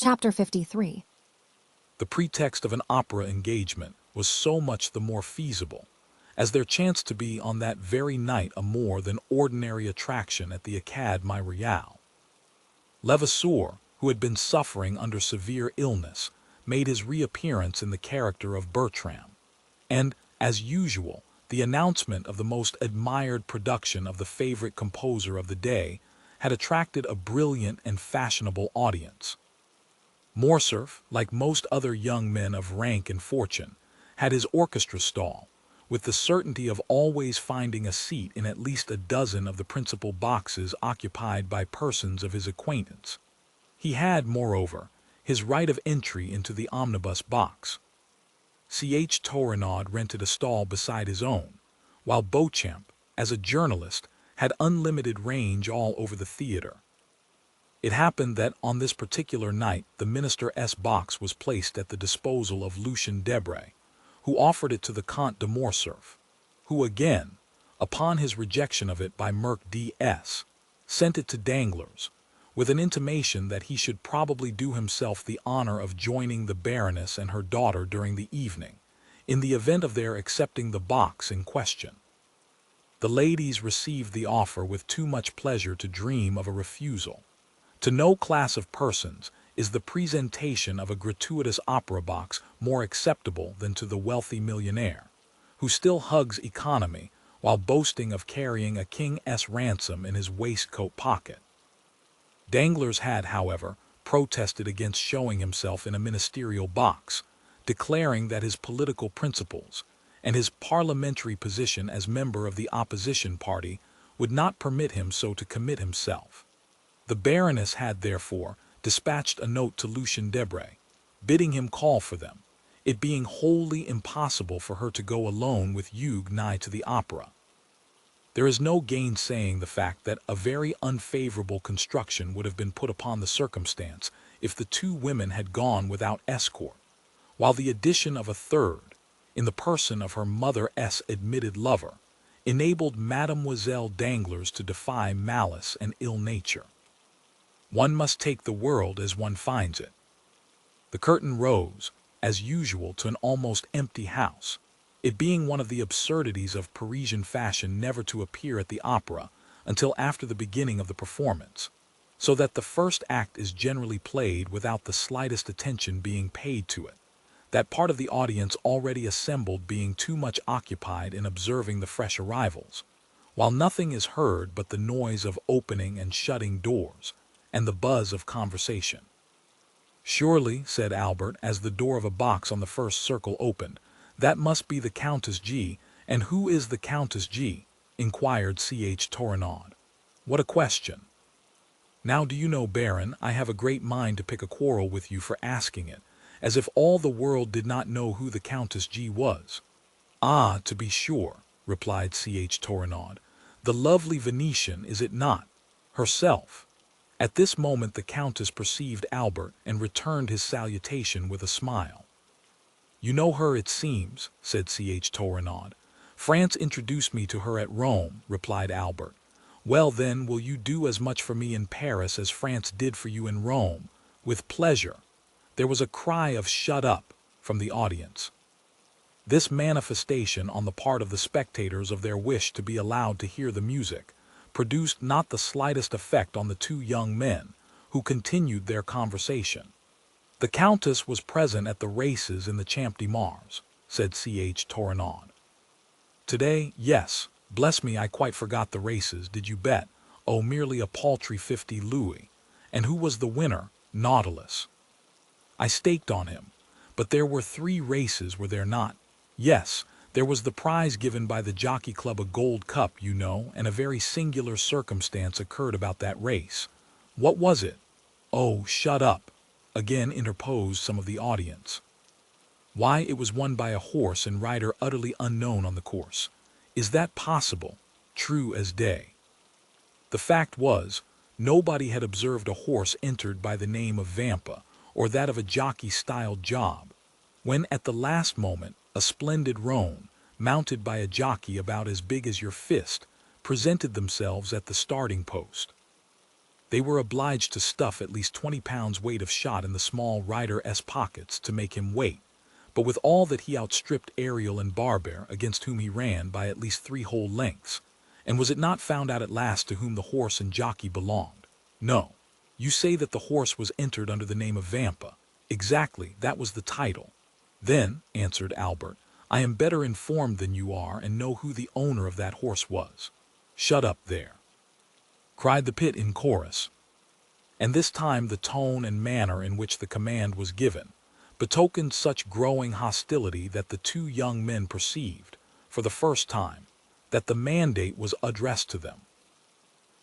Chapter 53. The pretext of an opera engagement was so much the more feasible, as there chanced to be on that very night a more than ordinary attraction at the Académie Royale. Levasseur, who had been suffering under severe illness, made his reappearance in the character of Bertram, and, as usual, the announcement of the most admired production of the favorite composer of the day had attracted a brilliant and fashionable audience. Morcerf, like most other young men of rank and fortune, had his orchestra stall, with the certainty of always finding a seat in at least a dozen of the principal boxes occupied by persons of his acquaintance. He had, moreover, his right of entry into the omnibus box. Ch. Torrenaud rented a stall beside his own, while Beauchamp, as a journalist, had unlimited range all over the theater. It happened that on this particular night the Minister's box was placed at the disposal of Lucien Debray, who offered it to the Comte de Morcerf, who again, upon his rejection of it by Merc D.S., sent it to Danglars, with an intimation that he should probably do himself the honor of joining the Baroness and her daughter during the evening, in the event of their accepting the box in question. The ladies received the offer with too much pleasure to dream of a refusal. To no class of persons is the presentation of a gratuitous opera box more acceptable than to the wealthy millionaire, who still hugs economy while boasting of carrying a king's ransom in his waistcoat pocket. Danglars had, however, protested against showing himself in a ministerial box, declaring that his political principles and his parliamentary position as member of the opposition party would not permit him so to commit himself. The Baroness had, therefore, dispatched a note to Lucien Debray, bidding him call for them, it being wholly impossible for her to go alone with Hugues to the opera. There is no gainsaying the fact that a very unfavorable construction would have been put upon the circumstance if the two women had gone without escort, while the addition of a third, in the person of her mother's admitted lover, enabled Mademoiselle Danglars to defy malice and ill nature. One must take the world as one finds it. The curtain rose, as usual, to an almost empty house, it being one of the absurdities of Parisian fashion never to appear at the opera until after the beginning of the performance, so that the first act is generally played without the slightest attention being paid to it, that part of the audience already assembled being too much occupied in observing the fresh arrivals, while nothing is heard but the noise of opening and shutting doors, and the buzz of conversation. "Surely," said Albert, as the door of a box on the first circle opened, "that must be the Countess G." "And who is the Countess G?" inquired Ch. Torrenaud. "What a question! Now, do you know, Baron, I have a great mind to pick a quarrel with you for asking it, as if all the world did not know who the Countess G was." "Ah, to be sure," replied Ch. Torrenaud. "The lovely Venetian, is it not? Herself." At this moment the Countess perceived Albert and returned his salutation with a smile. "You know her, it seems," said Ch. Torrenaud. "France introduced me to her at Rome," replied Albert. "Well, then, will you do as much for me in Paris as France did for you in Rome?" "With pleasure." There was a cry of "Shut up!" from the audience. This manifestation on the part of the spectators of their wish to be allowed to hear the music produced not the slightest effect on the two young men, who continued their conversation. "The Countess was present at the races in the Champ de Mars," said Ch. Torrenaud. "Today, yes. Bless me, I quite forgot the races. Did you bet?" "Oh, merely a paltry 50 louis. And who was the winner?" "Nautilus." "I staked on him. But there were 3 races, were there not?" "Yes. There was the prize given by the Jockey Club, a gold cup, you know, and a very singular circumstance occurred about that race." "What was it?" "Oh, shut up!" again interposed some of the audience. "Why, it was won by a horse and rider utterly unknown on the course." "Is that possible?" "True as day." The fact was, nobody had observed a horse entered by the name of Vampa, or that of a jockey-styled Job, when at the last moment a splendid roan, mounted by a jockey about as big as your fist, presented themselves at the starting post. They were obliged to stuff at least 20 pounds weight of shot in the small rider's pockets to make him wait, but with all that he outstripped Ariel and Barber, against whom he ran by at least 3 whole lengths. And was it not found out at last to whom the horse and jockey belonged? No. You say that the horse was entered under the name of Vampa. Exactly, that was the title. Then, answered Albert, I am better informed than you are and know who the owner of that horse was. Shut up there, cried the pit in chorus. And this time the tone and manner in which the command was given betokened such growing hostility that the 2 young men perceived, for the first time, that the mandate was addressed to them.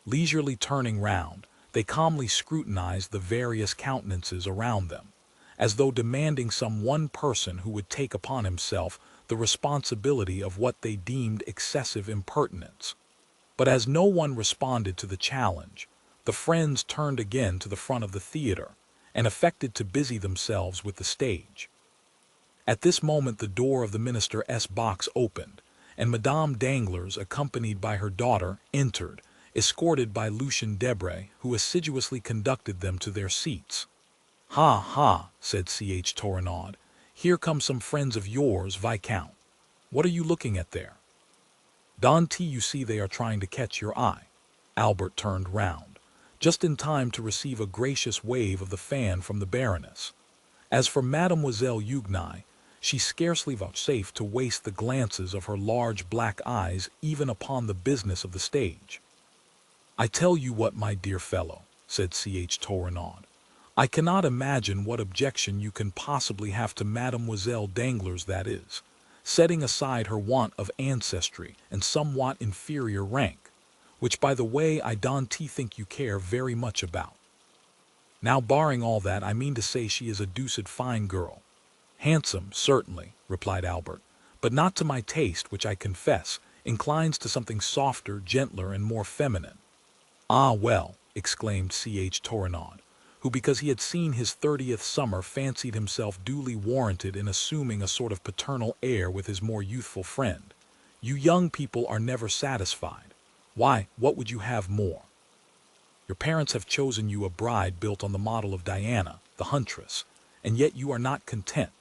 Leisurely turning round, they calmly scrutinized the various countenances around them, as though demanding some one person who would take upon himself the responsibility of what they deemed excessive impertinence. But as no one responded to the challenge, the friends turned again to the front of the theater and affected to busy themselves with the stage. At this moment the door of the minister's box opened, and Madame Danglars, accompanied by her daughter, entered, escorted by Lucien Debray, who assiduously conducted them to their seats. "Ha, ha," said C.H. Tournaud, "here come some friends of yours, Viscount. What are you looking at there?" "Dantès, you see they are trying to catch your eye." Albert turned round, just in time to receive a gracious wave of the fan from the Baroness. As for Mademoiselle Huguenot, she scarcely vouchsafed to waste the glances of her large black eyes even upon the business of the stage. "I tell you what, my dear fellow," said C.H. Tournaud, "I cannot imagine what objection you can possibly have to Mademoiselle Danglars, that is, setting aside her want of ancestry and somewhat inferior rank, which, by the way, I don't think you care very much about. Now, barring all that, I mean to say she is a deuced fine girl." "Handsome, certainly," replied Albert, "but not to my taste, which I confess inclines to something softer, gentler, and more feminine." "Ah, well," exclaimed C.H. Tournaud, who, because he had seen his 30th summer, fancied himself duly warranted in assuming a sort of paternal air with his more youthful friend, "you young people are never satisfied. Why, what would you have more? Your parents have chosen you a bride built on the model of Diana, the huntress, and yet you are not content.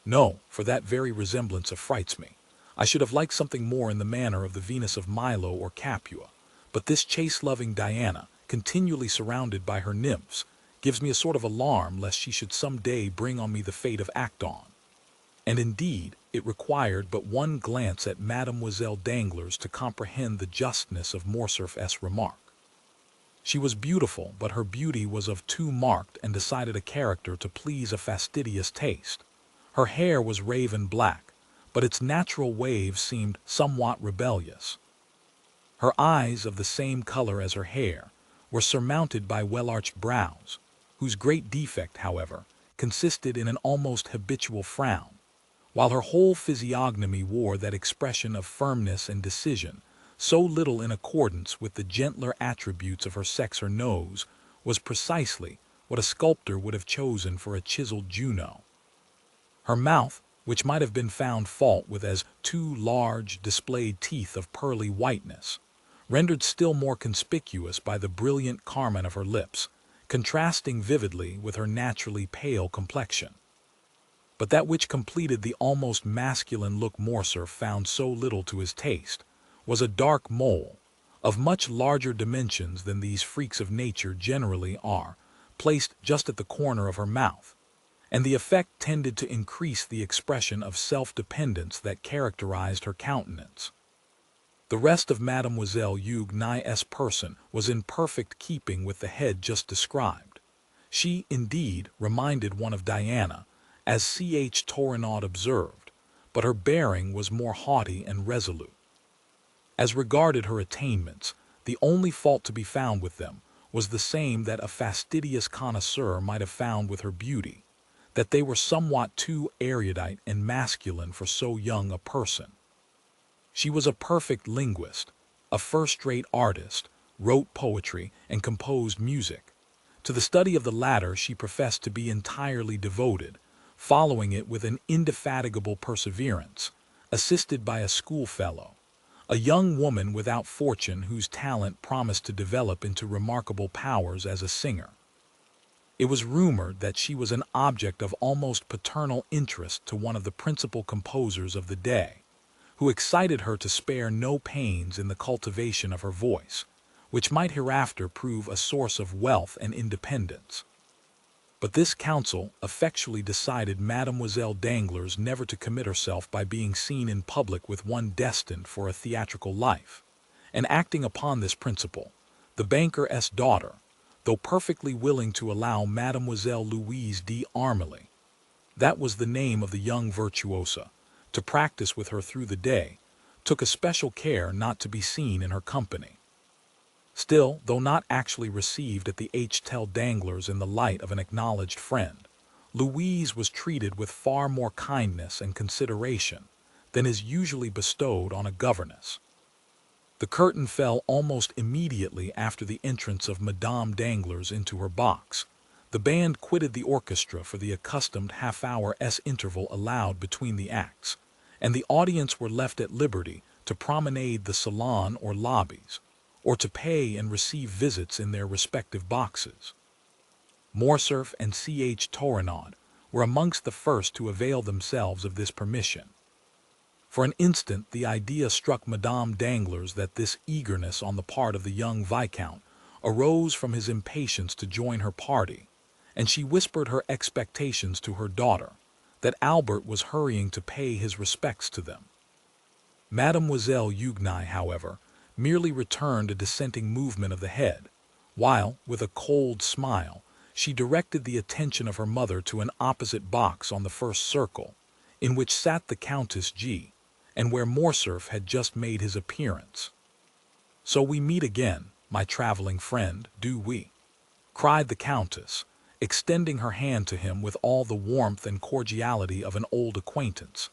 No, for that very resemblance affrights me. I should have liked something more in the manner of the Venus of Milo or Capua, but this chase-loving Diana, continually surrounded by her nymphs, gives me a sort of alarm lest she should some day bring on me the fate of Acton." And indeed, it required but one glance at Mademoiselle Danglars to comprehend the justness of Morcerf's remark. She was beautiful, but her beauty was of too marked and decided a character to please a fastidious taste. Her hair was raven black, but its natural waves seemed somewhat rebellious. Her eyes, of the same color as her hair, were surmounted by well-arched brows, whose great defect, however, consisted in an almost habitual frown, while her whole physiognomy wore that expression of firmness and decision, so little in accordance with the gentler attributes of her sex. Her nose was precisely what a sculptor would have chosen for a chiseled Juno. Her mouth, which might have been found fault with as 2 large, displayed teeth of pearly whiteness, rendered still more conspicuous by the brilliant carmine of her lips, contrasting vividly with her naturally pale complexion. But that which completed the almost masculine look Morcerf found so little to his taste was a dark mole, of much larger dimensions than these freaks of nature generally are, placed just at the corner of her mouth, and the effect tended to increase the expression of self-dependence that characterized her countenance. The rest of Mademoiselle Huguenot's person was in perfect keeping with the head just described. She, indeed, reminded one of Diana, as C.H. Tournaud observed, but her bearing was more haughty and resolute. As regarded her attainments, the only fault to be found with them was the same that a fastidious connoisseur might have found with her beauty, that they were somewhat too erudite and masculine for so young a person. She was a perfect linguist, a first-rate artist, wrote poetry and composed music. To the study of the latter she professed to be entirely devoted, following it with an indefatigable perseverance, assisted by a schoolfellow, a young woman without fortune whose talent promised to develop into remarkable powers as a singer. It was rumored that she was an object of almost paternal interest to one of the principal composers of the day, who excited her to spare no pains in the cultivation of her voice, which might hereafter prove a source of wealth and independence. But this counsel effectually decided Mademoiselle Danglars never to commit herself by being seen in public with one destined for a theatrical life, and acting upon this principle, the banker's daughter, though perfectly willing to allow Mademoiselle Louise d'Armilly, that was the name of the young virtuosa, to practice with her through the day, took especial care not to be seen in her company. Still, though not actually received at the Hôtel Danglars in the light of an acknowledged friend, Louise was treated with far more kindness and consideration than is usually bestowed on a governess. The curtain fell almost immediately after the entrance of Madame Danglars into her box. The band quitted the orchestra for the accustomed half-hour's interval allowed between the acts, and the audience were left at liberty to promenade the salon or lobbies, or to pay and receive visits in their respective boxes. Morcerf and C.H. Torenaud were amongst the first to avail themselves of this permission. For an instant the idea struck Madame Danglars that this eagerness on the part of the young Viscount arose from his impatience to join her party, and she whispered her expectations to her daughter, that Albert was hurrying to pay his respects to them. Mademoiselle Huguenot, however, merely returned a dissenting movement of the head, while, with a cold smile, she directed the attention of her mother to an opposite box on the first circle, in which sat the Countess G., and where Morcerf had just made his appearance. "So we meet again, my traveling friend, do we?" cried the Countess, extending her hand to him with all the warmth and cordiality of an old acquaintance.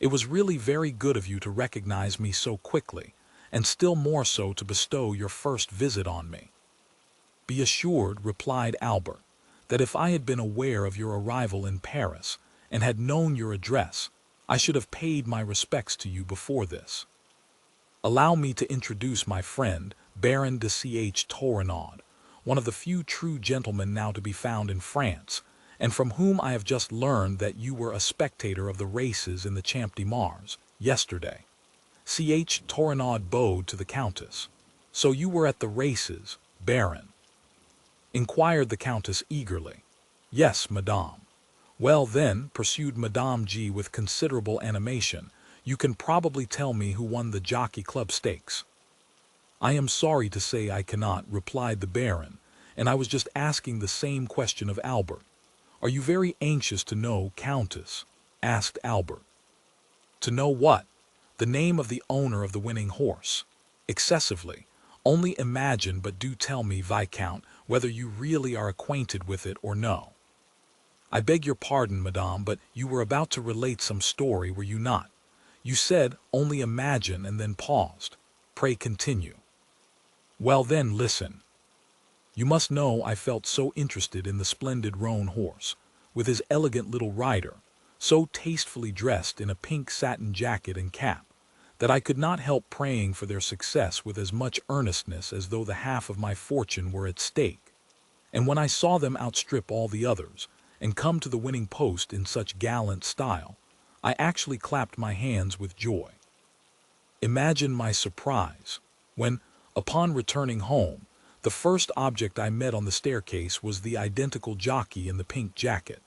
"It was really very good of you to recognize me so quickly, and still more so to bestow your first visit on me." "Be assured," replied Albert, "that if I had been aware of your arrival in Paris, and had known your address, I should have paid my respects to you before this. Allow me to introduce my friend, Baron de C.H. Torenaud, one of the few true gentlemen now to be found in France, and from whom I have just learned that you were a spectator of the races in the Champ de Mars yesterday." C.H. Torenaud bowed to the Countess. "So you were at the races, Baron?" inquired the Countess eagerly. "Yes, Madame." "Well, then," pursued Madame G. with considerable animation, "you can probably tell me who won the Jockey Club stakes." "I am sorry to say I cannot," replied the Baron, "and I was just asking the same question of Albert." "Are you very anxious to know, Countess?" asked Albert. "To know what?" "The name of the owner of the winning horse." "Excessively. Only imagine, but do tell me, Viscount, whether you really are acquainted with it or no." "I beg your pardon, Madame, but you were about to relate some story, were you not? You said, 'only imagine,' and then paused. Pray continue." "Well then, listen. You must know I felt so interested in the splendid roan horse, with his elegant little rider, so tastefully dressed in a pink satin jacket and cap, that I could not help praying for their success with as much earnestness as though the half of my fortune were at stake. And when I saw them outstrip all the others, and come to the winning post in such gallant style, I actually clapped my hands with joy. Imagine my surprise, when, upon returning home, the first object I met on the staircase was the identical jockey in the pink jacket.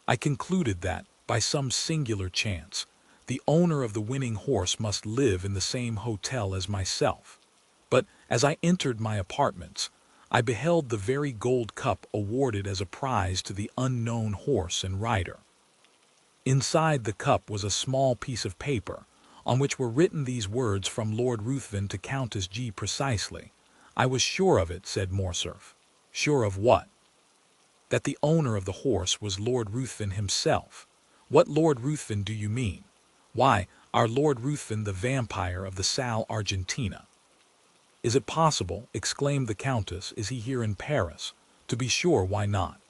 I concluded that, by some singular chance, the owner of the winning horse must live in the same hotel as myself. But, as I entered my apartments, I beheld the very gold cup awarded as a prize to the unknown horse and rider. Inside the cup was a small piece of paper, on which were written these words from Lord Ruthven to Countess G. Precisely. "I was sure of it," said Morcerf. "Sure of what?" "That the owner of the horse was Lord Ruthven himself." "What Lord Ruthven do you mean?" "Why, our Lord Ruthven, the vampire of the Salle Argentina." "Is it possible?" exclaimed the Countess. "Is he here in Paris?" "To be sure, why not?"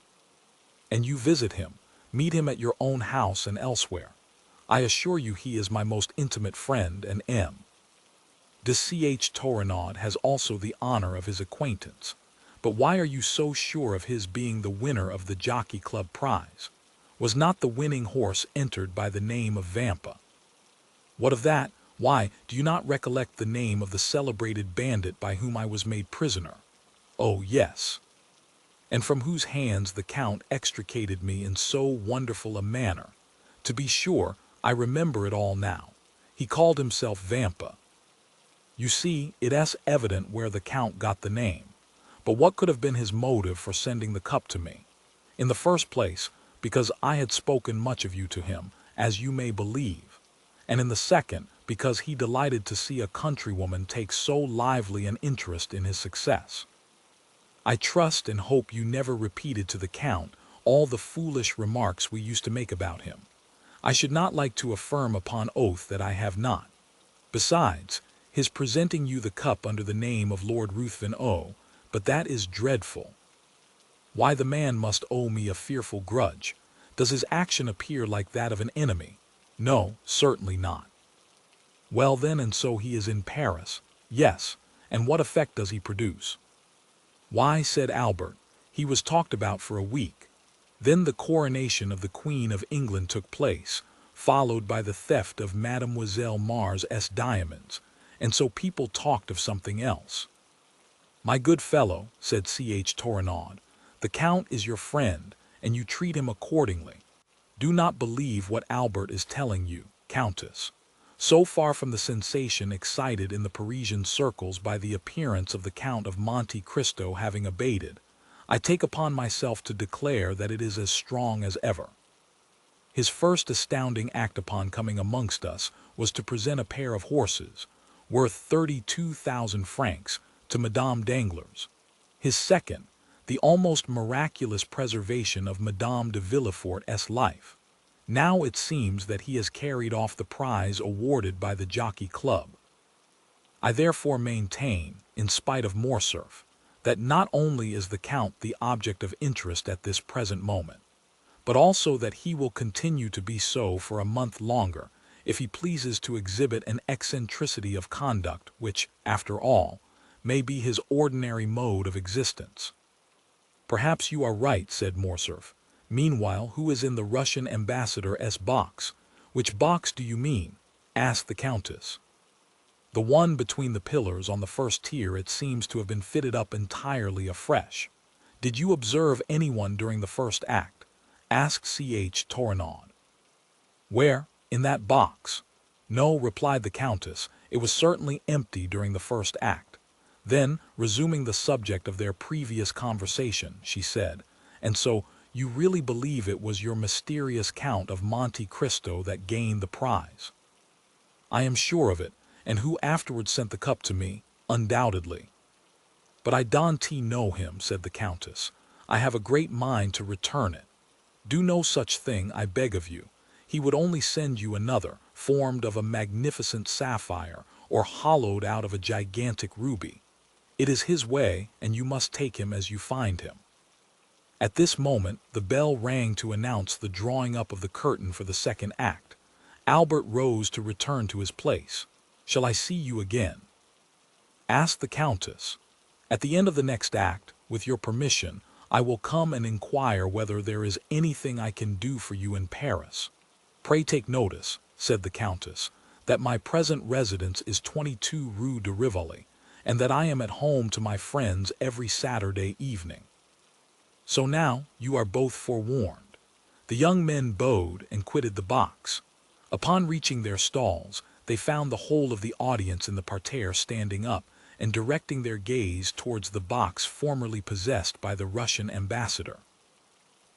"And you visit him, meet him at your own house and elsewhere?" "I assure you he is my most intimate friend, and am." De Torenaud has also the honor of his acquaintance. But why are you so sure of his being the winner of the Jockey Club prize? Was not the winning horse entered by the name of Vampa? What of that? Why, do you not recollect the name of the celebrated bandit by whom I was made prisoner? Oh, yes. And from whose hands the Count extricated me in so wonderful a manner. To be sure, I remember it all now. He called himself Vampa. You see, it's evident where the Count got the name. But what could have been his motive for sending the cup to me? In the first place, because I had spoken much of you to him, as you may believe. And in the second, because he delighted to see a countrywoman take so lively an interest in his success. I trust and hope you never repeated to the Count all the foolish remarks we used to make about him. I should not like to affirm upon oath that I have not. Besides, his presenting you the cup under the name of Lord Ruthven O., but that is dreadful. Why, the man must owe me a fearful grudge. Does his action appear like that of an enemy? No, certainly not. Well then, and so he is in Paris. Yes, and what effect does he produce? Why, said Albert, he was talked about for a week. Then the coronation of the Queen of England took place, followed by the theft of Mademoiselle Mars' diamonds, and so people talked of something else. My good fellow, said Torenaud, the Count is your friend, and you treat him accordingly. Do not believe what Albert is telling you, Countess. So far from the sensation excited in the Parisian circles by the appearance of the Count of Monte Cristo having abated, I take upon myself to declare that it is as strong as ever. His first astounding act upon coming amongst us was to present a pair of horses, worth 32,000 francs, to Madame Danglars. His second, the almost miraculous preservation of Madame de Villefort's life. Now it seems that he has carried off the prize awarded by the Jockey Club. I therefore maintain, in spite of Morcerf, that not only is the Count the object of interest at this present moment, but also that he will continue to be so for a month longer, if he pleases to exhibit an eccentricity of conduct which, after all, may be his ordinary mode of existence. Perhaps you are right, said Morcerf. Meanwhile, who is in the Russian ambassador's box? Which box do you mean? Asked the Countess. The one between the pillars on the first tier. It seems to have been fitted up entirely afresh. Did you observe anyone during the first act? Asked Torenaud. Where? In that box? No, replied the Countess. It was certainly empty during the first act. Then, resuming the subject of their previous conversation, she said, and so you really believe it was your mysterious Count of Monte Cristo that gained the prize? I am sure of it, and who afterwards sent the cup to me, undoubtedly. But I don't know him, said the Countess. I have a great mind to return it. Do no such thing, I beg of you. He would only send you another, formed of a magnificent sapphire, or hollowed out of a gigantic ruby. It is his way, and you must take him as you find him. At this moment, the bell rang to announce the drawing up of the curtain for the second act. Albert rose to return to his place. Shall I see you again? Asked the Countess. At the end of the next act, with your permission, I will come and inquire whether there is anything I can do for you in Paris. Pray take notice, said the Countess, that my present residence is 22 Rue de Rivoli, and that I am at home to my friends every Saturday evening. So now you are both forewarned. The young men bowed and quitted the box. Upon reaching their stalls, they found the whole of the audience in the parterre standing up and directing their gaze towards the box formerly possessed by the Russian ambassador.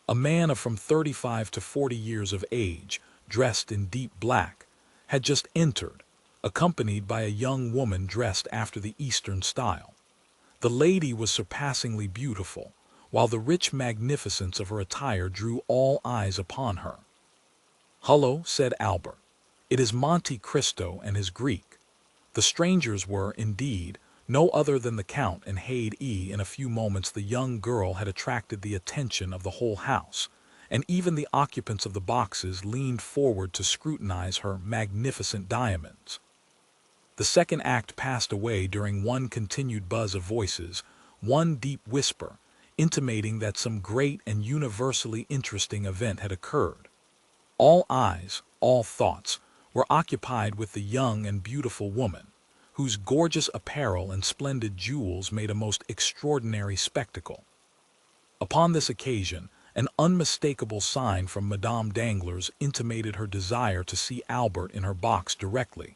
A man of from 35 to 40 years of age, dressed in deep black, had just entered, accompanied by a young woman dressed after the Eastern style. The lady was surpassingly beautiful, while the rich magnificence of her attire drew all eyes upon her. "Hullo," said Albert. "It is Monte Cristo and his Greek." The strangers were, indeed, no other than the Count and Haydée. In a few moments the young girl had attracted the attention of the whole house, and even the occupants of the boxes leaned forward to scrutinize her magnificent diamonds. The second act passed away during one continued buzz of voices, one deep whisper, intimating that some great and universally interesting event had occurred. All eyes, all thoughts, were occupied with the young and beautiful woman, whose gorgeous apparel and splendid jewels made a most extraordinary spectacle. Upon this occasion, an unmistakable sign from Madame Danglars intimated her desire to see Albert in her box directly.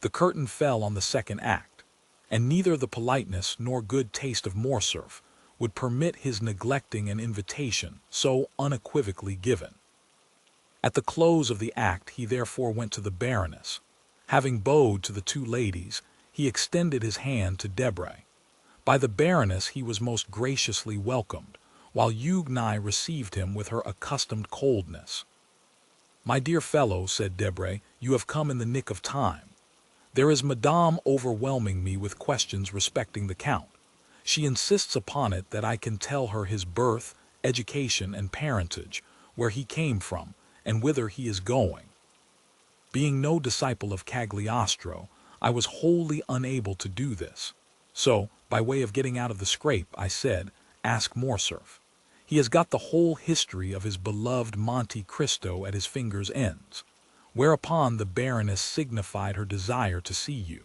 The curtain fell on the second act, and neither the politeness nor good taste of Morcerf would permit his neglecting an invitation so unequivocally given. At the close of the act he therefore went to the Baroness. Having bowed to the two ladies, he extended his hand to Debray. By the Baroness he was most graciously welcomed, while Huguenot received him with her accustomed coldness. "My dear fellow," said Debray, "you have come in the nick of time. There is Madame overwhelming me with questions respecting the Count. She insists upon it that I can tell her his birth, education, and parentage, where he came from, and whither he is going." Being no disciple of Cagliostro, I was wholly unable to do this. So, by way of getting out of the scrape, I said, "Ask Morcerf. He has got the whole history of his beloved Monte Cristo at his fingers' ends." Whereupon the Baroness signified her desire to see you.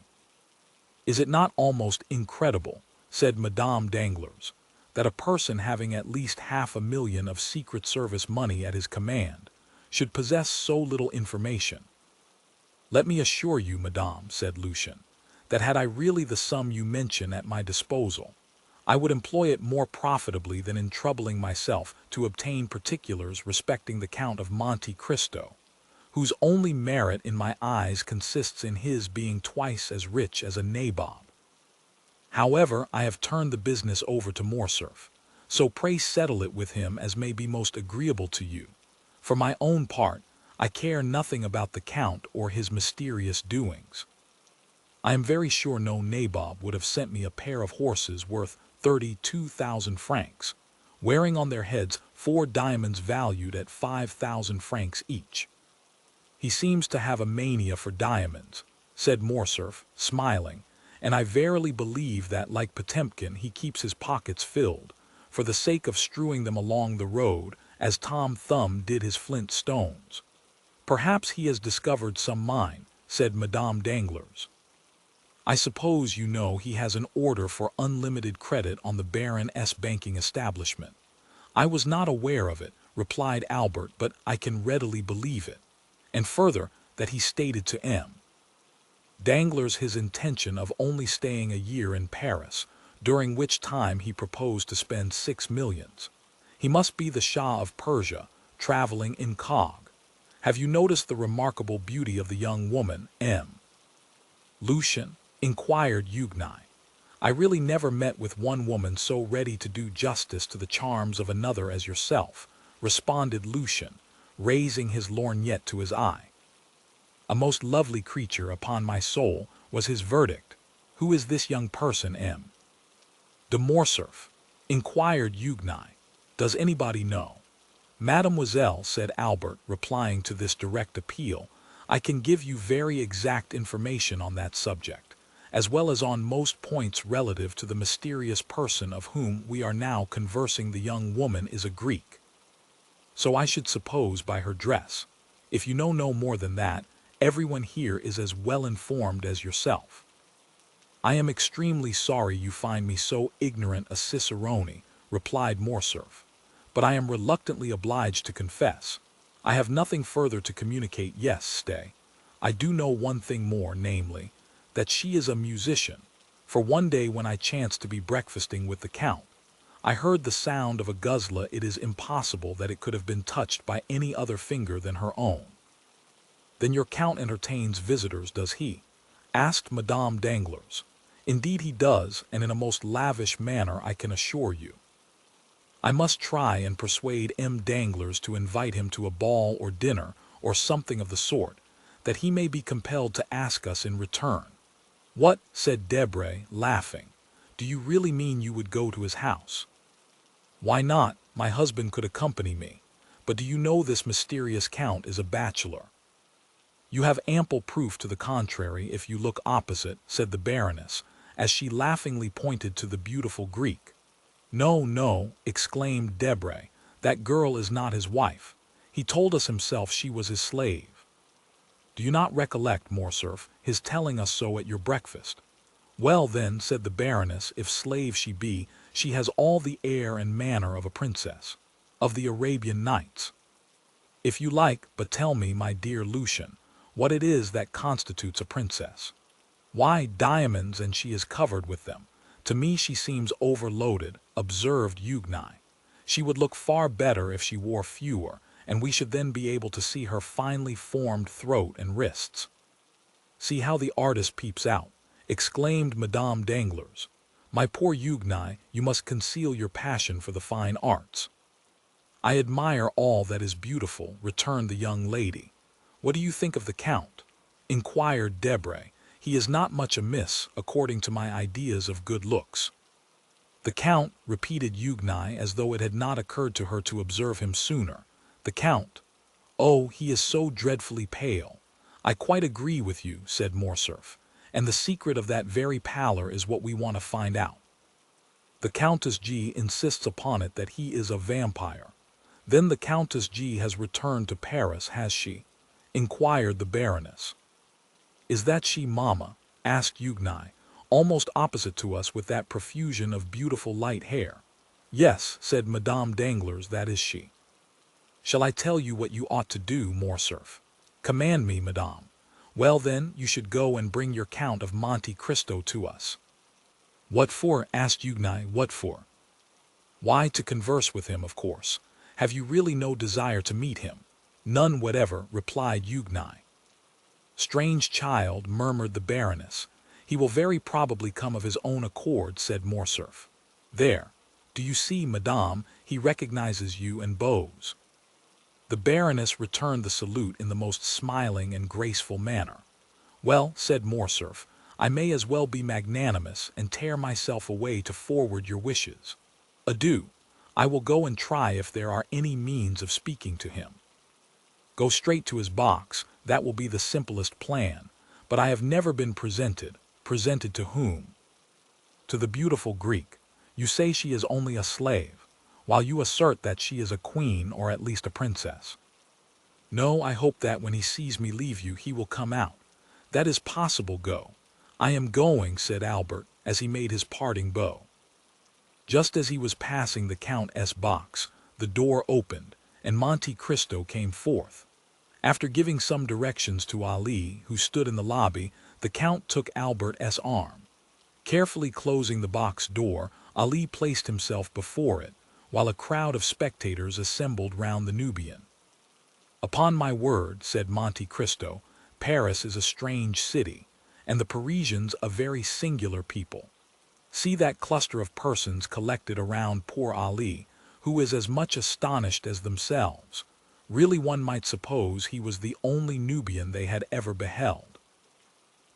"Is it not almost incredible," said Madame Danglars, "that a person having at least 500,000 of Secret Service money at his command should possess so little information?" "Let me assure you, Madame," said Lucien, "that had I really the sum you mention at my disposal, I would employ it more profitably than in troubling myself to obtain particulars respecting the Count of Monte Cristo, whose only merit in my eyes consists in his being twice as rich as a nabob. However, I have turned the business over to Morcerf, so pray settle it with him as may be most agreeable to you. For my own part, I care nothing about the Count or his mysterious doings. I am very sure no nabob would have sent me a pair of horses worth 32,000 francs, wearing on their heads 4 diamonds valued at 5,000 francs each." "He seems to have a mania for diamonds," said Morcerf, smiling, "and I verily believe that, like Potemkin, he keeps his pockets filled, for the sake of strewing them along the road, as Tom Thumb did his flint stones." "Perhaps he has discovered some mine," said Madame Danglars. "I suppose you know he has an order for unlimited credit on the Baron's banking establishment." "I was not aware of it," replied Albert, "but I can readily believe it. And further, that he stated to M. Danglars his intention of only staying a year in Paris, during which time he proposed to spend 6 millions. He must be the Shah of Persia, traveling incog. Have you noticed the remarkable beauty of the young woman, M. Lucien?" inquired Huguenot. "I really never met with one woman so ready to do justice to the charms of another as yourself," responded Lucien, raising his lorgnette to his eye. "A most lovely creature, upon my soul," was his verdict. "Who is this young person, M. de Morcerf?" inquired Huguenot. "Does anybody know?" "Mademoiselle," said Albert, replying to this direct appeal, "I can give you very exact information on that subject, as well as on most points relative to the mysterious person of whom we are now conversing. The young woman is a Greek." "So I should suppose by her dress. If you know no more than that, everyone here is as well informed as yourself." "I am extremely sorry you find me so ignorant a cicerone," replied Morcerf, "but I am reluctantly obliged to confess. I have nothing further to communicate. Yes, stay. I do know one thing more, namely, that she is a musician, for one day when I chanced to be breakfasting with the Count, I heard the sound of a guzla. It is impossible that it could have been touched by any other finger than her own." "Then your Count entertains visitors, does he?" asked Madame Danglars. "Indeed he does, and in a most lavish manner, I can assure you. I must try and persuade M. Danglars to invite him to a ball or dinner, or something of the sort, that he may be compelled to ask us in return." "What?" said Debray, laughing. "Do you really mean you would go to his house?" "Why not? My husband could accompany me. But do you know this mysterious Count is a bachelor?" You have ample proof to the contrary if you look opposite, said the Baroness, as she laughingly pointed to the beautiful Greek. No, no, exclaimed Debray, that girl is not his wife. He told us himself she was his slave. Do you not recollect, Morcerf, his telling us so at your breakfast? Well then, said the Baroness, if slave she be, she has all the air and manner of a princess, of the Arabian Nights. If you like, but tell me, my dear Lucian, what it is that constitutes a princess. Why, diamonds, and she is covered with them. To me she seems overloaded, observed Huguenot. She would look far better if she wore fewer, and we should then be able to see her finely formed throat and wrists. See how the artist peeps out, exclaimed Madame Danglars. My poor Huguenot, you must conceal your passion for the fine arts. I admire all that is beautiful, returned the young lady. What do you think of the Count? Inquired Debray. He is not much amiss, according to my ideas of good looks. The Count, repeated Huguenot, as though it had not occurred to her to observe him sooner. The Count. Oh, he is so dreadfully pale. I quite agree with you, said Morcerf, and the secret of that very pallor is what we want to find out. The Countess G insists upon it that he is a vampire. Then the Countess G has returned to Paris, has she? Inquired the Baroness. Is that she, mamma? Asked Huguenot, almost opposite to us with that profusion of beautiful light hair. Yes, said Madame Danglars, that is she. Shall I tell you what you ought to do, Morcerf? Command me, madame. Well then, you should go and bring your Count of Monte Cristo to us. What for? Asked Huguenot. What for? Why, to converse with him, of course. Have you really no desire to meet him? None whatever, replied Huguenot. Strange child, murmured the Baroness. He will very probably come of his own accord, said Morcerf. There, do you see, madame, he recognizes you and bows. The Baroness returned the salute in the most smiling and graceful manner. Well, said Morcerf, I may as well be magnanimous and tear myself away to forward your wishes. Adieu. I will go and try if there are any means of speaking to him. Go straight to his box, that will be the simplest plan, but I have never been presented. Presented to whom? To the beautiful Greek. You say she is only a slave, while you assert that she is a queen or at least a princess. No, I hope that when he sees me leave you, he will come out. That is possible. Go. I am going, said Albert, as he made his parting bow. Just as he was passing the Countess' box, the door opened, and Monte Cristo came forth. After giving some directions to Ali, who stood in the lobby, the Count took Albert's arm. Carefully closing the box door, Ali placed himself before it, while a crowd of spectators assembled round the Nubian. Upon my word, said Monte Cristo, Paris is a strange city, and the Parisians a very singular people. See that cluster of persons collected around poor Ali, who is as much astonished as themselves. Really one might suppose he was the only Nubian they had ever beheld.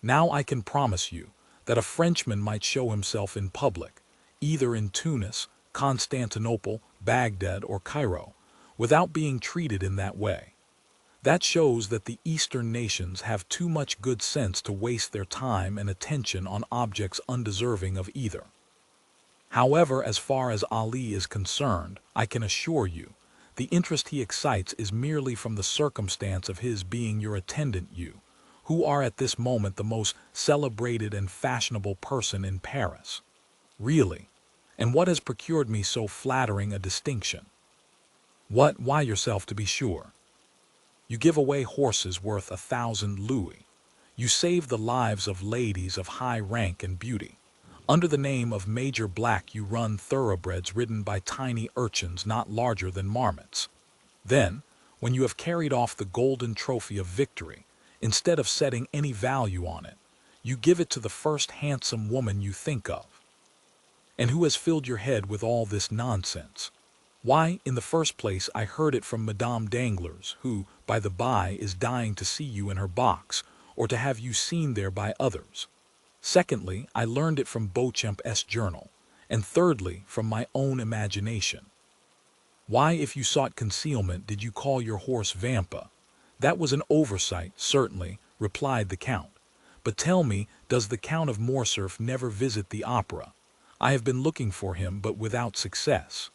Now I can promise you that a Frenchman might show himself in public, either in Tunis, Constantinople, Baghdad, or Cairo, without being treated in that way. That shows that the Eastern nations have too much good sense to waste their time and attention on objects undeserving of either. However, as far as Ali is concerned, I can assure you, the interest he excites is merely from the circumstance of his being your attendant, you, who are at this moment the most celebrated and fashionable person in Paris. Really, and what has procured me so flattering a distinction? What? Why, yourself, to be sure. You give away horses worth 1,000 louis. You save the lives of ladies of high rank and beauty. Under the name of Major Black you run thoroughbreds ridden by tiny urchins not larger than marmots. Then, when you have carried off the golden trophy of victory, instead of setting any value on it, you give it to the first handsome woman you think of. And who has filled your head with all this nonsense? Why, in the first place, I heard it from Madame Danglars, who, by the by, is dying to see you in her box, or to have you seen there by others. Secondly, I learned it from Beauchamp's journal, and thirdly, from my own imagination. Why, if you sought concealment, did you call your horse Vampa? "That was an oversight, certainly," replied the Count. "But tell me, does the Count of Morcerf never visit the opera? I have been looking for him, but without success."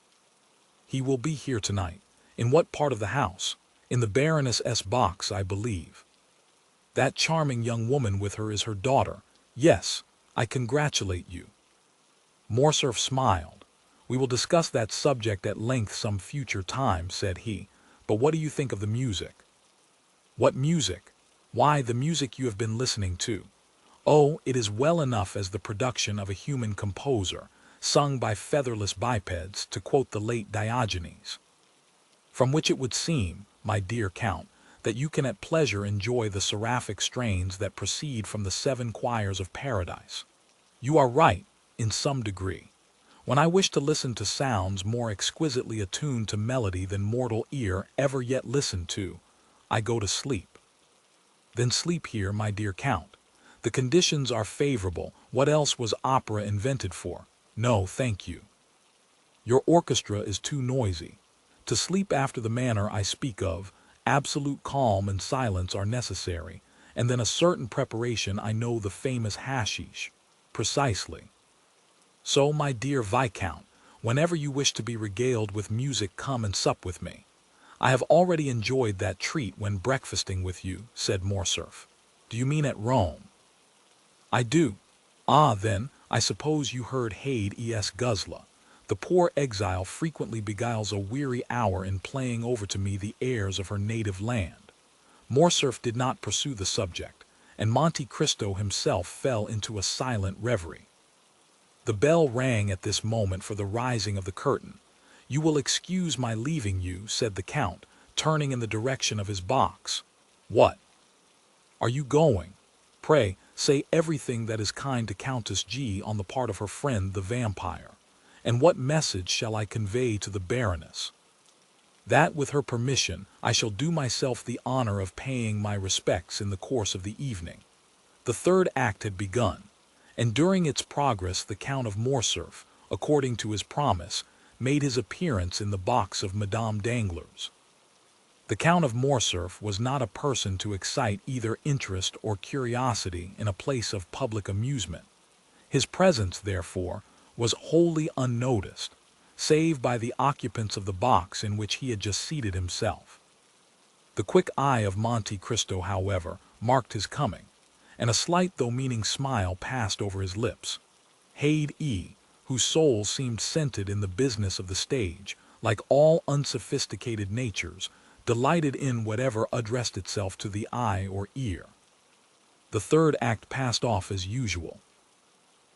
"He will be here tonight." "In what part of the house?" "In the Baroness's box, I believe." "That charming young woman with her is her daughter." "Yes, I congratulate you." Morcerf smiled. "We will discuss that subject at length some future time," said he. "But what do you think of the music?" "What music?" "Why, the music you have been listening to." "Oh, it is well enough as the production of a human composer, sung by featherless bipeds, to quote the late Diogenes. From which it would seem, my dear Count, that you can at pleasure enjoy the seraphic strains that proceed from the 7 choirs of paradise." "You are right, in some degree. When I wish to listen to sounds more exquisitely attuned to melody than mortal ear ever yet listened to, I go to sleep." "Then sleep here, my dear Count. The conditions are favorable. What else was opera invented for? No, thank you. Your orchestra is too noisy. To sleep after the manner I speak of, absolute calm and silence are necessary, and then a certain preparation. I know the famous hashish." "Precisely. So, my dear Viscount, whenever you wish to be regaled with music, come and sup with me." "I have already enjoyed that treat when breakfasting with you," said Morcerf. "Do you mean at Rome?" "I do." "Ah, then, I suppose you heard Haid es Guzla. The poor exile frequently beguiles a weary hour in playing over to me the airs of her native land." Morcerf did not pursue the subject, and Monte Cristo himself fell into a silent reverie. The bell rang at this moment for the rising of the curtain. "You will excuse my leaving you," said the Count, turning in the direction of his box. "What? Are you going? Pray, say everything that is kind to Countess G. on the part of her friend the vampire. And what message shall I convey to the Baroness?" "That, with her permission, I shall do myself the honor of paying my respects in the course of the evening." The third act had begun, and during its progress the Count of Morcerf, according to his promise, made his appearance in the box of Madame Danglars. The Count of Morcerf was not a person to excite either interest or curiosity in a place of public amusement. His presence, therefore, was wholly unnoticed, save by the occupants of the box in which he had just seated himself. The quick eye of Monte Cristo, however, marked his coming, and a slight though meaning smile passed over his lips. Haid E., whose soul seemed scented in the business of the stage, like all unsophisticated natures, delighted in whatever addressed itself to the eye or ear. The third act passed off as usual.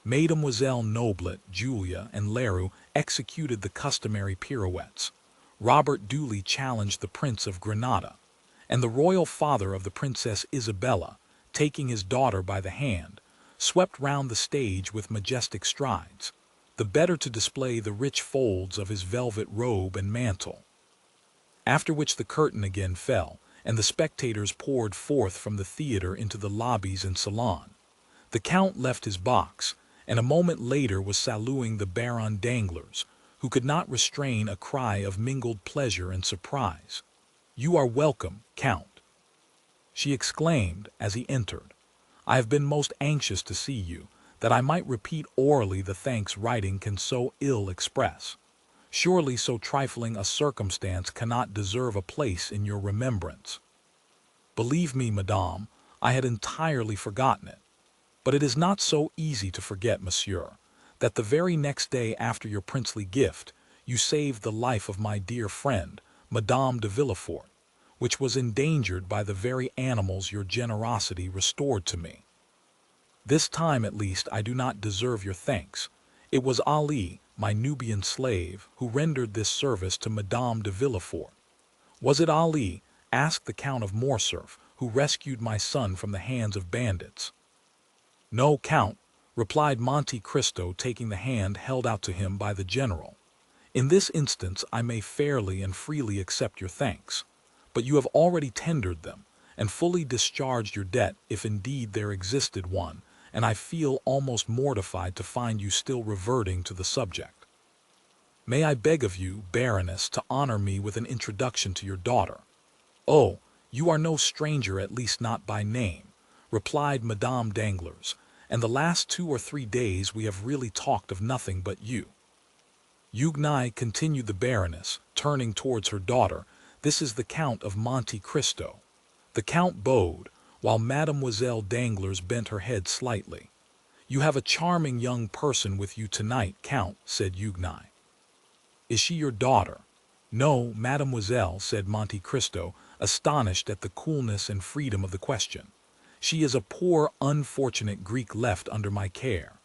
Mademoiselle Noblet, Julia, and Leroux executed the customary pirouettes. Robert duly challenged the Prince of Granada, and the royal father of the Princess Isabella, taking his daughter by the hand, swept round the stage with majestic strides, the better to display the rich folds of his velvet robe and mantle. After which the curtain again fell, and the spectators poured forth from the theater into the lobbies and salon. The Count left his box, and a moment later was saluting the Baron Danglars, who could not restrain a cry of mingled pleasure and surprise. "You are welcome, Count," she exclaimed as he entered. "I have been most anxious to see you, that I might repeat orally the thanks writing can so ill express. Surely so trifling a circumstance cannot deserve a place in your remembrance." "Believe me, madame, I had entirely forgotten it. But it is not so easy to forget, monsieur, that the very next day after your princely gift, you saved the life of my dear friend, Madame de Villefort, which was endangered by the very animals your generosity restored to me. This time, at least, I do not deserve your thanks. It was Ali, my Nubian slave, who rendered this service to Madame de Villefort." "Was it Ali," asked the Count of Morcerf, "who rescued my son from the hands of bandits?" "No, Count," replied Monte Cristo, taking the hand held out to him by the general. "In this instance I may fairly and freely accept your thanks, but you have already tendered them, and fully discharged your debt, if indeed there existed one, and I feel almost mortified to find you still reverting to the subject. May I beg of you, Baroness, to honor me with an introduction to your daughter?" "Oh, "You are no stranger, at least not by name," replied Madame Danglars, "and the last 2 or 3 days we have really talked of nothing but you." "Huguenot," continued the Baroness, turning towards her daughter, "this is the Count of Monte Cristo." The Count bowed, while Mademoiselle Danglars bent her head slightly. "You have a charming young person with you tonight, Count," said Huguenot. "Is she your daughter?" "No, mademoiselle," said Monte Cristo, astonished at the coolness and freedom of the question. "She is a poor, unfortunate Greek left under my care."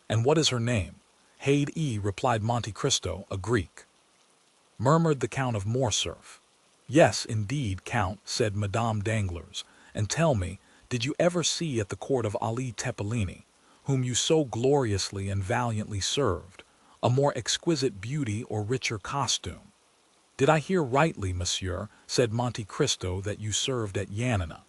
"And what is her name?" "Haydée," replied Monte Cristo, "a Greek." Murmured the Count of Morcerf. "Yes, indeed, Count," said Madame Danglars. "And tell me, did you ever see at the court of Ali Tepelini, whom you so gloriously and valiantly served, a more exquisite beauty or richer costume?" "Did I hear rightly, monsieur," said Monte Cristo, "that you served at Yanina?"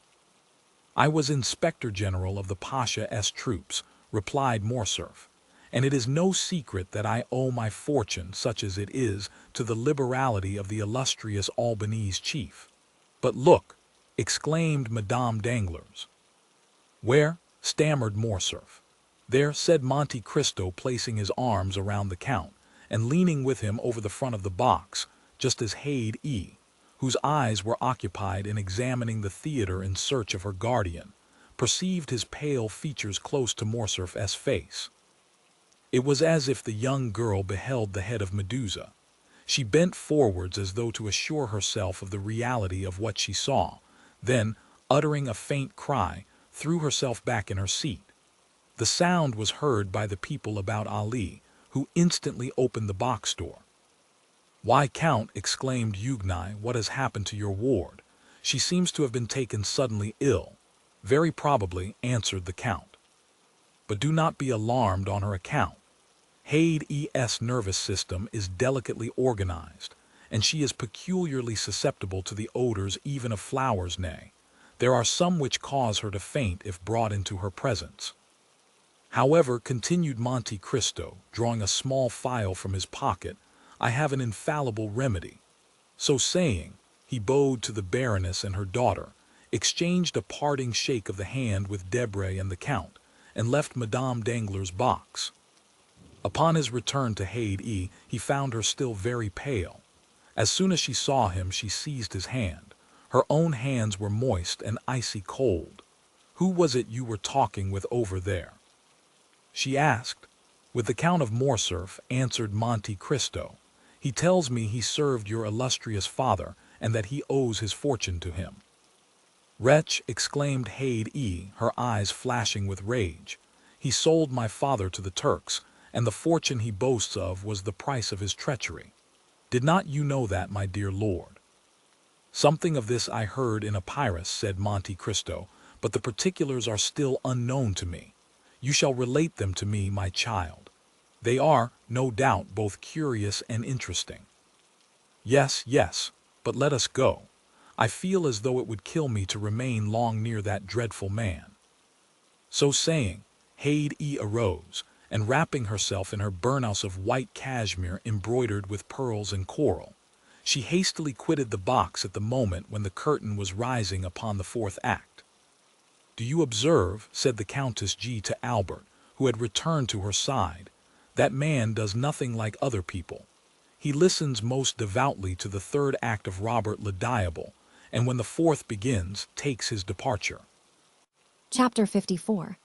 "I was Inspector General of the Pasha's troops," replied Morcerf, "and it is no secret that I owe my fortune, such as it is, to the liberality of the illustrious Albanese chief." "But look!" exclaimed Madame Danglars. "Where?" stammered Morcerf. "There," said Monte Cristo, placing his arms around the Count, and leaning with him over the front of the box, just as Haydée, whose eyes were occupied in examining the theater in search of her guardian, perceived his pale features close to Morcerf's face. It was as if the young girl beheld the head of Medusa. She bent forwards as though to assure herself of the reality of what she saw, then, uttering a faint cry, threw herself back in her seat. The sound was heard by the people about Ali, who instantly opened the box door. "Why, Count," exclaimed Huguenot, "what has happened to your ward? She seems to have been taken suddenly ill." "Very probably," answered the Count. "But do not be alarmed on her account. Haydée's nervous system is delicately organized, and she is peculiarly susceptible to the odors even of flowers, nay, there are some which cause her to faint if brought into her presence. However," continued Monte Cristo, drawing a small phial from his pocket, "I have an infallible remedy." So saying, he bowed to the Baroness and her daughter, exchanged a parting shake of the hand with Debray and the Count, and left Madame Danglars' box. Upon his return to Haydée, he found her still very pale. As soon as she saw him, she seized his hand. Her own hands were moist and icy cold. "Who was it you were talking with over there?" she asked. "With the Count of Morcerf," answered Monte Cristo. "He tells me he served your illustrious father, and that he owes his fortune to him." "Wretch!" exclaimed Haydée, her eyes flashing with rage. "He sold my father to the Turks, and the fortune he boasts of was the price of his treachery. Did not you know that, my dear lord?" "Something of this I heard in a papyrus," said Monte Cristo, "but the particulars are still unknown to me. You shall relate them to me, my child. They are, no doubt, both curious and interesting." "Yes, yes, but let us go. I feel as though it would kill me to remain long near that dreadful man." So saying, Haydée arose, and wrapping herself in her burnous of white cashmere embroidered with pearls and coral, she hastily quitted the box at the moment when the curtain was rising upon the fourth act. "Do you observe," said the Countess G. to Albert, who had returned to her side, "that man does nothing like other people. He listens most devoutly to the third act of Robert le Diable, and when the fourth begins, takes his departure." Chapter 54.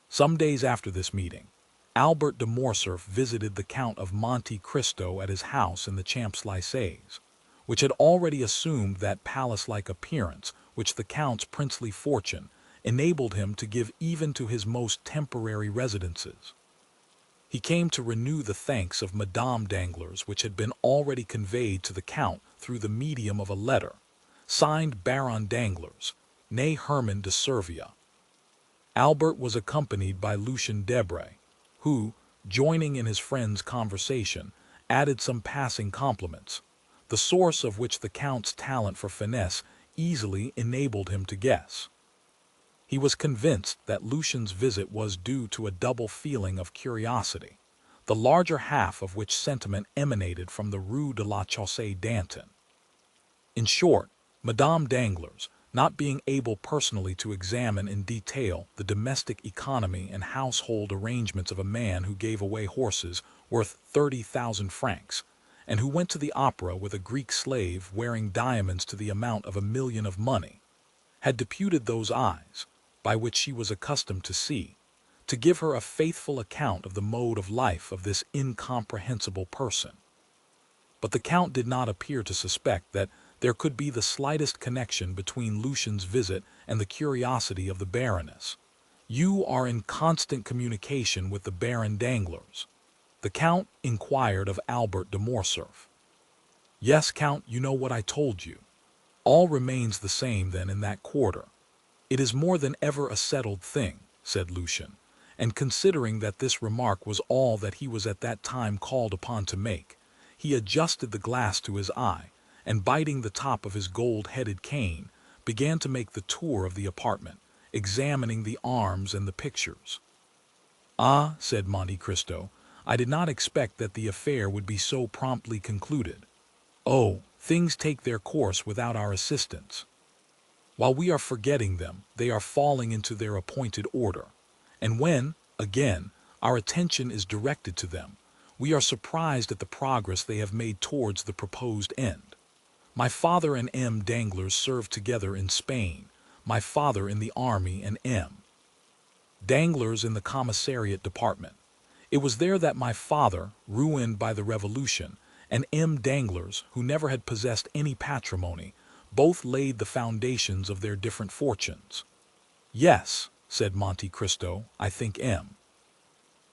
Some days after this meeting, Albert de Morcerf visited the Count of Monte Cristo at his house in the Champs-Élysées, which had already assumed that palace-like appearance which the Count's princely fortune enabled him to give even to his most temporary residences. He came to renew the thanks of Madame Danglars which had been already conveyed to the Count through the medium of a letter, signed Baron Danglars, née Herman de Servia. Albert was accompanied by Lucien Debray, who, joining in his friend's conversation, added some passing compliments, the source of which the Count's talent for finesse easily enabled him to guess. He was convinced that Lucien's visit was due to a double feeling of curiosity, the larger half of which sentiment emanated from the Rue de la Chaussée d'Antin. In short, Madame Danglars, not being able personally to examine in detail the domestic economy and household arrangements of a man who gave away horses worth 30,000 francs, and who went to the opera with a Greek slave wearing diamonds to the amount of 1,000,000 of money, had deputed those eyes, by which she was accustomed to see, to give her a faithful account of the mode of life of this incomprehensible person. But the Count did not appear to suspect that there could be the slightest connection between Lucien's visit and the curiosity of the Baroness. "You are in constant communication with the Baron Danglars?" the Count inquired of Albert de Morcerf. "Yes, Count, you know what I told you. All remains the same then in that quarter. It is more than ever a settled thing," said Lucien, and considering that this remark was all that he was at that time called upon to make, he adjusted the glass to his eye, and biting the top of his gold-headed cane, began to make the tour of the apartment, examining the arms and the pictures. "Ah," said Monte Cristo, "I did not expect that the affair would be so promptly concluded. Oh, things take their course without our assistance. While we are forgetting them, they are falling into their appointed order, and when, again, our attention is directed to them, we are surprised at the progress they have made towards the proposed end. My father and M. Danglars served together in Spain, my father in the army and M. Danglars in the commissariat department. It was there that my father, ruined by the Revolution, and M. Danglars, who never had possessed any patrimony, both laid the foundations of their different fortunes." "Yes," said Monte Cristo, "I think M.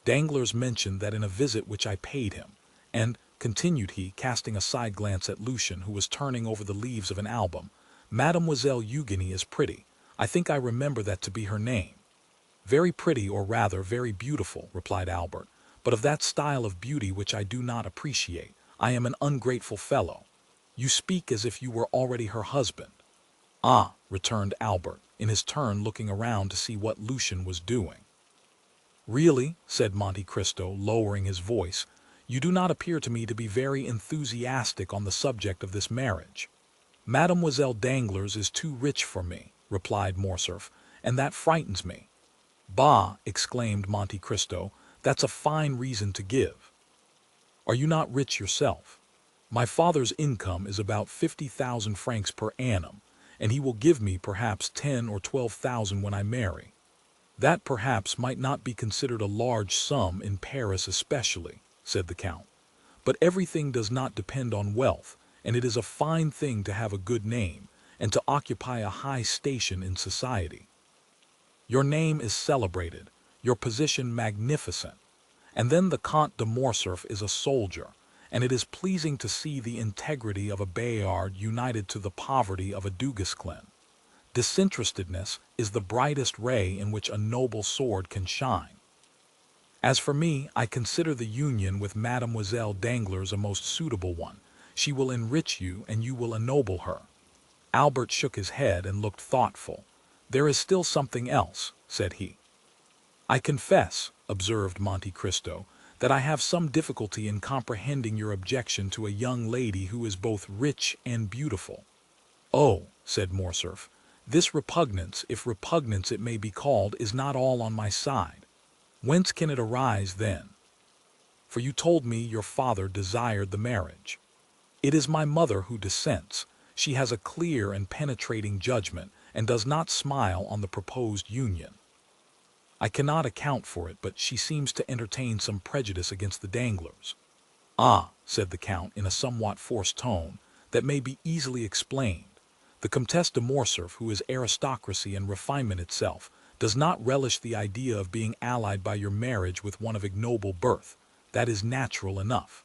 Danglars mentioned that in a visit which I paid him, and," continued he, casting a side glance at Lucien, who was turning over the leaves of an album, "Mademoiselle Eugénie is pretty. I think I remember that to be her name." "Very pretty, or rather very beautiful," replied Albert, "but of that style of beauty which I do not appreciate. I am an ungrateful fellow. You speak as if you were already her husband." "Ah," returned Albert, in his turn looking around to see what Lucien was doing. "Really," said Monte Cristo, lowering his voice, "you do not appear to me to be very enthusiastic on the subject of this marriage." "Mademoiselle Danglars is too rich for me," replied Morcerf, "and that frightens me." "Bah!" exclaimed Monte Cristo, "that's a fine reason to give. Are you not rich yourself? My father's income is about 50,000 francs per annum, and he will give me perhaps 10 or 12,000 when I marry. That perhaps might not be considered a large sum in Paris especially," said the Count, "but everything does not depend on wealth, and it is a fine thing to have a good name, and to occupy a high station in society. Your name is celebrated, your position magnificent, and then the Comte de Morcerf is a soldier, and it is pleasing to see the integrity of a Bayard united to the poverty of a Duguesclin. Disinterestedness is the brightest ray in which a noble sword can shine. As for me, I consider the union with Mademoiselle Danglars a most suitable one. She will enrich you, and you will ennoble her." Albert shook his head and looked thoughtful. "There is still something else," said he. "I confess," observed Monte Cristo, "that I have some difficulty in comprehending your objection to a young lady who is both rich and beautiful." "Oh," said Morcerf, "this repugnance, if repugnance it may be called, is not all on my side. Whence can it arise, then? For you told me your father desired the marriage. It is my mother who dissents. She has a clear and penetrating judgment, and does not smile on the proposed union. I cannot account for it, but she seems to entertain some prejudice against the Danglars." "Ah," said the Count in a somewhat forced tone, "that may be easily explained. The Comtesse de Morcerf, who is aristocracy and refinement itself, does not relish the idea of being allied by your marriage with one of ignoble birth. That is natural enough."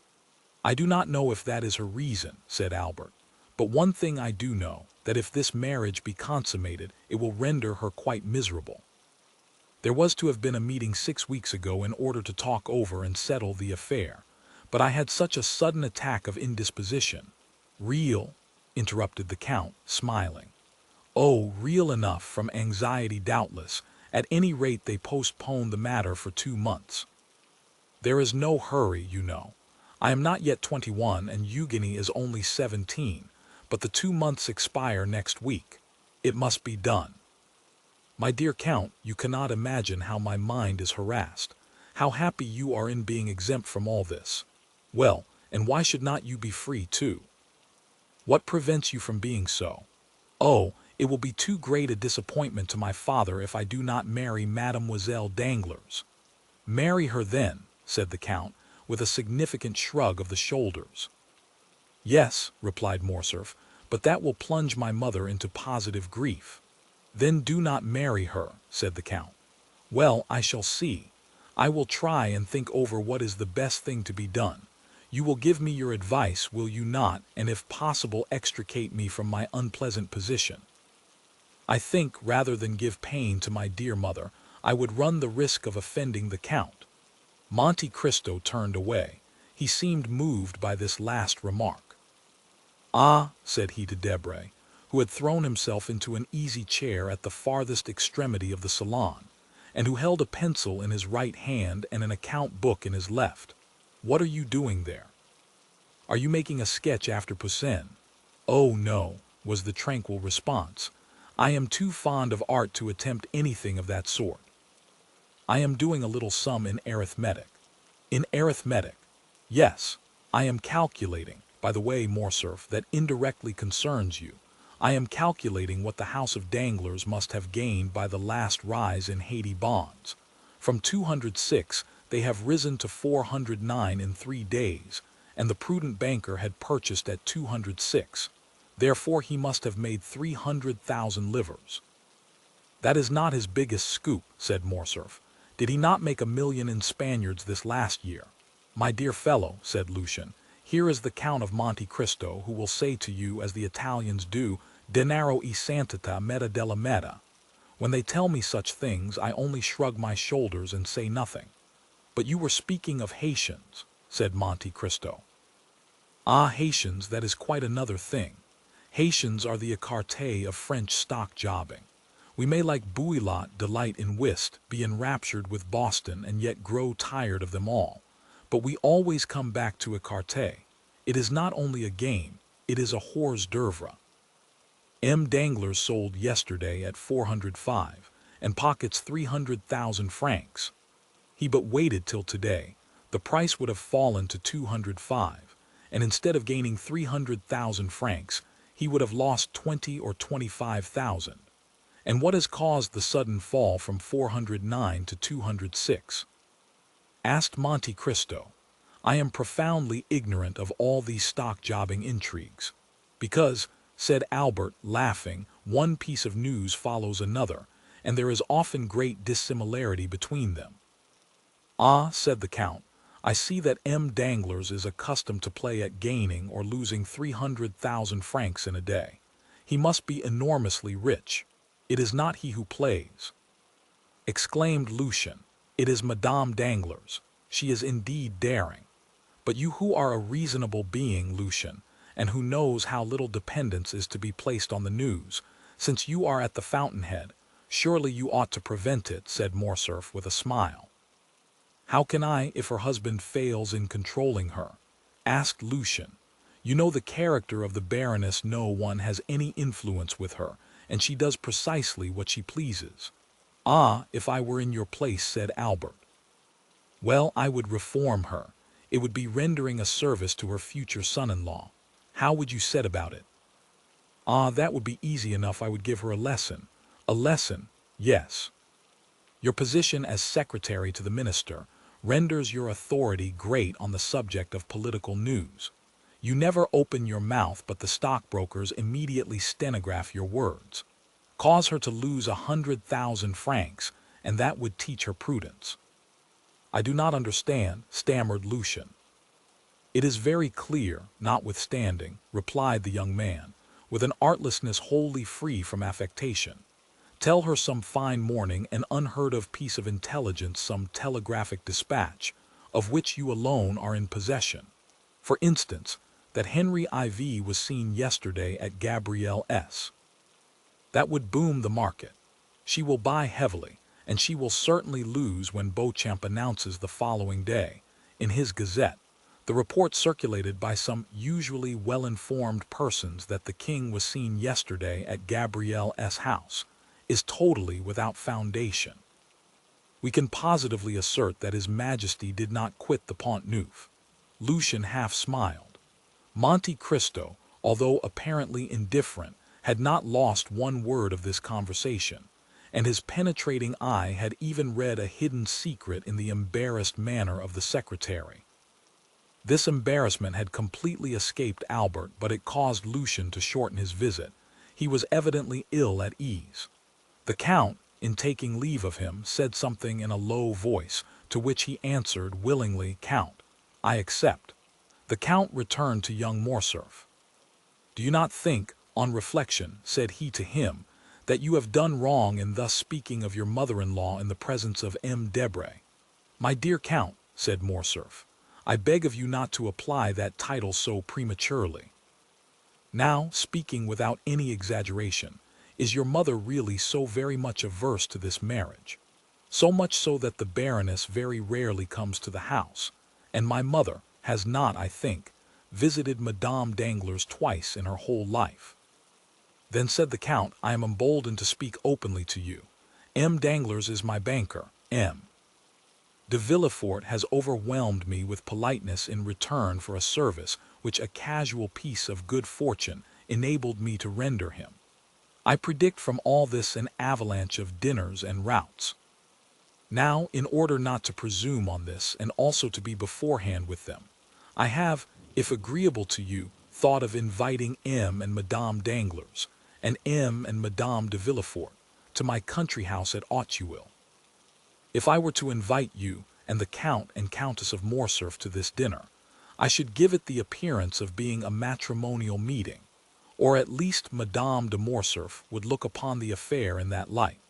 "I do not know if that is her reason," said Albert, "but one thing I do know, that if this marriage be consummated, it will render her quite miserable. There was to have been a meeting 6 weeks ago in order to talk over and settle the affair, but I had such a sudden attack of indisposition." "Real?" interrupted the Count, smiling. "Oh, real enough, from anxiety doubtless. At any rate they postponed the matter for 2 months. There is no hurry, you know. I am not yet 21, and Eugénie is only 17, but the 2 months expire next week. It must be done. My dear Count, you cannot imagine how my mind is harassed, how happy you are in being exempt from all this. Well, and why should not you be free too? What prevents you from being so? Oh, it will be too great a disappointment to my father if I do not marry Mademoiselle Danglars. Marry her then, said the Count, with a significant shrug of the shoulders. Yes, replied Morcerf, but that will plunge my mother into positive grief. Then do not marry her, said the Count. Well, I shall see. I will try and think over what is the best thing to be done. You will give me your advice, will you not, and if possible extricate me from my unpleasant position? I think, rather than give pain to my dear mother, I would run the risk of offending the Count. Monte Cristo turned away. He seemed moved by this last remark. Ah, said he to Debray, who had thrown himself into an easy chair at the farthest extremity of the salon, and who held a pencil in his right hand and an account book in his left. What are you doing there? Are you making a sketch after Poussin? Oh, no, was the tranquil response. I am too fond of art to attempt anything of that sort. I am doing a little sum in arithmetic. In arithmetic? Yes, I am calculating, by the way, Morcerf, that indirectly concerns you. I am calculating what the house of Danglars must have gained by the last rise in Haiti bonds. From 206, they have risen to 409 in 3 days, and the prudent banker had purchased at 206. Therefore he must have made 300,000 livres. That is not his biggest scoop, said Morcerf. Did he not make 1,000,000 in Spaniards this last year? My dear fellow, said Lucien, here is the Count of Monte Cristo, who will say to you, as the Italians do, denaro e santità meta della meta. When they tell me such things, I only shrug my shoulders and say nothing. But you were speaking of Haitians, said Monte Cristo. Ah, Haitians, that is quite another thing. Haitians are the écarté of French stock jobbing. We may, like Bouillat, delight in whist, be enraptured with Boston, and yet grow tired of them all. But we always come back to écarté. It is not only a game, it is a hors d'oeuvre. M. Danglars sold yesterday at 405, and pockets 300,000 francs. He but waited till today. The price would have fallen to 205, and instead of gaining 300,000 francs, he would have lost 20 or 25,000. And what has caused the sudden fall from 409 to 206? Asked Monte Cristo. I am profoundly ignorant of all these stock-jobbing intrigues. Because, said Albert, laughing, one piece of news follows another, and there is often great dissimilarity between them. Ah, said the Count, I see that M. Danglars is accustomed to play at gaining or losing 300,000 francs in a day. He must be enormously rich. It is not he who plays. Exclaimed Lucien, it is Madame Danglars. She is indeed daring. But you who are a reasonable being, Lucien, and who knows how little dependence is to be placed on the news, since you are at the fountainhead, surely you ought to prevent it, said Morcerf with a smile. How can I, if her husband fails in controlling her? Asked Lucien. You know the character of the Baroness. No one has any influence with her, and she does precisely what she pleases. Ah, if I were in your place, said Albert. Well, I would reform her. It would be rendering a service to her future son-in-law. How would you set about it? Ah, that would be easy enough. I would give her a lesson. A lesson, yes. Your position as secretary to the minister renders your authority great on the subject of political news. You never open your mouth, but the stockbrokers immediately stenograph your words. Cause her to lose 100,000 francs, and that would teach her prudence. I do not understand, stammered Lucien. It is very clear, notwithstanding, replied the young man, with an artlessness wholly free from affectation. Tell her some fine morning an unheard-of piece of intelligence, some telegraphic dispatch, of which you alone are in possession. For instance, that Henry IV was seen yesterday at Gabriel S. That would boom the market. She will buy heavily, and she will certainly lose when Beauchamp announces the following day, in his Gazette, The report circulated by some usually well-informed persons that the king was seen yesterday at Gabrielle's house is totally without foundation. We can positively assert that His Majesty did not quit the Pont Neuf. Lucien half smiled. Monte Cristo, although apparently indifferent, had not lost one word of this conversation, and his penetrating eye had even read a hidden secret in the embarrassed manner of the secretary. This embarrassment had completely escaped Albert, but it caused Lucien to shorten his visit. He was evidently ill at ease. The Count, in taking leave of him, said something in a low voice, to which he answered willingly, "Count, I accept." The Count returned to young Morcerf. "Do you not think, on reflection," said he to him, "that you have done wrong in thus speaking of your mother-in-law in the presence of M. Debray?" "My dear Count," said Morcerf, "I beg of you not to apply that title so prematurely. Now, speaking without any exaggeration, is your mother really so very much averse to this marriage? So much so that the Baroness very rarely comes to the house, and my mother has not, I think, visited Madame Danglars twice in her whole life." "Then," said the Count, "I am emboldened to speak openly to you. M. Danglars is my banker. M. de Villefort has overwhelmed me with politeness in return for a service which a casual piece of good fortune enabled me to render him. I predict from all this an avalanche of dinners and routs. Now, in order not to presume on this, and also to be beforehand with them, I have, if agreeable to you, thought of inviting M. and Madame Danglars, and M. and Madame de Villefort, to my country house at Auteuil. If I were to invite you and the Count and Countess of Morcerf to this dinner, I should give it the appearance of being a matrimonial meeting, or at least Madame de Morcerf would look upon the affair in that light,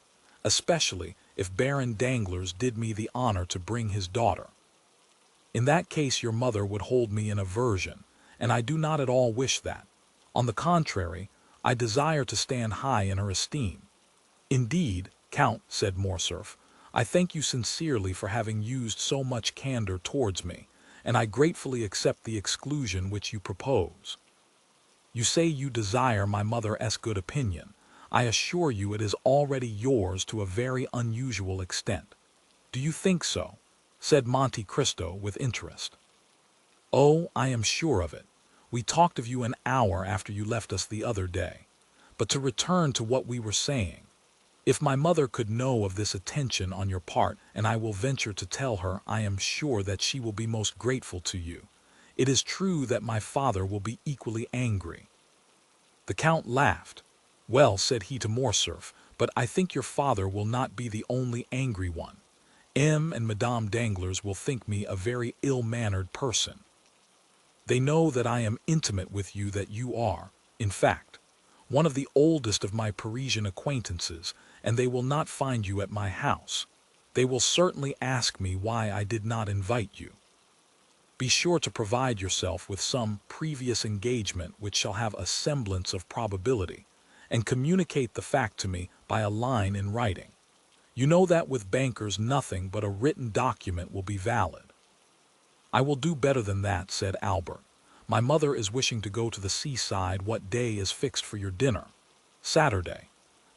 especially if Baron Danglars did me the honor to bring his daughter. In that case your mother would hold me in aversion, and I do not at all wish that. On the contrary, I desire to stand high in her esteem. Indeed, Count," said Morcerf, "I thank you sincerely for having used so much candor towards me, and I gratefully accept the exclusion which you propose. You say you desire my mother's good opinion. I assure you it is already yours to a very unusual extent." "Do you think so?" said Monte Cristo with interest. "Oh, I am sure of it. We talked of you an hour after you left us the other day. But to return to what we were saying, if my mother could know of this attention on your part, and I will venture to tell her, I am sure that she will be most grateful to you. It is true that my father will be equally angry." The Count laughed. "Well," said he to Morcerf, "but I think your father will not be the only angry one. M. and Madame Danglars will think me a very ill-mannered person. They know that I am intimate with you, that you are, in fact, one of the oldest of my Parisian acquaintances, and they will not find you at my house. They will certainly ask me why I did not invite you. Be sure to provide yourself with some previous engagement which shall have a semblance of probability, and communicate the fact to me by a line in writing. You know that with bankers nothing but a written document will be valid." "I will do better than that," said Albert. "My mother is wishing to go to the seaside. What day is fixed for your dinner?" "Saturday.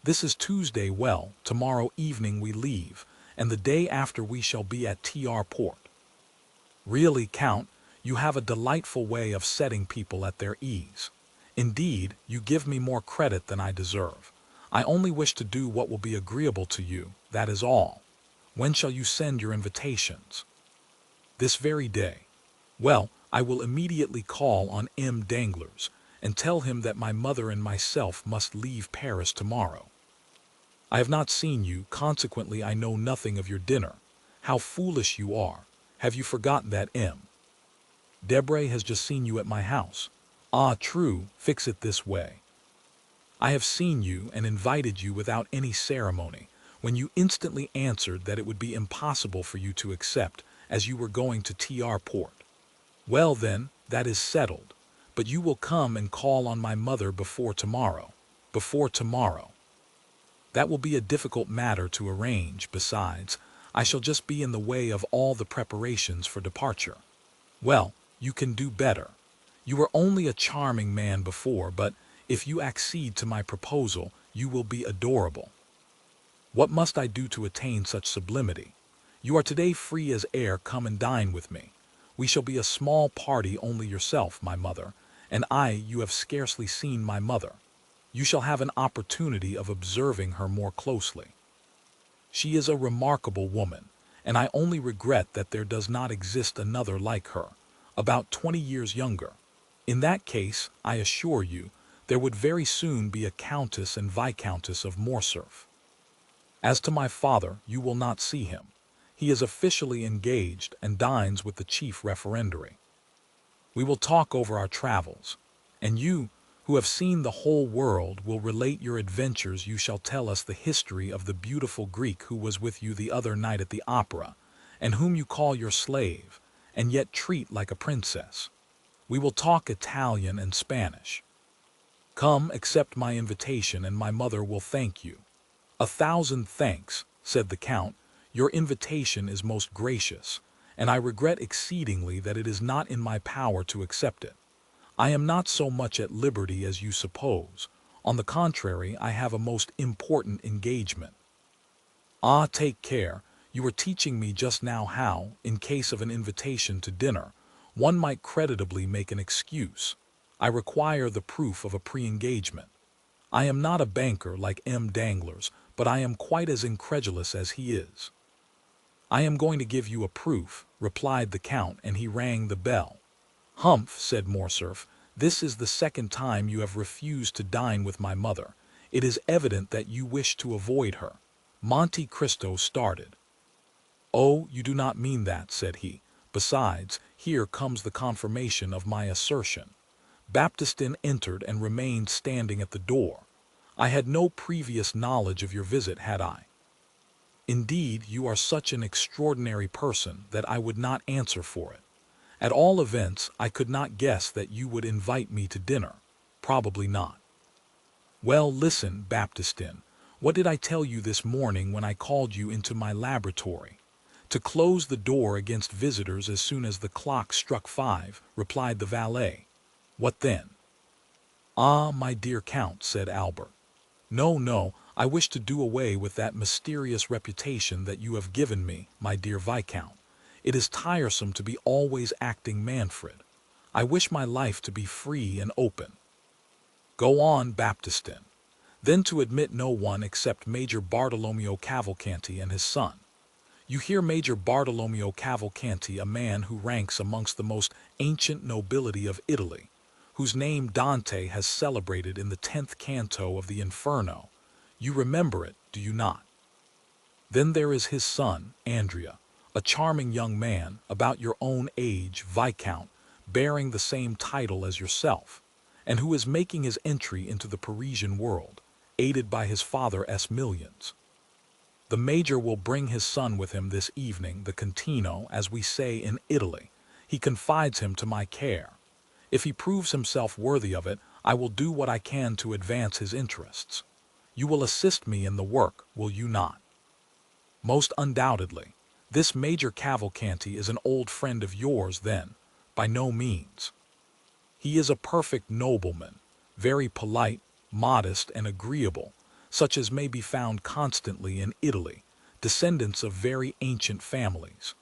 This is Tuesday. Well, tomorrow evening we leave, and the day after we shall be at Tr Port. Really, Count, you have a delightful way of setting people at their ease. Indeed, you give me more credit than I deserve. I only wish to do what will be agreeable to you, that is all. When shall you send your invitations?" "This very day." "Well, I will immediately call on M. Danglars, and tell him that my mother and myself must leave Paris tomorrow. I have not seen you, consequently I know nothing of your dinner. How foolish you are! Have you forgotten that M. Debray has just seen you at my house? Ah, true, fix it this way. I have seen you and invited you without any ceremony, when you instantly answered that it would be impossible for you to accept, as you were going to Tr Port. Well then, that is settled, but you will come and call on my mother before tomorrow. Before tomorrow. That will be a difficult matter to arrange. Besides, I shall just be in the way of all the preparations for departure. Well, You can do better. You were only a charming man before, but if you accede to my proposal, you will be adorable. What must I do to attain such sublimity? You are today free as air. Come and dine with me. We shall be a small party, only yourself, my mother, and I. You have scarcely seen my mother. You shall have an opportunity of observing her more closely. She is a remarkable woman, and I only regret that there does not exist another like her, about 20 years younger. In that case, I assure you, there would very soon be a Countess and Viscountess of Morcerf. As to my father, you will not see him. He is officially engaged and dines with the chief referendary. We will talk over our travels, and you, who have seen the whole world, will relate your adventures. You shall tell us the history of the beautiful Greek who was with you the other night at the opera, and whom you call your slave, and yet treat like a princess. We will talk Italian and Spanish. Come, accept my invitation, and my mother will thank you. 1,000 thanks, said the Count. Your invitation is most gracious, and I regret exceedingly that it is not in my power to accept it. I am not so much at liberty as you suppose. On the contrary, I have a most important engagement. Ah, take care. You were teaching me just now how, in case of an invitation to dinner, one might creditably make an excuse. I require the proof of a pre-engagement. I am not a banker like M. Danglars, but I am quite as incredulous as he is. I am going to give you a proof, replied the Count, and he rang the bell. Humph, said Morcerf, this is the second time you have refused to dine with my mother. It is evident that you wish to avoid her. Monte Cristo started. Oh, you do not mean that, said he. Besides, here comes the confirmation of my assertion. Baptistin entered and remained standing at the door. I had no previous knowledge of your visit, had I? Indeed, you are such an extraordinary person that I would not answer for it. At all events, I could not guess that you would invite me to dinner. Probably not. Well, listen, Baptistin. What did I tell you this morning when I called you into my laboratory? To close the door against visitors as soon as the clock struck 5, replied the valet. What then? Ah, my dear Count, said Albert. No, no, I wish to do away with that mysterious reputation that you have given me, my dear Viscount. It is tiresome to be always acting Manfred. I wish my life to be free and open. Go on, Baptistin. Then to admit no one except Major Bartolomeo Cavalcanti and his son. You hear Major Bartolomeo Cavalcanti, a man who ranks amongst the most ancient nobility of Italy, whose name Dante has celebrated in the 10th canto of the Inferno. You remember it, do you not? Then there is his son, Andrea, a charming young man, about your own age, Viscount, bearing the same title as yourself, and who is making his entry into the Parisian world, aided by his father's millions. The Major will bring his son with him this evening, the Contino, as we say in Italy. He confides him to my care. If he proves himself worthy of it, I will do what I can to advance his interests. You will assist me in the work, will you not? Most undoubtedly. This Major Cavalcanti is an old friend of yours, then? By no means. He is a perfect nobleman, very polite, modest, and agreeable, such as may be found constantly in Italy, descendants of very ancient families.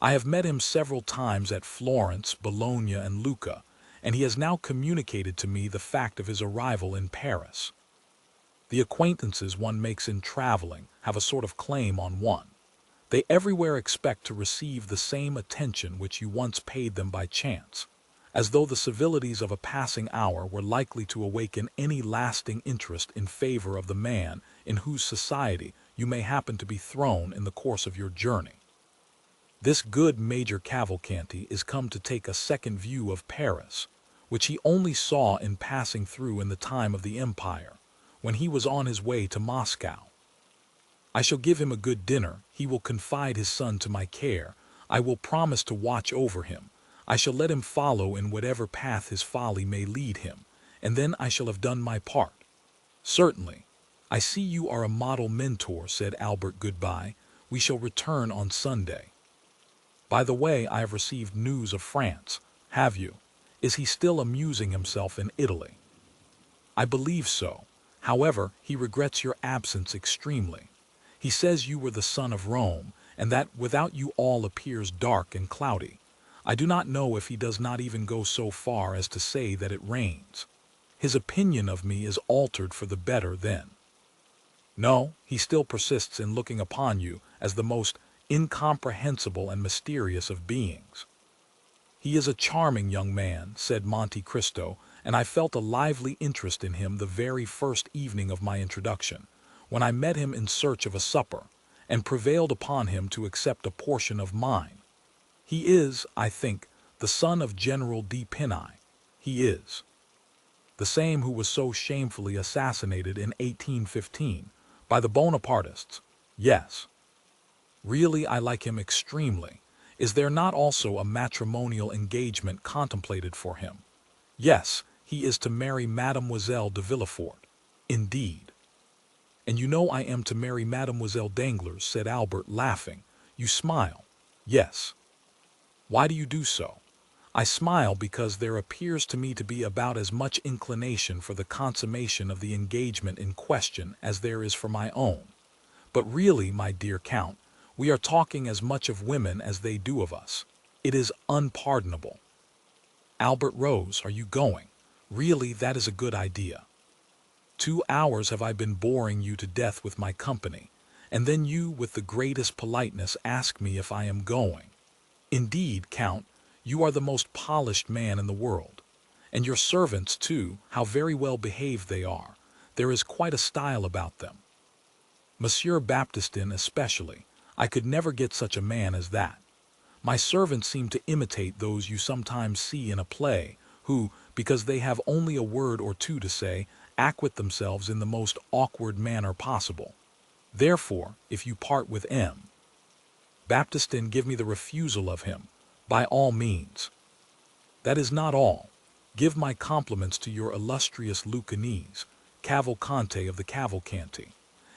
I have met him several times at Florence, Bologna, and Lucca, and he has now communicated to me the fact of his arrival in Paris. The acquaintances one makes in traveling have a sort of claim on one. They everywhere expect to receive the same attention which you once paid them by chance, as though the civilities of a passing hour were likely to awaken any lasting interest in favor of the man in whose society you may happen to be thrown in the course of your journey. This good Major Cavalcanti is come to take a second view of Paris, which he only saw in passing through in the time of the Empire, when he was on his way to Moscow. I shall give him a good dinner, he will confide his son to my care, I will promise to watch over him, I shall let him follow in whatever path his folly may lead him, and then I shall have done my part. Certainly. I see you are a model mentor, said Albert. Goodbye. We shall return on Sunday. By the way, I have received news of France. Have you? Is he still amusing himself in Italy? I believe so. However, he regrets your absence extremely. He says you were the son of Rome, and that without you all appears dark and cloudy. I do not know if he does not even go so far as to say that it rains. His opinion of me is altered for the better then. No, he still persists in looking upon you as the most incomprehensible and mysterious of beings. He is a charming young man, said Monte Cristo, and I felt a lively interest in him the very first evening of my introduction, when I met him in search of a supper, and prevailed upon him to accept a portion of mine. He is, I think, the son of General D. Pinay. He is. The same who was so shamefully assassinated in 1815 by the Bonapartists. Yes. Really, I like him extremely. Is there not also a matrimonial engagement contemplated for him? Yes, he is to marry Mademoiselle de Villefort. Indeed. And you know I am to marry Mademoiselle Danglars, said Albert, laughing. You smile. Yes. Why do you do so? I smile because there appears to me to be about as much inclination for the consummation of the engagement in question as there is for my own. But really, my dear Count, we are talking as much of women as they do of us. It is unpardonable. Albert rose. Are you going? Really, that is a good idea. 2 hours have I been boring you to death with my company, and then you, with the greatest politeness, ask me if I am going. Indeed, Count, you are the most polished man in the world. And your servants, too, how very well behaved they are. There is quite a style about them. Monsieur Baptistin especially. I could never get such a man as that. My servants seem to imitate those you sometimes see in a play, who, because they have only a word or two to say, acquit themselves in the most awkward manner possible. Therefore, if you part with M. Baptistin, give me the refusal of him, by all means. That is not all. Give my compliments to your illustrious Lucanese, Cavalcante of the Cavalcanti,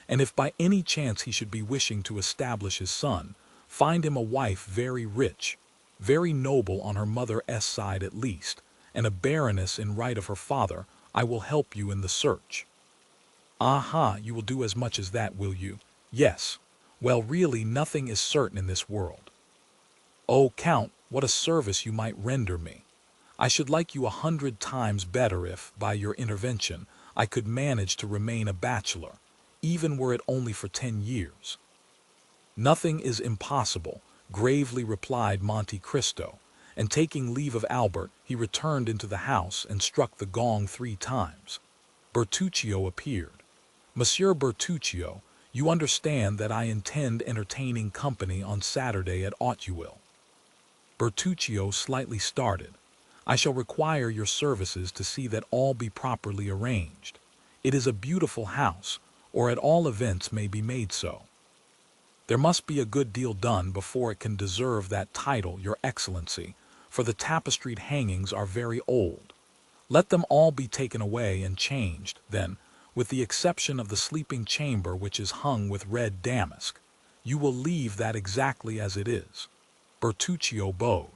and if by any chance he should be wishing to establish his son, find him a wife very rich, very noble on her mother's side at least, and a baroness in right of her father. I will help you in the search. Aha, you will do as much as that, will you? Yes. Well, really, nothing is certain in this world. Oh, Count, what a service you might render me. I should like you 100 times better if, by your intervention, I could manage to remain a bachelor, even were it only for 10 years. Nothing is impossible, gravely replied Monte Cristo, and taking leave of Albert, he returned into the house and struck the gong 3 times. Bertuccio appeared. Monsieur Bertuccio, you understand that I intend entertaining company on Saturday at Audiobook. Bertuccio slightly started. I shall require your services to see that all be properly arranged. It is a beautiful house, or at all events may be made so. There must be a good deal done before it can deserve that title, Your Excellency, for the tapestried hangings are very old. Let them all be taken away and changed, then, with the exception of the sleeping chamber which is hung with red damask. You will leave that exactly as it is. Bertuccio bowed.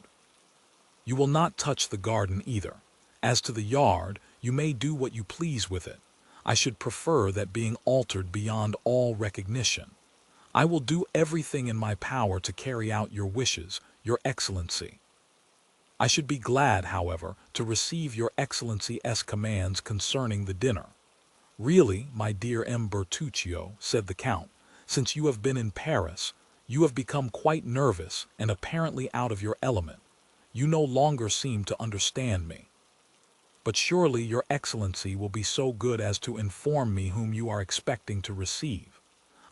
You will not touch the garden either. As to the yard, you may do what you please with it. I should prefer that being altered beyond all recognition. I will do everything in my power to carry out your wishes, Your Excellency. I should be glad, however, to receive Your Excellency's commands concerning the dinner. Really, my dear M. Bertuccio, said the Count, since you have been in Paris, you have become quite nervous and apparently out of your element. You no longer seem to understand me. But surely Your Excellency will be so good as to inform me whom you are expecting to receive.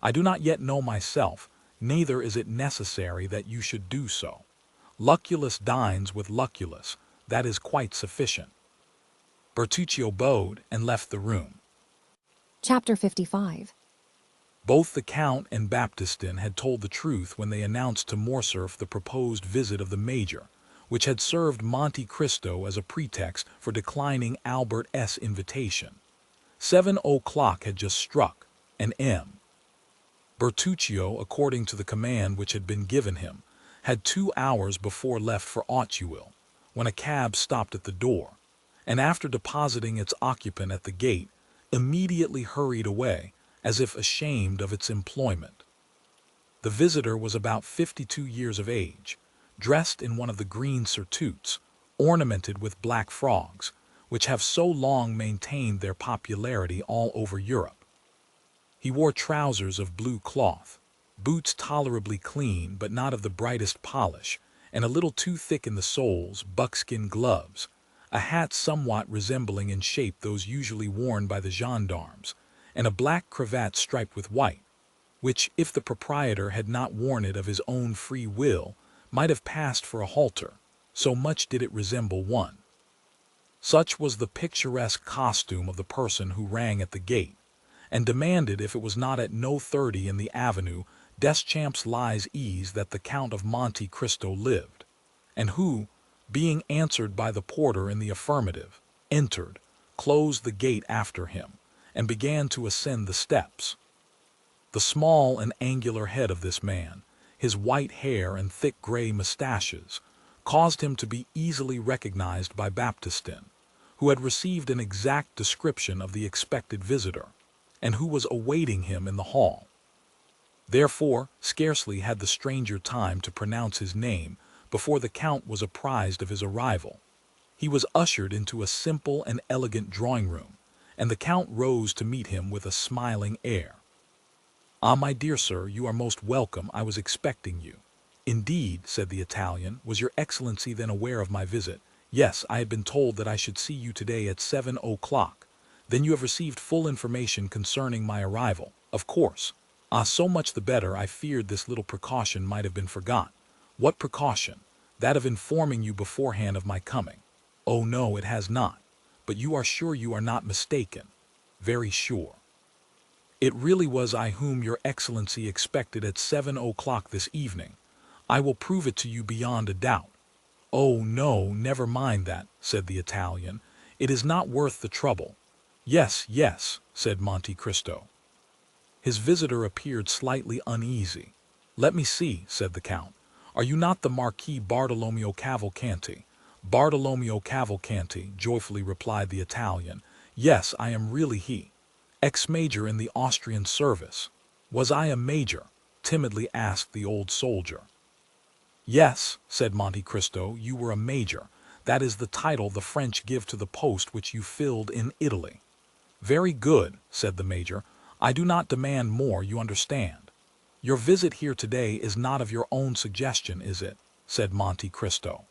I do not yet know myself, neither is it necessary that you should do so. Lucullus dines with Lucullus, that is quite sufficient. Bertuccio bowed and left the room. Chapter 55. Both the Count and Baptistin had told the truth when they announced to Morcerf the proposed visit of the Major, which had served Monte Cristo as a pretext for declining Albert's invitation. 7 o'clock had just struck, and M. Bertuccio, according to the command which had been given him, had 2 hours before left for Auteuil, when a cab stopped at the door, and after depositing its occupant at the gate, immediately hurried away as if ashamed of its employment. The visitor was about 52 years of age, dressed in one of the green surtouts, ornamented with black frogs, which have so long maintained their popularity all over Europe. He wore trousers of blue cloth, boots tolerably clean but not of the brightest polish, and a little too thick in the soles, buckskin gloves, a hat somewhat resembling in shape those usually worn by the gendarmes, and a black cravat striped with white, which, if the proprietor had not worn it of his own free will, might have passed for a halter, so much did it resemble one. Such was the picturesque costume of the person who rang at the gate, and demanded if it was not at No. 30 in the Avenue Deschamps Lies Ease that the Count of Monte Cristo lived, and who, being answered by the porter in the affirmative, entered, closed the gate after him, and began to ascend the steps. The small and angular head of this man, his white hair and thick gray mustaches, caused him to be easily recognized by Baptistin, who had received an exact description of the expected visitor, and who was awaiting him in the hall. Therefore, scarcely had the stranger time to pronounce his name before the Count was apprised of his arrival. He was ushered into a simple and elegant drawing-room, and the Count rose to meet him with a smiling air. "Ah, my dear sir, you are most welcome. I was expecting you." "Indeed," said the Italian. "Was your Excellency then aware of my visit?" "Yes, I had been told that I should see you today at 7 o'clock. Then you have received full information concerning my arrival?" "Of course." "Ah, so much the better. I feared this little precaution might have been forgot." "What precaution?" "That of informing you beforehand of my coming." "Oh no, it has not. But you are sure you are not mistaken?" "Very sure." "It really was I whom your Excellency expected at 7 o'clock this evening. I will prove it to you beyond a doubt." "Oh no, never mind that," said the Italian. "It is not worth the trouble." "Yes, yes," said Monte Cristo. His visitor appeared slightly uneasy. "Let me see," said the Count. "Are you not the Marquis Bartolomeo Cavalcanti?" "Bartolomeo Cavalcanti," joyfully replied the Italian. "Yes, I am really he. Ex-major in the Austrian service." "Was I a major?" timidly asked the old soldier. "Yes," said Monte Cristo, "you were a major. That is the title the French give to the post which you filled in Italy." "Very good," said the major. "I do not demand more, you understand." "Your visit here today is not of your own suggestion, is it?" said Monte Cristo.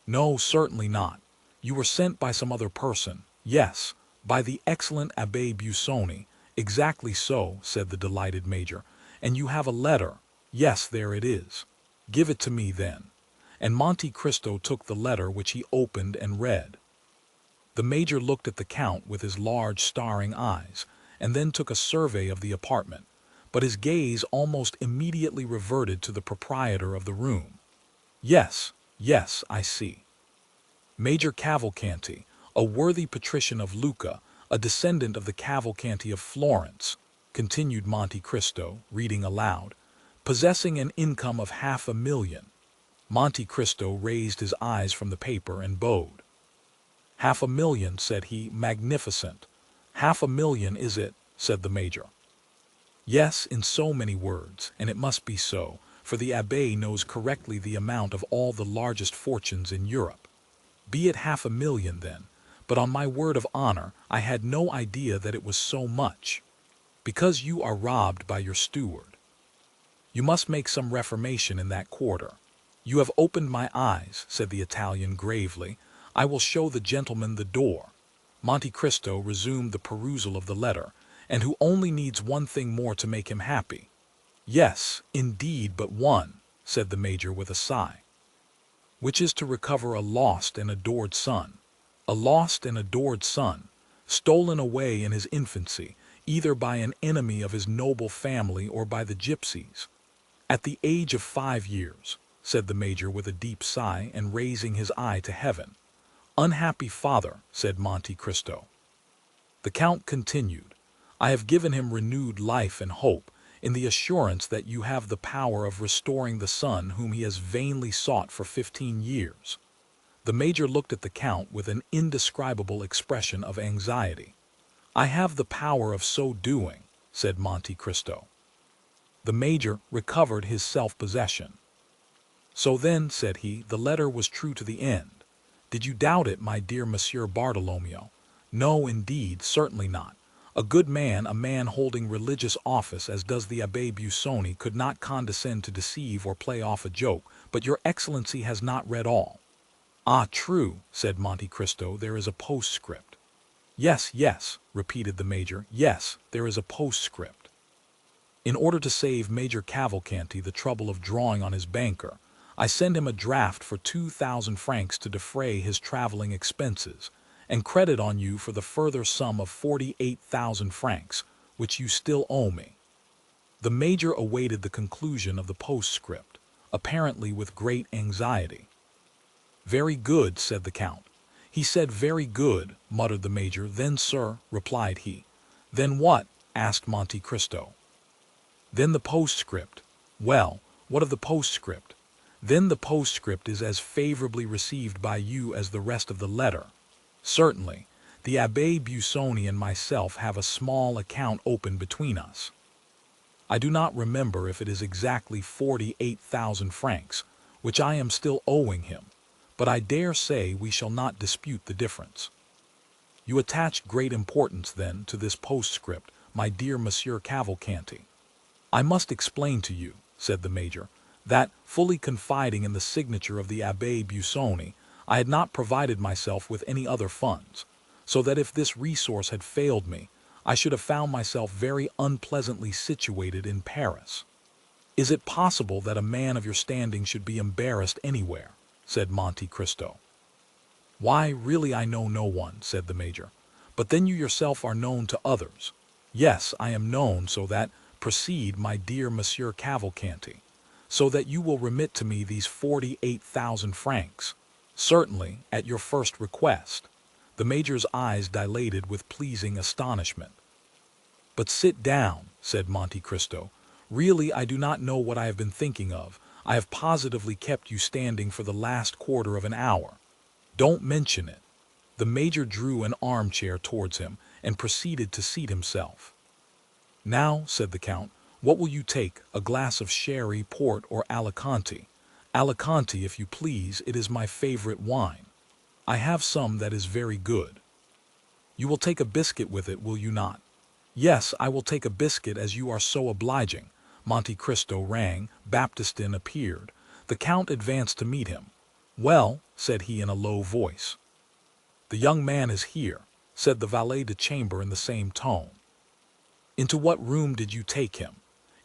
"No, certainly not. You were sent by some other person." "Yes, by the excellent Abbé Busoni." "Exactly so," said the delighted major. "And you have a letter." "Yes, there it is." "Give it to me, then." And Monte Cristo took the letter, which he opened and read. The major looked at the Count with his large starring eyes, and then took a survey of the apartment, but his gaze almost immediately reverted to the proprietor of the room. "Yes, yes, I see. Major Cavalcanti, a worthy patrician of Lucca, a descendant of the Cavalcanti of Florence," continued Monte Cristo, reading aloud, "possessing an income of 500,000. Monte Cristo raised his eyes from the paper and bowed. "500,000, said he. "Magnificent. 500,000, is it?" said the major. "Yes, in so many words, and it must be so, for the abbé knows correctly the amount of all the largest fortunes in Europe." "Be it 500,000 then, but on my word of honor, I had no idea that it was so much." "Because you are robbed by your steward. You must make some reformation in that quarter." "You have opened my eyes," said the Italian gravely. "I will show the gentleman the door." Monte Cristo resumed the perusal of the letter, and who only needs one thing more to make him happy. "Yes, indeed, but one," said the major with a sigh. "Which is to recover a lost and adored son." "A lost and adored son, stolen away in his infancy, either by an enemy of his noble family or by the gypsies. At the age of 5 years, said the major with a deep sigh and raising his eye to heaven. "Unhappy father," said Monte Cristo. The Count continued, "I have given him renewed life and hope, in the assurance that you have the power of restoring the son whom he has vainly sought for 15 years. The major looked at the Count with an indescribable expression of anxiety. "I have the power of so doing," said Monte Cristo. The major recovered his self-possession. "So then," said he, "the letter was true to the end. Did you doubt it, my dear Monsieur Bartolomeo? No, indeed, certainly not. A good man, a man holding religious office as does the Abbé Busoni, could not condescend to deceive or play off a joke, but your Excellency has not read all." "Ah, true," said Monte Cristo, "there is a postscript." "Yes, yes," repeated the major, "yes, there is a postscript. In order to save Major Cavalcanti the trouble of drawing on his banker, I send him a draft for 2,000 francs to defray his traveling expenses, and credit on you for the further sum of 48,000 francs, which you still owe me." The major awaited the conclusion of the postscript, apparently with great anxiety. "Very good," said the Count. "He said very good," muttered the major. "Then, sir," replied he. "Then what?" asked Monte Cristo. "Then the postscript." "Well, what of the postscript?" "Then the postscript is as favorably received by you as the rest of the letter. Certainly, the Abbé Busoni and myself have a small account open between us. I do not remember if it is exactly 48,000 francs, which I am still owing him, but I dare say we shall not dispute the difference. You attach great importance, then, to this postscript, my dear Monsieur Cavalcanti. I must explain to you," said the major, "that, fully confiding in the signature of the Abbé Busoni, I had not provided myself with any other funds, so that if this resource had failed me, I should have found myself very unpleasantly situated in Paris." "Is it possible that a man of your standing should be embarrassed anywhere?" said Monte Cristo. "Why, really I know no one," said the major. "But then you yourself are known to others." "Yes, I am known, so that—" "Proceed, my dear Monsieur Cavalcanti." "So that you will remit to me these 48,000 francs." "Certainly, at your first request." The major's eyes dilated with pleasing astonishment. "But sit down," said Monte Cristo. "Really, I do not know what I have been thinking of. I have positively kept you standing for the last quarter of an hour." "Don't mention it." The major drew an armchair towards him and proceeded to seat himself. "Now," said the Count, "what will you take, a glass of sherry, port, or Alicante?" "Alicante, if you please, it is my favorite wine." "I have some that is very good." "You will take a biscuit with it, will you not?" "Yes, I will take a biscuit, as you are so obliging." Monte Cristo rang. Baptistin appeared. The Count advanced to meet him. "Well," said he in a low voice. "The young man is here," said the valet de chamber in the same tone. "Into what room did you take him?"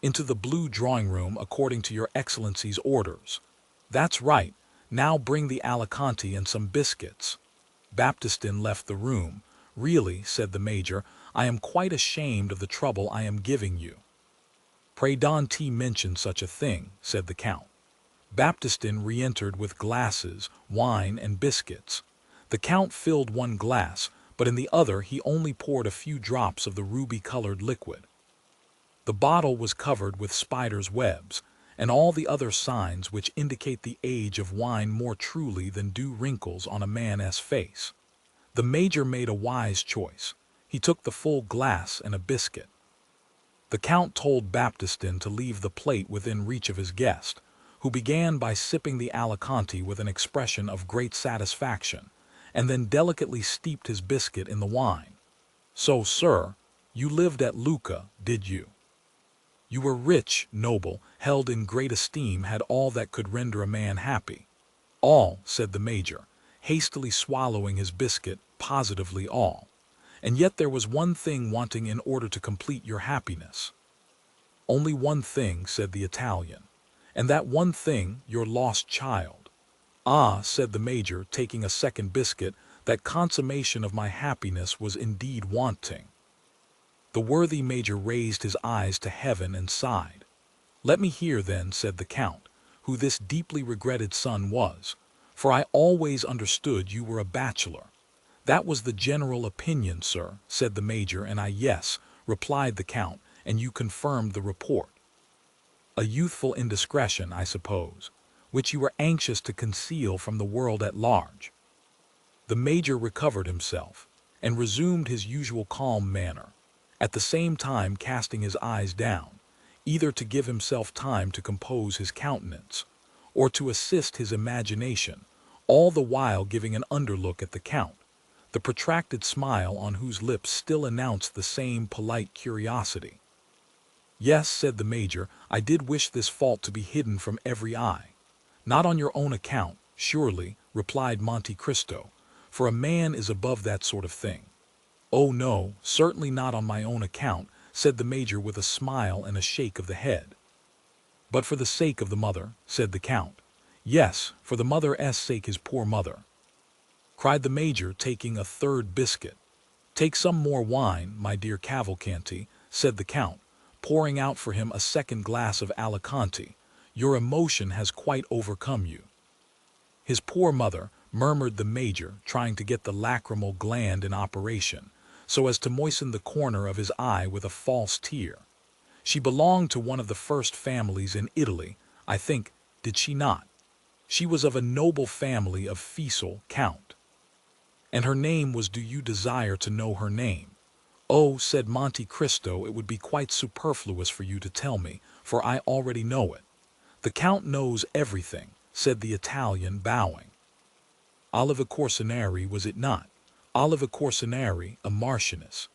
"Into the blue drawing-room, according to your Excellency's orders." "That's right. Now bring the Alicante and some biscuits." Baptistin left the room. "Really," said the major, "I am quite ashamed of the trouble I am giving you." "Pray don't mention such a thing," said the Count. Baptistin re-entered with glasses, wine, and biscuits. The Count filled one glass, but in the other he only poured a few drops of the ruby-colored liquid. The bottle was covered with spiders' webs, and all the other signs which indicate the age of wine more truly than do wrinkles on a man's face. The major made a wise choice. He took the full glass and a biscuit. The Count told Baptistin to leave the plate within reach of his guest, who began by sipping the Alicante with an expression of great satisfaction, and then delicately steeped his biscuit in the wine. "So, sir, you lived at Lucca, did you? You were rich, noble, held in great esteem, had all that could render a man happy." "All," said the major, hastily swallowing his biscuit, "positively all. And yet there was one thing wanting in order to complete your happiness." "Only one thing," said the Italian. "And that one thing, your lost child." "Ah," said the major, taking a second biscuit, "that consummation of my happiness was indeed wanting." The worthy major raised his eyes to heaven and sighed. "Let me hear, then," said the Count, "who this deeply regretted son was, for I always understood you were a bachelor." "That was the general opinion, sir," said the major, "and yes," replied the Count, "and you confirmed the report." "A youthful indiscretion, I suppose, which you were anxious to conceal from the world at large." The Major recovered himself, and resumed his usual calm manner, at the same time casting his eyes down, either to give himself time to compose his countenance, or to assist his imagination, all the while giving an underlook at the Count, the protracted smile on whose lips still announced the same polite curiosity. "Yes," said the Major, "I did wish this fault to be hidden from every eye." "Not on your own account, surely," replied Monte Cristo, "for a man is above that sort of thing." "Oh no, certainly not on my own account," said the Major with a smile and a shake of the head. "But for the sake of the mother," said the Count. "Yes, for the mother's sake, his poor mother," cried the Major, taking a third biscuit. "Take some more wine, my dear Cavalcanti," said the Count, pouring out for him a second glass of Alicante. "Your emotion has quite overcome you." "His poor mother," murmured the Major, trying to get the lachrymal gland in operation, so as to moisten the corner of his eye with a false tear. "She belonged to one of the first families in Italy, I think, did she not? She was of a noble family of Fisel, Count. And her name was, do you desire to know her name?" "Oh," said Monte Cristo, "it would be quite superfluous for you to tell me, for I already know it." "The Count knows everything," said the Italian, bowing. "Oliva Corsinari, was it not? Oliva Corsinari, a marchioness."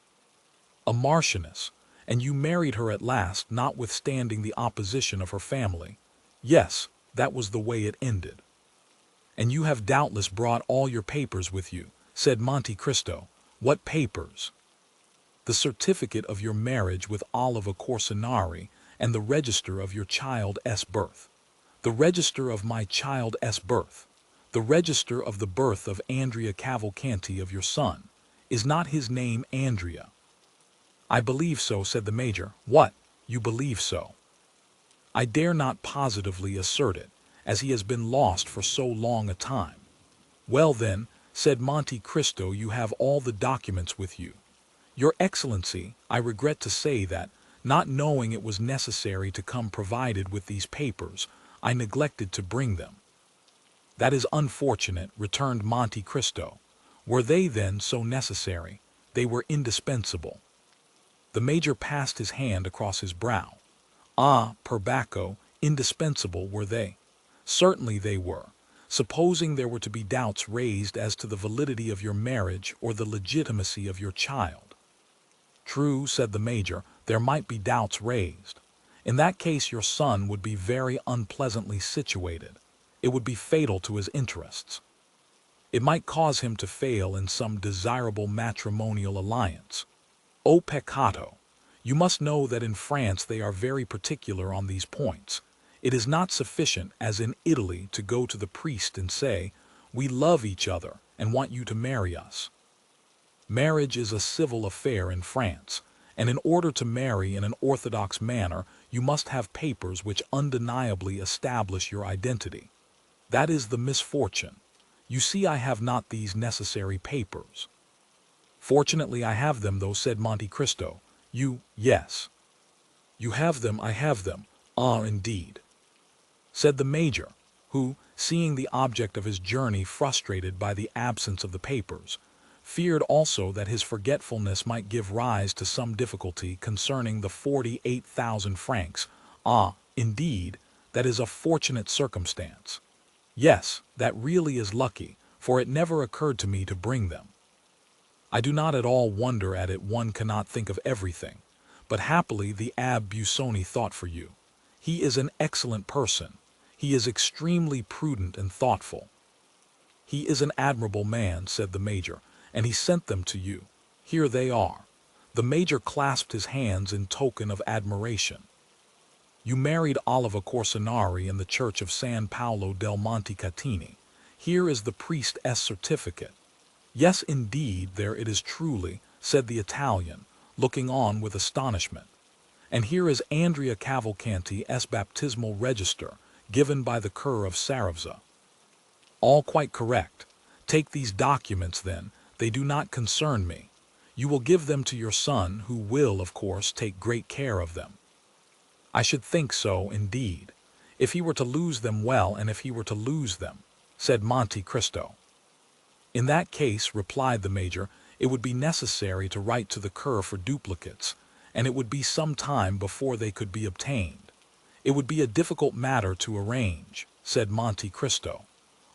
"A marchioness, and you married her at last, notwithstanding the opposition of her family." "Yes, that was the way it ended." "And you have doubtless brought all your papers with you," said Monte Cristo. "What papers?" "The certificate of your marriage with Oliva Corsinari, and the register of your child's birth." "The register of my child's birth? The register of the birth of Andrea Cavalcanti, of your son? Is not his name Andrea?" "I believe so," said the Major. "What, you believe so?" "I dare not positively assert it, as he has been lost for so long a time." "Well then," said Monte Cristo, "you have all the documents with you." "Your Excellency, I regret to say that, not knowing it was necessary to come provided with these papers, I neglected to bring them." "That is unfortunate," returned Monte Cristo. "Were they then so necessary? They were indispensable." The Major passed his hand across his brow. "Ah, per Bacco, indispensable were they? Certainly they were, supposing there were to be doubts raised as to the validity of your marriage or the legitimacy of your child." "True," said the Major, "there might be doubts raised. In that case your son would be very unpleasantly situated. It would be fatal to his interests. It might cause him to fail in some desirable matrimonial alliance. O peccato! You must know that in France they are very particular on these points. It is not sufficient, as in Italy, to go to the priest and say, 'We love each other and want you to marry us.' Marriage is a civil affair in France, and in order to marry in an orthodox manner, you must have papers which undeniably establish your identity. That is the misfortune. You see, I have not these necessary papers." "Fortunately I have them, though," said Monte Cristo. Yes. You have them, I have them. Ah, indeed," said the Major, who, seeing the object of his journey frustrated by the absence of the papers, feared also that his forgetfulness might give rise to some difficulty concerning the 48,000 francs. "Ah, indeed, that is a fortunate circumstance." "Yes, that really is lucky, for it never occurred to me to bring them." "I do not at all wonder at it, one cannot think of everything. But happily the Abbé Busoni thought for you. He is an excellent person. He is extremely prudent and thoughtful." "He is an admirable man," said the Major, "and he sent them to you. Here they are." The Major clasped his hands in token of admiration. "You married Oliva Corsinari in the church of San Paolo del Monte Catini. Here is the priest's certificate." "Yes, indeed, there it is truly," said the Italian, looking on with astonishment. "And here is Andrea Cavalcanti's baptismal register, given by the cur of Saravza." "All quite correct. Take these documents, then. They do not concern me. You will give them to your son, who will, of course, take great care of them." "I should think so, indeed. If he were to lose them, well, and if he were to lose them," said Monte Cristo. In that case, replied the Major, it would be necessary to write to the Cur for duplicates, and it would be some time before they could be obtained. It would be a difficult matter to arrange, said Monte Cristo.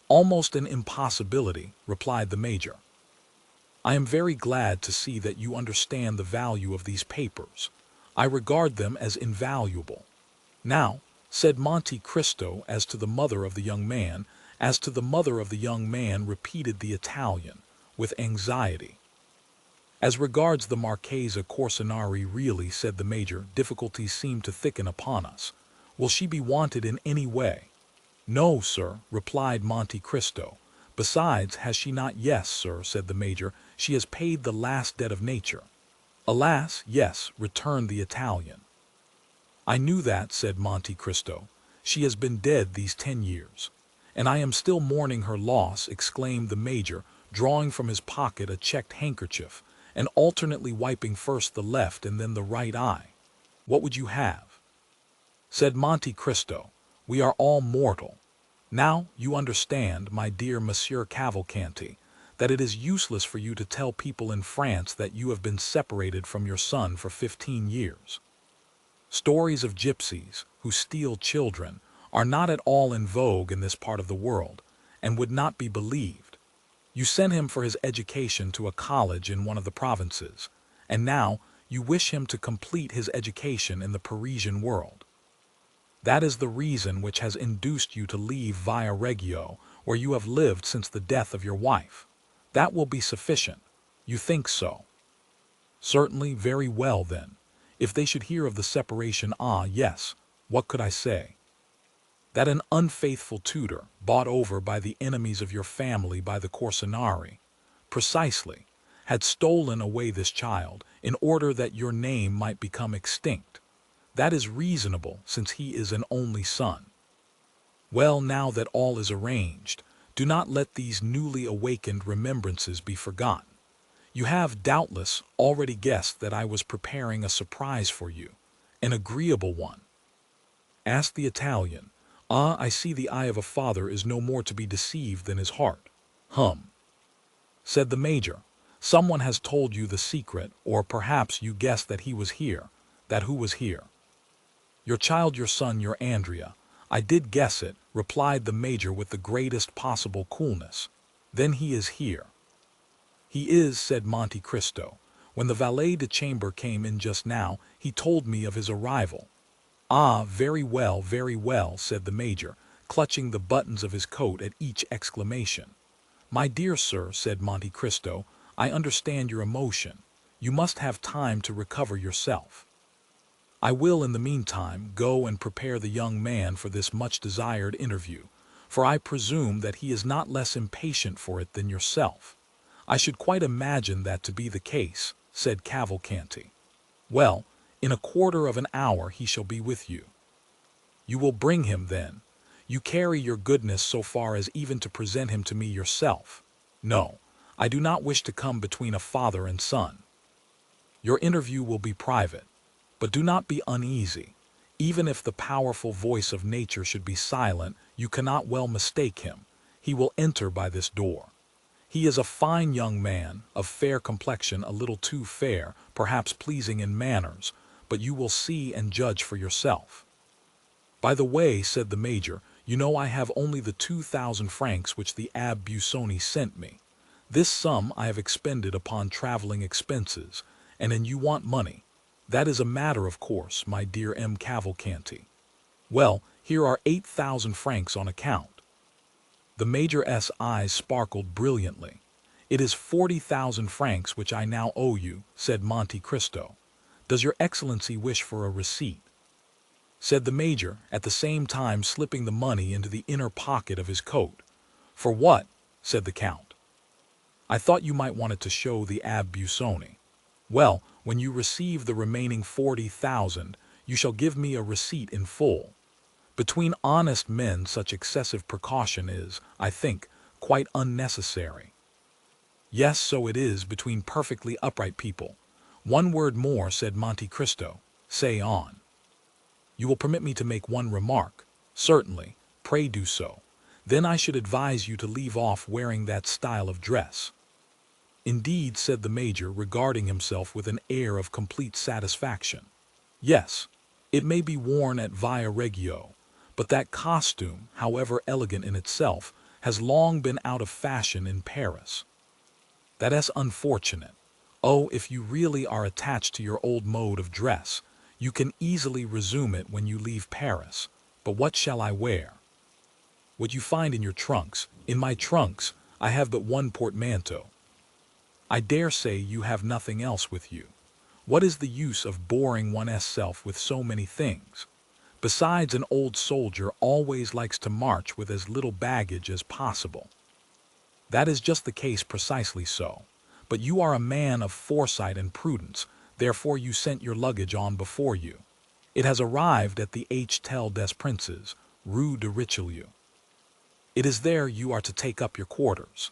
Almost an impossibility, replied the Major. I am very glad to see that you understand the value of these papers. I regard them as invaluable. Now, said Monte Cristo as to the mother of the young man, repeated the Italian, with anxiety. As regards the Marchesa Corsinari, really, said the Major, difficulties seem to thicken upon us. Will she be wanted in any way? No, sir, replied Monte Cristo. Besides, has she not? Yes, sir, said the Major, she has paid the last debt of nature. Alas, yes, returned the Italian. I knew that, said Monte Cristo. She has been dead these 10 years. And I am still mourning her loss, exclaimed the Major, drawing from his pocket a checked handkerchief, and alternately wiping first the left and then the right eye. What would you have? Said Monte Cristo, we are all mortal. Now you understand, my dear Monsieur Cavalcanti, that it is useless for you to tell people in France that you have been separated from your son for 15 years. Stories of gypsies who steal children are not at all in vogue in this part of the world, and would not be believed. You sent him for his education to a college in one of the provinces, and now you wish him to complete his education in the Parisian world. That is the reason which has induced you to leave Viareggio, where you have lived since the death of your wife. That will be sufficient. You think so? Certainly, very well then. If they should hear of the separation, yes, what could I say? That an unfaithful tutor, bought over by the enemies of your family by the Corsinari, precisely, had stolen away this child in order that your name might become extinct. That is reasonable, since he is an only son. Well, now that all is arranged, do not let these newly awakened remembrances be forgotten. You have, doubtless, already guessed that I was preparing a surprise for you, an agreeable one. Asked the Italian, I see the eye of a father is no more to be deceived than his heart. Said the Major, someone has told you the secret, or perhaps you guessed that he was here, that who was here? Your child, your son, your Andrea. I did guess it, replied the Major with the greatest possible coolness. Then he is here. He is, said Monte Cristo. When the valet de chambre came in just now, he told me of his arrival. Very well, said the Major, clutching the buttons of his coat at each exclamation. My dear sir, said Monte Cristo, I understand your emotion. You must have time to recover yourself. I will, in the meantime, go and prepare the young man for this much-desired interview, for I presume that he is not less impatient for it than yourself. I should quite imagine that to be the case, said Cavalcanti. Well, in a quarter of an hour he shall be with you. You will bring him, then. You carry your goodness so far as even to present him to me yourself. No, I do not wish to come between a father and son. Your interview will be private. But do not be uneasy. Even if the powerful voice of nature should be silent, you cannot well mistake him. He will enter by this door. He is a fine young man, of fair complexion, a little too fair, perhaps pleasing in manners, but you will see and judge for yourself. By the way, said the Major, you know I have only the 2,000 francs which the Abbé Busoni sent me. This sum I have expended upon traveling expenses, and you want money. That is a matter of course, my dear M. Cavalcanti. Well, here are 8,000 francs on account. The Major's eyes sparkled brilliantly. It is 40,000 francs which I now owe you, said Monte Cristo. Does your Excellency wish for a receipt? Said the Major, at the same time slipping the money into the inner pocket of his coat. For what? Said the Count. I thought you might want it to show the Abbé Busoni. Well, when you receive the remaining 40,000, you shall give me a receipt in full. Between honest men such excessive precaution is, I think, quite unnecessary. Yes, so it is between perfectly upright people. One word more, said Monte Cristo. Say on. You will permit me to make one remark? Certainly, pray do so. then I should advise you to leave off wearing that style of dress." "Indeed," said the Major, regarding himself with an air of complete satisfaction. "Yes, it may be worn at Via Reggio, but that costume, however elegant in itself, has long been out of fashion in Paris." "That is unfortunate. Oh, if you really are attached to your old mode of dress, you can easily resume it when you leave Paris. But what shall I wear?" "What you find in your trunks. In my trunks I have but one portmanteau." "I dare say you have nothing else with you. What is the use of boring one's self with so many things? Besides, an old soldier always likes to march with as little baggage as possible." "That is just the case, precisely so. But you are a man of foresight and prudence, therefore you sent your luggage on before you. It has arrived at the Hôtel des Princes, Rue de Richelieu. It is there you are to take up your quarters.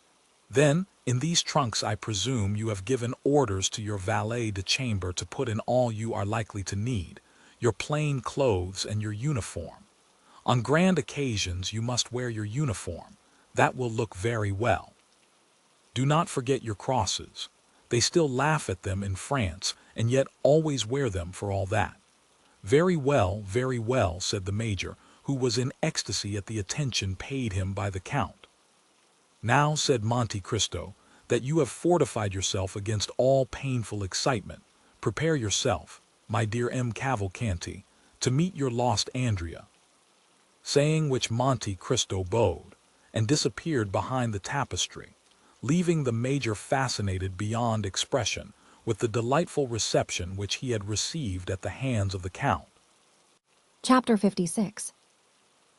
Then, in these trunks I presume you have given orders to your valet de chambre to put in all you are likely to need, your plain clothes and your uniform. On grand occasions you must wear your uniform. That will look very well. Do not forget your crosses. They still laugh at them in France, and yet always wear them for all that." very well," said the Major, who was in ecstasy at the attention paid him by the Count. "Now," said Monte Cristo, "that you have fortified yourself against all painful excitement, prepare yourself, my dear M. Cavalcanti, to meet your lost Andrea." Saying which, Monte Cristo bowed, and disappeared behind the tapestry, leaving the Major fascinated beyond expression with the delightful reception which he had received at the hands of the Count. Chapter 56.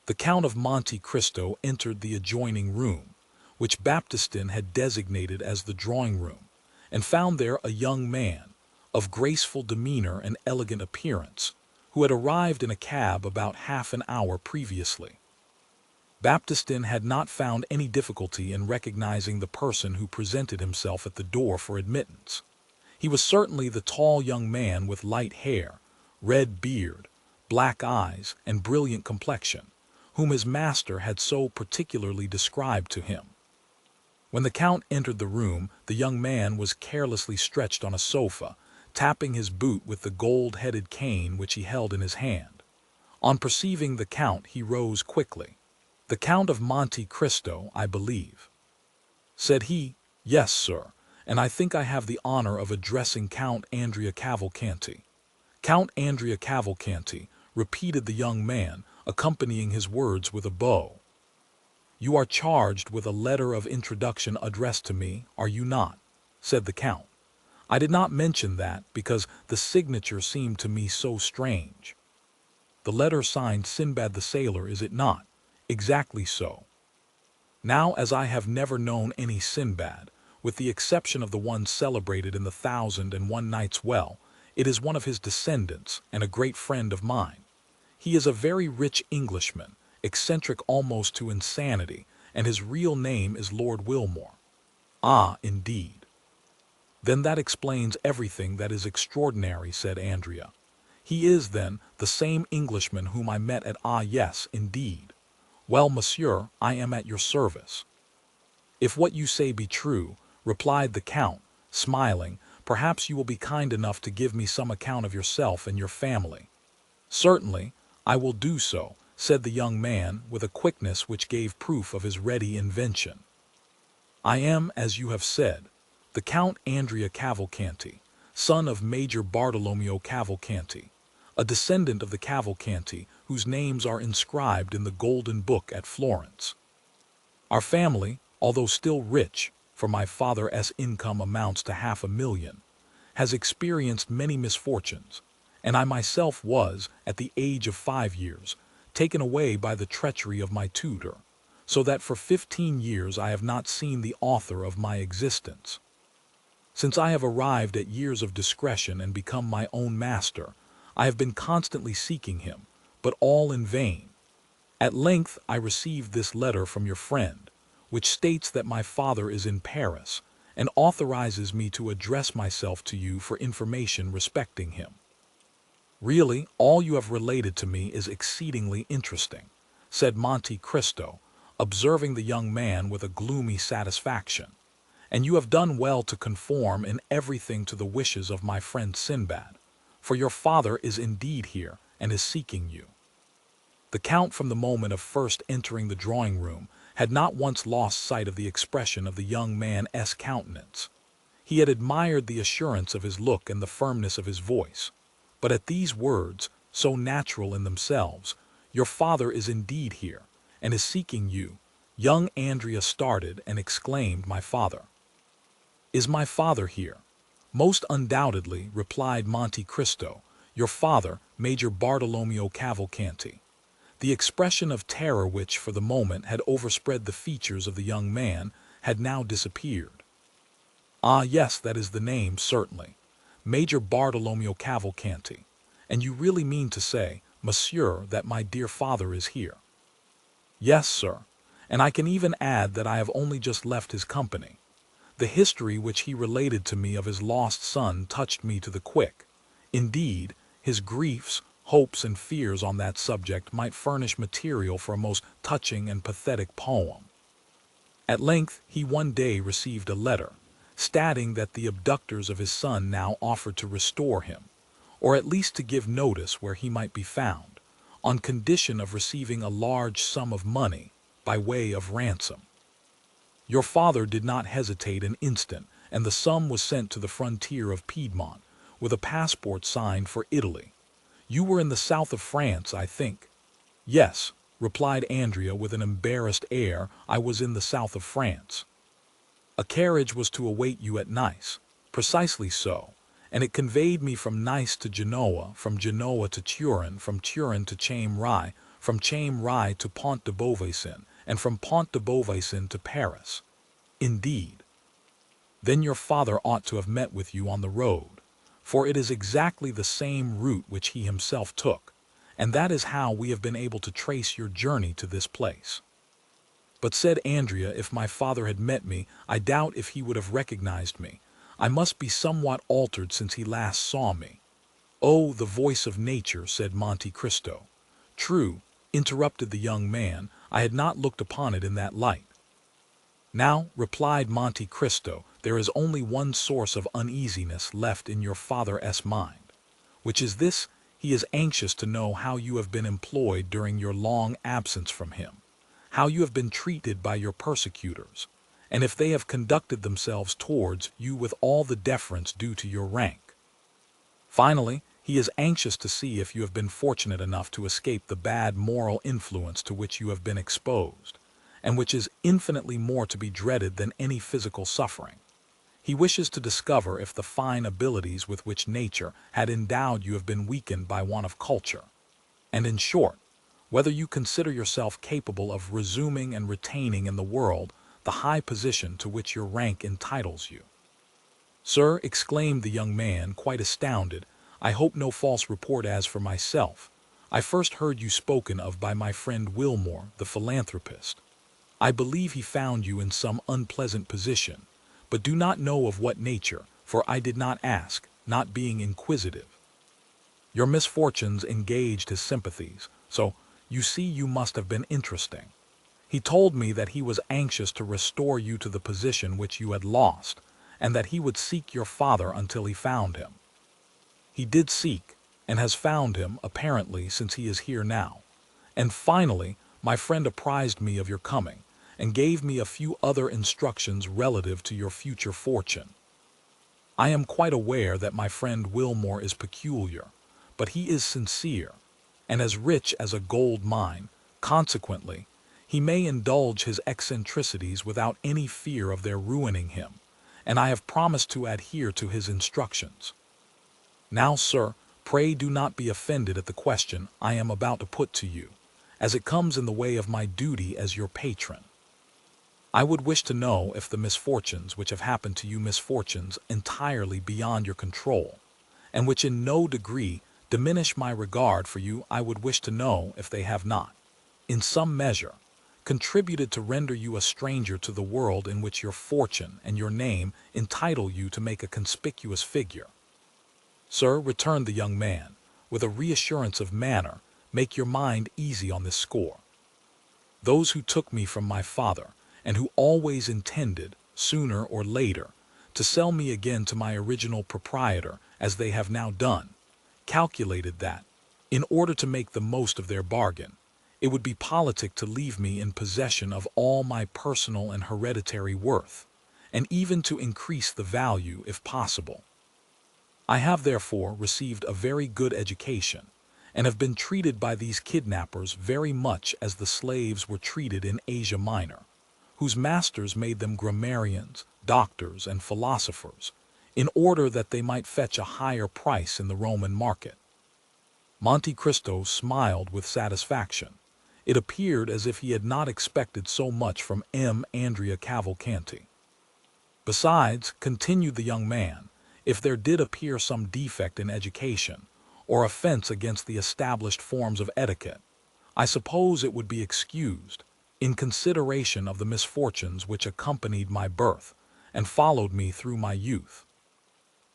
The Count of Monte Cristo entered the adjoining room, which Baptistin had designated as the drawing-room, and found there a young man, of graceful demeanor and elegant appearance, who had arrived in a cab about half an hour previously. Baptistin had not found any difficulty in recognizing the person who presented himself at the door for admittance. He was certainly the tall young man with light hair, red beard, black eyes, and brilliant complexion, whom his master had so particularly described to him. When the Count entered the room, the young man was carelessly stretched on a sofa, tapping his boot with the gold-headed cane which he held in his hand. On perceiving the Count, he rose quickly. "The Count of Monte Cristo, I believe?" said he. "Yes, sir, and I think I have the honor of addressing Count Andrea Cavalcanti." "Count Andrea Cavalcanti," repeated the young man, accompanying his words with a bow. "You are charged with a letter of introduction addressed to me, are you not?" said the Count. "I did not mention that because the signature seemed to me so strange." "The letter signed Sinbad the Sailor, is it not?" "Exactly so." "Now, as I have never known any Sinbad, with the exception of the one celebrated in the 1001 Nights Well, it is one of his descendants and a great friend of mine. He is a very rich Englishman, eccentric almost to insanity, and his real name is Lord Wilmore." "Ah, indeed. Then that explains everything that is extraordinary," said Andrea. "He is, then, the same Englishman whom I met at— Ah, yes, indeed. Well, monsieur, I am at your service." "If what you say be true," replied the Count, smiling, "perhaps you will be kind enough to give me some account of yourself and your family." "Certainly, I will do so," said the young man, with a quickness which gave proof of his ready invention. "I am, as you have said, the Count Andrea Cavalcanti, son of Major Bartolomeo Cavalcanti, a descendant of the Cavalcanti whose names are inscribed in the Golden Book at Florence. Our family, although still rich, for my father's income amounts to 500,000, has experienced many misfortunes, and I myself was, at the age of 5 years, taken away by the treachery of my tutor, so that for 15 years I have not seen the author of my existence. Since I have arrived at years of discretion and become my own master, I have been constantly seeking him, but all in vain. At length I received this letter from your friend, which states that my father is in Paris, and authorizes me to address myself to you for information respecting him." "Really, all you have related to me is exceedingly interesting," said Monte Cristo, observing the young man with a gloomy satisfaction. "And you have done well to conform in everything to the wishes of my friend Sinbad, for your father is indeed here and is seeking you." The Count, from the moment of first entering the drawing-room, had not once lost sight of the expression of the young man's countenance. He had admired the assurance of his look and the firmness of his voice. But at these words, so natural in themselves, "Your father is indeed here, and is seeking you," young Andrea started and exclaimed, "My father? Is my father here?" "Most undoubtedly," replied Monte Cristo, "your father, Major Bartolomeo Cavalcanti." The expression of terror which, for the moment, had overspread the features of the young man had now disappeared. "Ah, yes, that is the name, certainly. Major Bartolomeo Cavalcanti. And you really mean to say, monsieur, that my dear father is here?" "Yes, sir, and I can even add that I have only just left his company. The history which he related to me of his lost son touched me to the quick. Indeed, his griefs, hopes, and fears on that subject might furnish material for a most touching and pathetic poem. At length he one day received a letter, stating that the abductors of his son now offered to restore him, or at least to give notice where he might be found, on condition of receiving a large sum of money by way of ransom. Your father did not hesitate an instant, and the sum was sent to the frontier of Piedmont, with a passport signed for Italy. You were in the south of France, I think?" "Yes," replied Andrea with an embarrassed air, "I was in the south of France." "A carriage was to await you at Nice." "Precisely so, and it conveyed me from Nice to Genoa, from Genoa to Turin, from Turin to Chame-Rye, from Chame-Rye to Pont de Beauvoisin, and from Pont de Beauvoisin to Paris." "Indeed. Then your father ought to have met with you on the road, for it is exactly the same route which he himself took, and that is how we have been able to trace your journey to this place." "But," said Andrea, "if my father had met me, I doubt if he would have recognized me. I must be somewhat altered since he last saw me." "Oh, the voice of nature," said Monte Cristo. "True," interrupted the young man, "I had not looked upon it in that light." "Now," replied Monte Cristo, "there is only one source of uneasiness left in your father's mind, which is this: he is anxious to know how you have been employed during your long absence from him, how you have been treated by your persecutors, and if they have conducted themselves towards you with all the deference due to your rank. Finally, he is anxious to see if you have been fortunate enough to escape the bad moral influence to which you have been exposed, and which is infinitely more to be dreaded than any physical suffering. He wishes to discover if the fine abilities with which nature had endowed you have been weakened by want of culture, and, in short, whether you consider yourself capable of resuming and retaining in the world the high position to which your rank entitles you." "Sir," exclaimed the young man, quite astounded, "I hope no false report. As for myself, I first heard you spoken of by my friend Wilmore, the philanthropist. I believe he found you in some unpleasant position, but do not know of what nature, for I did not ask, not being inquisitive. Your misfortunes engaged his sympathies, so you see you must have been interesting. He told me that he was anxious to restore you to the position which you had lost, and that he would seek your father until he found him. He did seek, and has found him, apparently, since he is here now. And finally, my friend apprised me of your coming, and gave me a few other instructions relative to your future fortune. I am quite aware that my friend Wilmore is peculiar, but he is sincere, and as rich as a gold mine. Consequently, he may indulge his eccentricities without any fear of their ruining him, and I have promised to adhere to his instructions. Now, sir, pray do not be offended at the question I am about to put to you, as it comes in the way of my duty as your patron. I would wish to know if the misfortunes which have happened to you, misfortunes entirely beyond your control, and which in no degree diminish my regard for you, I would wish to know if they have not, in some measure, contributed to render you a stranger to the world in which your fortune and your name entitle you to make a conspicuous figure." "Sir," returned the young man, with a reassurance of manner, "make your mind easy on this score. those who took me from my father, and who always intended, sooner or later, to sell me again to my original proprietor, as they have now done, calculated that, in order to make the most of their bargain, it would be politic to leave me in possession of all my personal and hereditary worth, and even to increase the value if possible. I have therefore received a very good education, and have been treated by these kidnappers very much as the slaves were treated in Asia Minor, whose masters made them grammarians, doctors, and philosophers, in order that they might fetch a higher price in the Roman market. Monte Cristo smiled with satisfaction. It appeared as if he had not expected so much from M. Andrea Cavalcanti. Besides, continued the young man, if there did appear some defect in education, or offense against the established forms of etiquette, I suppose it would be excused, in consideration of the misfortunes which accompanied my birth, and followed me through my youth.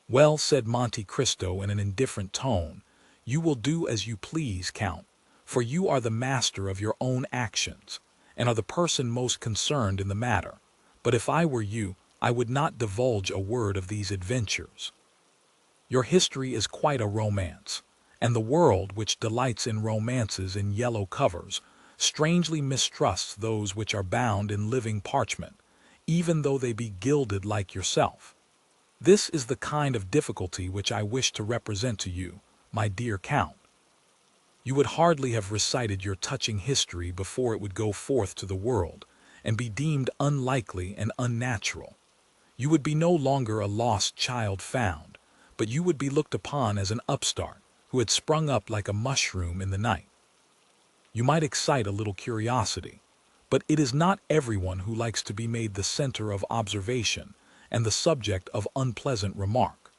Well, said Monte Cristo in an indifferent tone, you will do as you please, Count, for you are the master of your own actions, and are the person most concerned in the matter. But if I were you, I would not divulge a word of these adventures. Your history is quite a romance, and the world, which delights in romances in yellow covers, strangely mistrusts those which are bound in living parchment, even though they be gilded like yourself. This is the kind of difficulty which I wish to represent to you, my dear Count. You would hardly have recited your touching history before it would go forth to the world, and be deemed unlikely and unnatural. You would be no longer a lost child found, but you would be looked upon as an upstart who had sprung up like a mushroom in the night. You might excite a little curiosity, but it is not everyone who likes to be made the center of observation and the subject of unpleasant remark.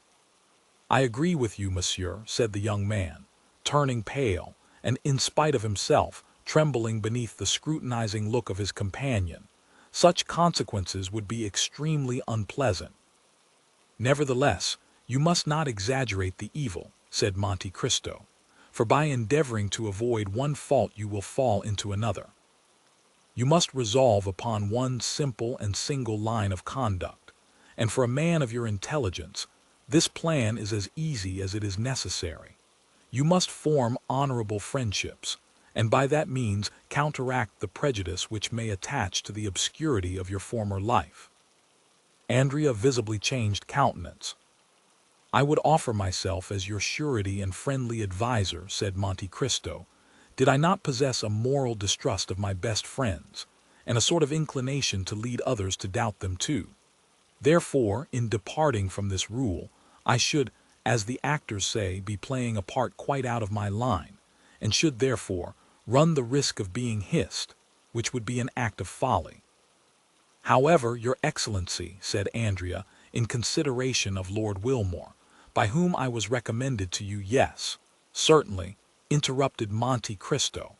I agree with you, monsieur, said the young man, turning pale, and in spite of himself, trembling beneath the scrutinizing look of his companion. Such consequences would be extremely unpleasant. Nevertheless, you must not exaggerate the evil, said Monte Cristo, for by endeavoring to avoid one fault you will fall into another. You must resolve upon one simple and single line of conduct, and for a man of your intelligence, this plan is as easy as it is necessary. You must form honorable friendships, and by that means counteract the prejudice which may attach to the obscurity of your former life. Andrea visibly changed countenance. I would offer myself as your surety and friendly adviser, said Monte Cristo, did I not possess a moral distrust of my best friends, and a sort of inclination to lead others to doubt them too. Therefore, in departing from this rule, I should, as the actors say, be playing a part quite out of my line, and should therefore run the risk of being hissed, which would be an act of folly. However, your excellency, said Andrea, in consideration of Lord Wilmore, by whom I was recommended to you, yes, certainly, interrupted Monte Cristo.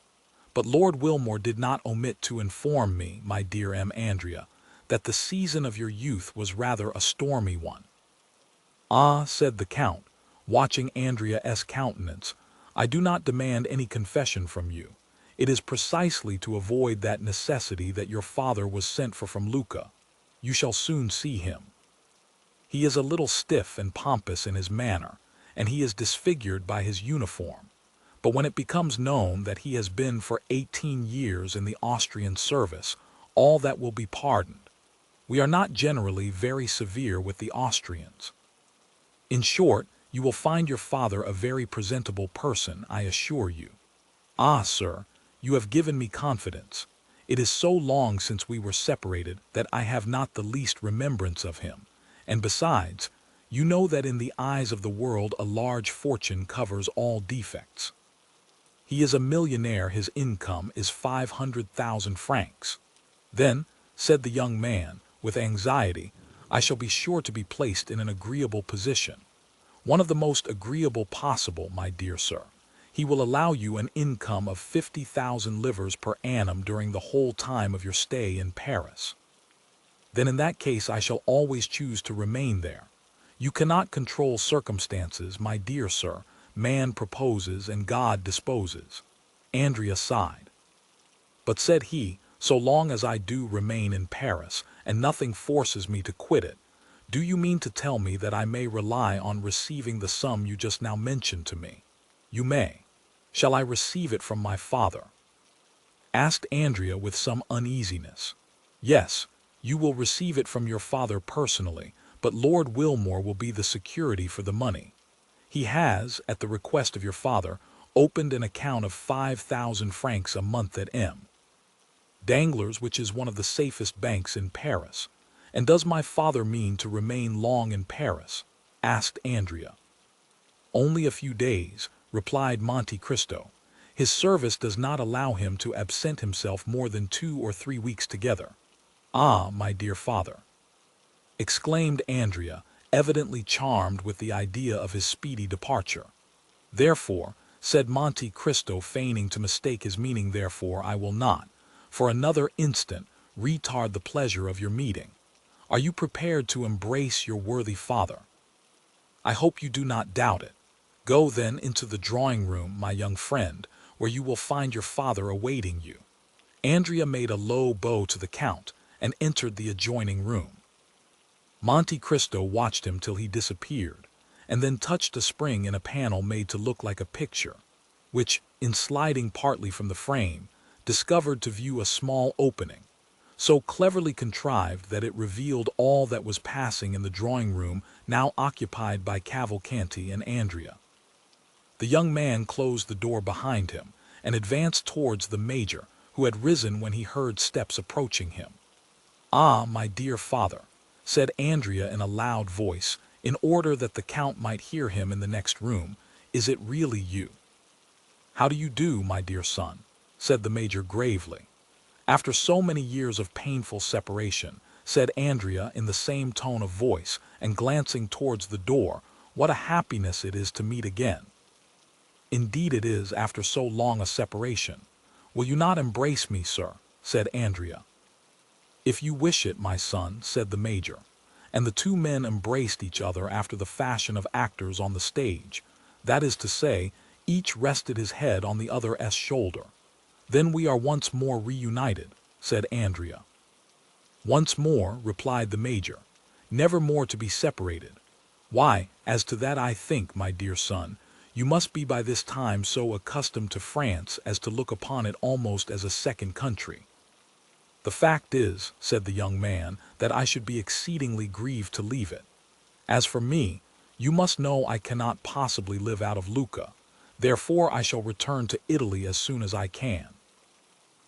But Lord Wilmore did not omit to inform me, my dear M. Andrea, that the season of your youth was rather a stormy one. Ah, said the Count, watching Andrea's countenance, I do not demand any confession from you. It is precisely to avoid that necessity that your father was sent for from Lucca. You shall soon see him. He is a little stiff and pompous in his manner, and he is disfigured by his uniform. But when it becomes known that he has been for 18 years in the Austrian service, all that will be pardoned. We are not generally very severe with the Austrians. In short, you will find your father a very presentable person, I assure you. Ah, sir, you have given me confidence. It is so long since we were separated that I have not the least remembrance of him, and besides, you know that in the eyes of the world a large fortune covers all defects. He is a millionaire, his income is 500,000 francs. Then, said the young man, with anxiety, I shall be sure to be placed in an agreeable position. One of the most agreeable possible, my dear sir. He will allow you an income of 50,000 livres per annum during the whole time of your stay in Paris. Then in that case I shall always choose to remain there. You cannot control circumstances, my dear sir. Man proposes and God disposes. Andrea sighed. But, said he, so long as I do remain in Paris and nothing forces me to quit it. Do you mean to tell me that I may rely on receiving the sum you just now mentioned to me? You may. Shall I receive it from my father?" asked Andrea with some uneasiness. "Yes, you will receive it from your father personally, but Lord Wilmore will be the security for the money. He has, at the request of your father, opened an account of 5,000 francs a month at M. Danglars, which is one of the safest banks in Paris. And does my father mean to remain long in Paris?" asked Andrea. "Only a few days," replied Monte Cristo. "His service does not allow him to absent himself more than 2 or 3 weeks together." "Ah, my dear father!" exclaimed Andrea, evidently charmed with the idea of his speedy departure. "Therefore," said Monte Cristo, feigning to mistake his meaning, "therefore I will not, for another instant, retard the pleasure of your meeting. Are you prepared to embrace your worthy father? I hope you do not doubt it. Go then into the drawing-room, my young friend, where you will find your father awaiting you." Andrea made a low bow to the Count and entered the adjoining room. Monte Cristo watched him till he disappeared, and then touched a spring in a panel made to look like a picture, which, in sliding partly from the frame, discovered to view a small opening, so cleverly contrived that it revealed all that was passing in the drawing-room now occupied by Cavalcanti and Andrea. The young man closed the door behind him and advanced towards the Major, who had risen when he heard steps approaching him. "Ah, my dear father," said Andrea in a loud voice, in order that the Count might hear him in the next room, "is it really you?" "How do you do, my dear son?" said the Major gravely. "After so many years of painful separation," said Andrea in the same tone of voice, and glancing towards the door, "what a happiness it is to meet again." "Indeed it is, after so long a separation. Will you not embrace me, sir?" said Andrea. "If you wish it, my son," said the Major, and the two men embraced each other after the fashion of actors on the stage, that is to say, each rested his head on the other's shoulder. "Then we are once more reunited," said Andrea. "Once more," replied the Major, "never more to be separated. Why, as to that I think, my dear son, you must be by this time so accustomed to France as to look upon it almost as a second country." "The fact is," said the young man, "that I should be exceedingly grieved to leave it. As for me, you must know I cannot possibly live out of Lucca, therefore I shall return to Italy as soon as I can.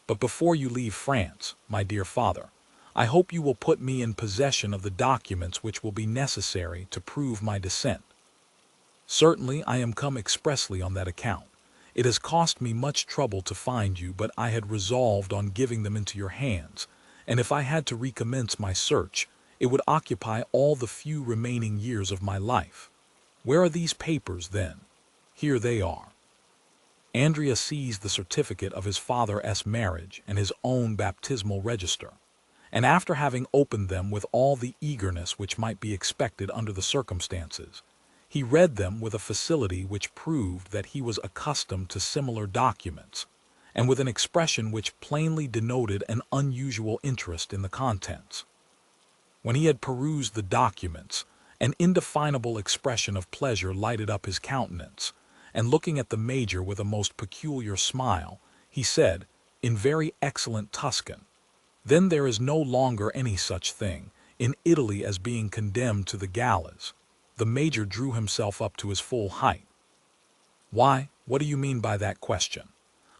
But before you leave France, my dear father, I hope you will put me in possession of the documents which will be necessary to prove my descent." "Certainly, I am come expressly on that account. It has cost me much trouble to find you, but I had resolved on giving them into your hands, and if I had to recommence my search, it would occupy all the few remaining years of my life. Where are these papers, then? Here they are." Andrea seized the certificate of his father's marriage and his own baptismal register, and after having opened them with all the eagerness which might be expected under the circumstances, he read them with a facility which proved that he was accustomed to similar documents, and with an expression which plainly denoted an unusual interest in the contents. When he had perused the documents, an indefinable expression of pleasure lighted up his countenance, and looking at the Major with a most peculiar smile, he said, in very excellent Tuscan, "Then there is no longer any such thing in Italy as being condemned to the galleys." The Major drew himself up to his full height. "Why, what do you mean by that question?"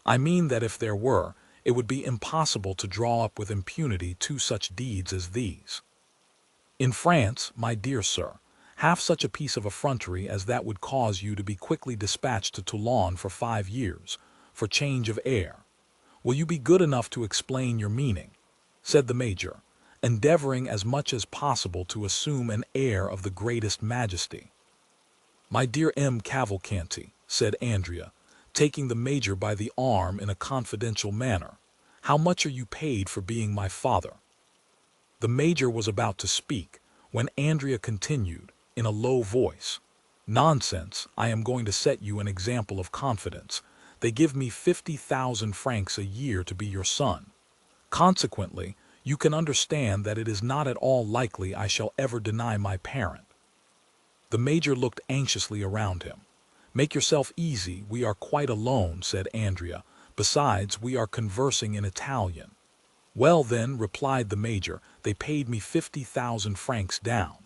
"I mean that if there were, it would be impossible to draw up with impunity 2 such deeds as these. In France, my dear sir, half such a piece of effrontery as that would cause you to be quickly dispatched to Toulon for 5 years, for change of air. Will you be good enough to explain your meaning?" said the Major, endeavoring as much as possible to assume an air of the greatest majesty. "My dear M. Cavalcanti," said Andrea, taking the Major by the arm in a confidential manner, "how much are you paid for being my father?" The Major was about to speak, when Andrea continued, in a low voice, "Nonsense, I am going to set you an example of confidence. They give me 50,000 francs a year to be your son." Consequently, you can understand that it is not at all likely I shall ever deny my parent." The major looked anxiously around him. "Make yourself easy, we are quite alone," said Andrea. "Besides, we are conversing in Italian." "Well then," replied the major, "they paid me 50,000 francs down."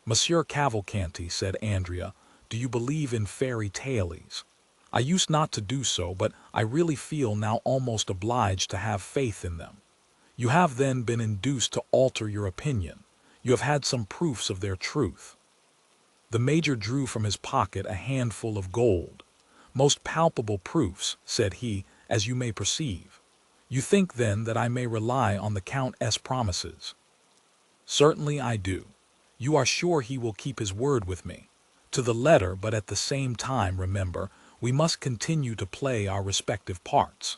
"Monsieur Cavalcanti," said Andrea, "do you believe in fairy tales?" "I used not to do so, but I really feel now almost obliged to have faith in them." "You have then been induced to alter your opinion. You have had some proofs of their truth." The major drew from his pocket a handful of gold. "Most palpable proofs," said he, "as you may perceive. You think, then, that I may rely on the Count's promises?" "Certainly I do. You are sure he will keep his word with me?" "To the letter, but at the same time, remember, we must continue to play our respective parts.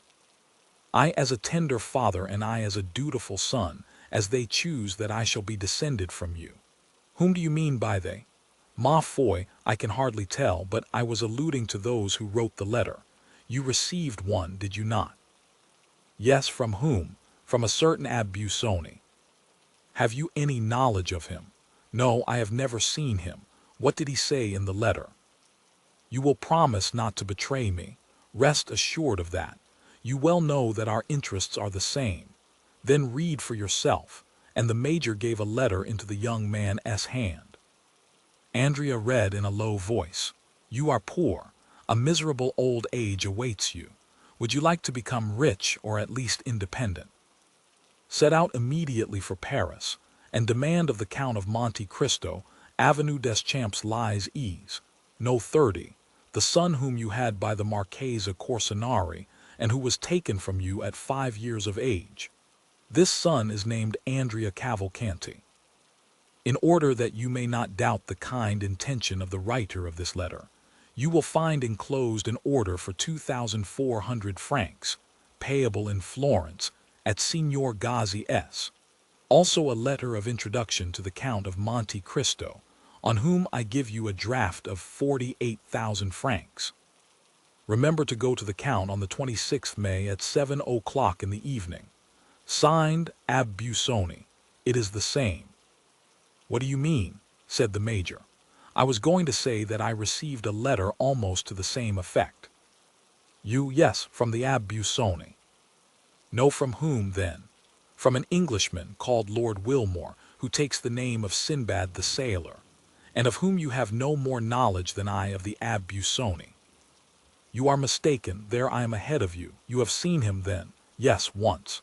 I as a tender father and I as a dutiful son, as they choose that I shall be descended from you." "Whom do you mean by they?" "Ma foi, I can hardly tell, but I was alluding to those who wrote the letter. You received one, did you not?" "Yes, from whom?" "From a certain Abbe Busoni." "Have you any knowledge of him?" "No, I have never seen him. What did he say in the letter?" "You will promise not to betray me. Rest assured of that. You well know that our interests are the same. Then read for yourself." And the major gave a letter into the young man's hand. Andrea read in a low voice. "You are poor. A miserable old age awaits you. Would you like to become rich or at least independent? Set out immediately for Paris, and demand of the Count of Monte Cristo, Avenue des Champs-Élysées, No. 30, the son whom you had by the Marchesa Corsinari, and who was taken from you at 5 years of age. This son is named Andrea Cavalcanti. In order that you may not doubt the kind intention of the writer of this letter, you will find enclosed an order for 2,400 francs, payable in Florence, at Signor Gazzi's. Also a letter of introduction to the Count of Monte Cristo, on whom I give you a draft of 48,000 francs. Remember to go to the Count on the 26th May at 7 o'clock in the evening. Signed, Abbe Busoni. It is the same." "What do you mean?" said the major. "I was going to say that I received a letter almost to the same effect." "Yes, from the Abbe Busoni." "Know from whom, then?" "From an Englishman called Lord Wilmore, who takes the name of Sinbad the Sailor, and of whom you have no more knowledge than I of the Abbe Busoni." "You are mistaken. There I am ahead of you. You have seen him, then?" "Yes, once."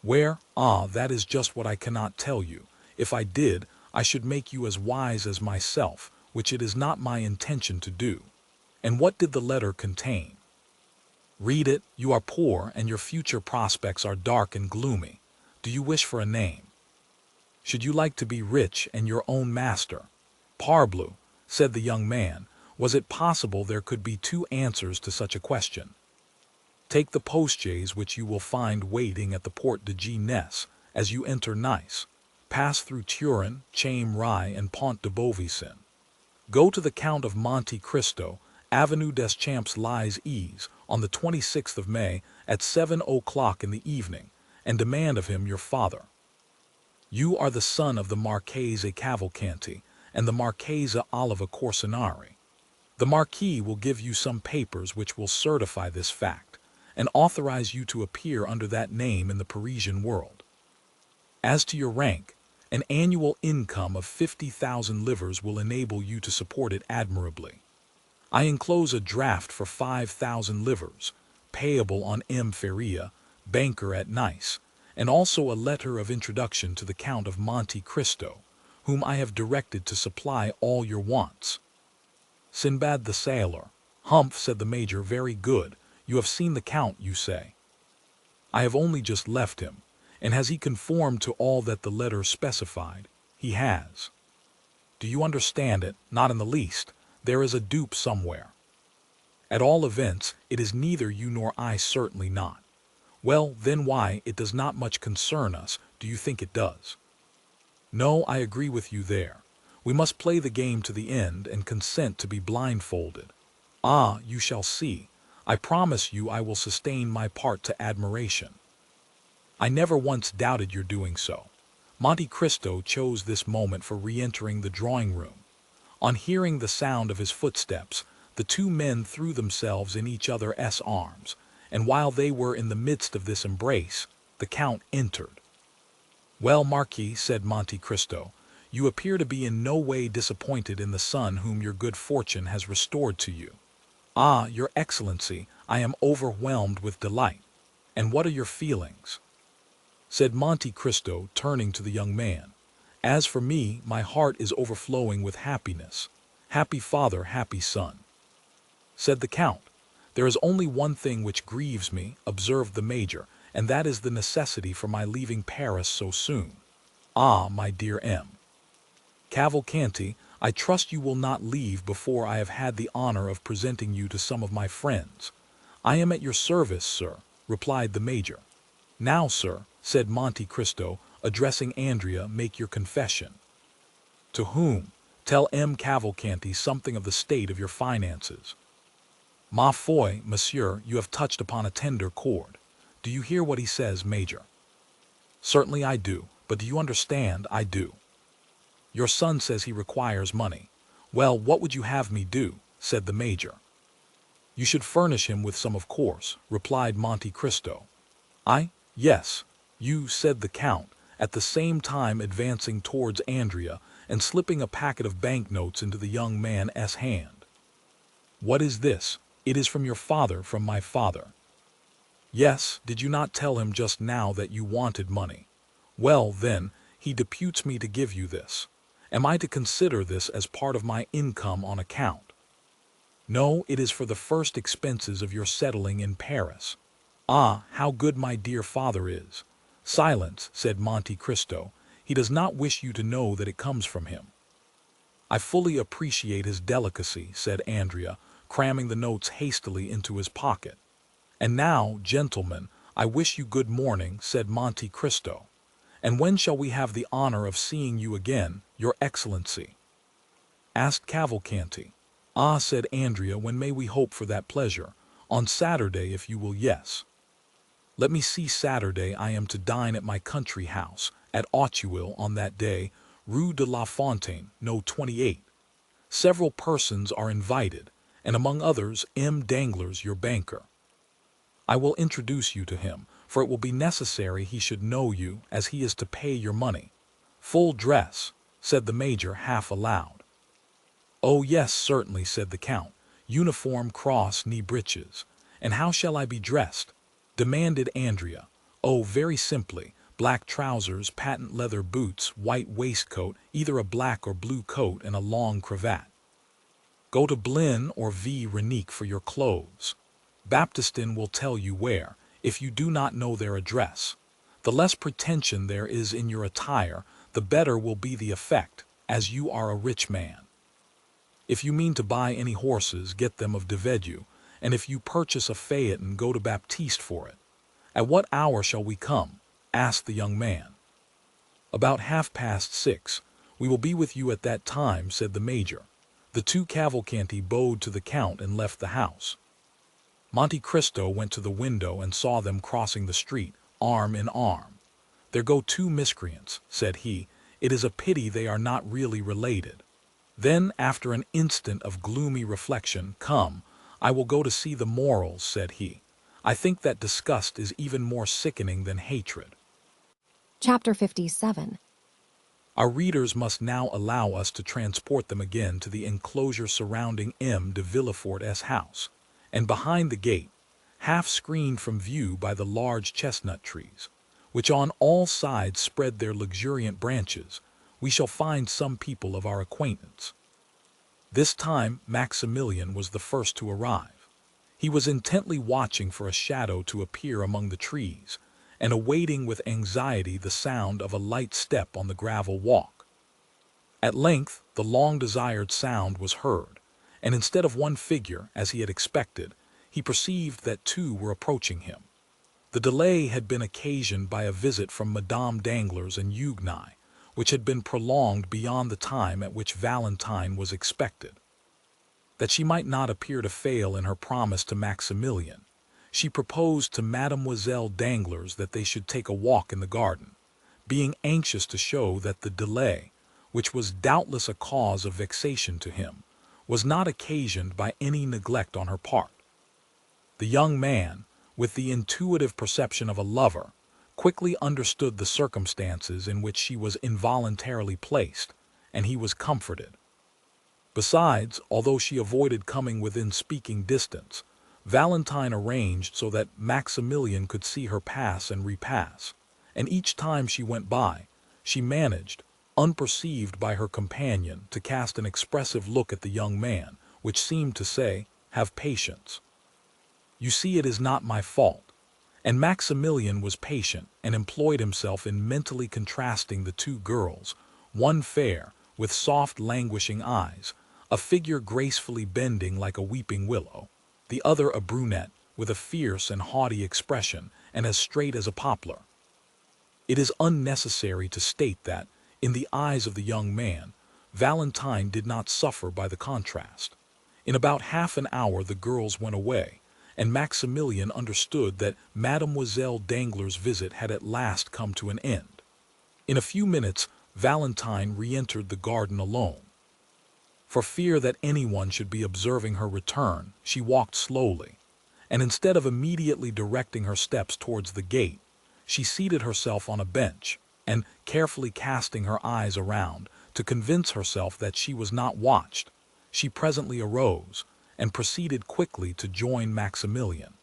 "Where?" "Ah, that is just what I cannot tell you. If I did, I should make you as wise as myself, which it is not my intention to do." "And what did the letter contain?" "Read it. You are poor, and your future prospects are dark and gloomy. Do you wish for a name? Should you like to be rich and your own master?" "Parbleu," said the young man, "was it possible there could be two answers to such a question? Take the postchaise which you will find waiting at the Porte de Ginés as you enter Nice. Pass through Turin, Chame Rye, and Pont de Beauvoisin. Go to the Count of Monte Cristo, Avenue des Champs-Élysées, on the 26th of May at 7 o'clock in the evening, and demand of him your father. You are the son of the Marchese Cavalcanti and the Marchesa Oliva Corsinari. The Marquis will give you some papers which will certify this fact, and authorize you to appear under that name in the Parisian world. As to your rank, an annual income of 50,000 livres will enable you to support it admirably. I enclose a draft for 5,000 livres, payable on M. Feria, banker at Nice, and also a letter of introduction to the Count of Monte Cristo, whom I have directed to supply all your wants." "Sinbad the Sailor." "Humph," said the major, "very good. You have seen the Count, you say?" "I have only just left him. And has he conformed to all that the letter specified?" "He has." "Do you understand it?" "Not in the least. There is a dupe somewhere." "At all events, it is neither you nor I, certainly not." "Well, then why, it does not much concern us. Do you think it does?" "No, I agree with you there. We must play the game to the end and consent to be blindfolded." "Ah, you shall see. I promise you I will sustain my part to admiration." I never once doubted your doing so. Monte Cristo chose this moment for re-entering the drawing room. On hearing the sound of his footsteps, the two men threw themselves in each other's arms, and while they were in the midst of this embrace, the Count entered. "Well, Marquis," said Monte Cristo, "you appear to be in no way disappointed in the son whom your good fortune has restored to you." "Ah, your Excellency, I am overwhelmed with delight. And what are your feelings?" said Monte Cristo, turning to the young man. "As for me, my heart is overflowing with happiness. Happy father, happy son," said the Count. "There is only one thing which grieves me," observed the Major, "and that is the necessity for my leaving Paris so soon. Ah, my dear M. Cavalcanti, I trust you will not leave before I have had the honor of presenting you to some of my friends." "I am at your service, sir," replied the Major. "Now, sir," said Monte Cristo, addressing Andrea, "make your confession." "To whom?" "Tell M. Cavalcanti something of the state of your finances." "Ma foi, monsieur, you have touched upon a tender chord. Do you hear what he says, Major?" "Certainly I do, but do you understand? I do." "Your son says he requires money. Well, what would you have me do?" said the Major. "You should furnish him with some, of course," replied Monte Cristo. "I? Yes, you," said the Count, at the same time advancing towards Andrea and slipping a packet of banknotes into the young man's hand. "What is this?" "It is from your father, from my father." "Yes, did you not tell him just now that you wanted money? Well, then, he deputes me to give you this. Am I to consider this as part of my income on account?" "No, it is for the first expenses of your settling in Paris." "Ah, how good my dear father is!" "Silence," said Monte Cristo. "He does not wish you to know that it comes from him." "I fully appreciate his delicacy," said Andrea, cramming the notes hastily into his pocket. "And now, gentlemen, I wish you good morning," said Monte Cristo. "And when shall we have the honor of seeing you again, your Excellency?" asked Cavalcanti. "Ah," said Andrea, "when may we hope for that pleasure?" "On Saturday, if you will, yes." "Let me see, Saturday I am to dine at my country house, at Auteuil, on that day, Rue de la Fontaine, No. 28. Several persons are invited, and among others M. Danglars, your banker. I will introduce you to him, for it will be necessary he should know you, as he is to pay your money." "Full dress," said the Major half aloud. "Oh, yes, certainly," said the Count. "Uniform, cross, knee breeches." "And how shall I be dressed?" demanded Andrea. "Oh, very simply. Black trousers, patent leather boots, white waistcoat, either a black or blue coat, and a long cravat. Go to Blin or V. Renique for your clothes. Baptistin will tell you where, if you do not know their address. The less pretension there is in your attire, the better will be the effect, as you are a rich man. If you mean to buy any horses, get them of Devedju, and if you purchase a phaeton, go to Baptiste for it." "At what hour shall we come?" asked the young man. "About 6:30. We will be with you at that time," said the Major. The two Cavalcanti bowed to the Count and left the house. Monte Cristo went to the window and saw them crossing the street, arm in arm. "There go two miscreants," said he. "It is a pity they are not really related." Then, after an instant of gloomy reflection, "Come, I will go to see the morals," said he. "I think that disgust is even more sickening than hatred." Chapter 57. Our readers must now allow us to transport them again to the enclosure surrounding M. de Villefort's house, and behind the gate, half screened from view by the large chestnut trees, which on all sides spread their luxuriant branches, we shall find some people of our acquaintance. This time Maximilian was the first to arrive. He was intently watching for a shadow to appear among the trees, and awaiting with anxiety the sound of a light step on the gravel walk. At length the long-desired sound was heard, and instead of one figure, as he had expected, he perceived that two were approaching him. The delay had been occasioned by a visit from Madame Danglars and Huguenot, which had been prolonged beyond the time at which Valentine was expected. That she might not appear to fail in her promise to Maximilian, she proposed to Mademoiselle Danglars that they should take a walk in the garden, being anxious to show that the delay, which was doubtless a cause of vexation to him, was not occasioned by any neglect on her part. The young man, with the intuitive perception of a lover, quickly understood the circumstances in which she was involuntarily placed, and he was comforted. Besides, although she avoided coming within speaking distance, Valentine arranged so that Maximilian could see her pass and repass, and each time she went by, she managed, unperceived by her companion, to cast an expressive look at the young man, which seemed to say, "Have patience. You see, it is not my fault." And Maximilian was patient and employed himself in mentally contrasting the two girls, one fair, with soft languishing eyes, a figure gracefully bending like a weeping willow, the other a brunette, with a fierce and haughty expression and as straight as a poplar. It is unnecessary to state that, in the eyes of the young man, Valentine did not suffer by the contrast. In about half an hour the girls went away, and Maximilian understood that Mademoiselle Danglars' visit had at last come to an end. In a few minutes Valentine re-entered the garden alone. For fear that anyone should be observing her return, she walked slowly, and instead of immediately directing her steps towards the gate, she seated herself on a bench, and, carefully casting her eyes around to convince herself that she was not watched, she presently arose and proceeded quickly to join Maximilian.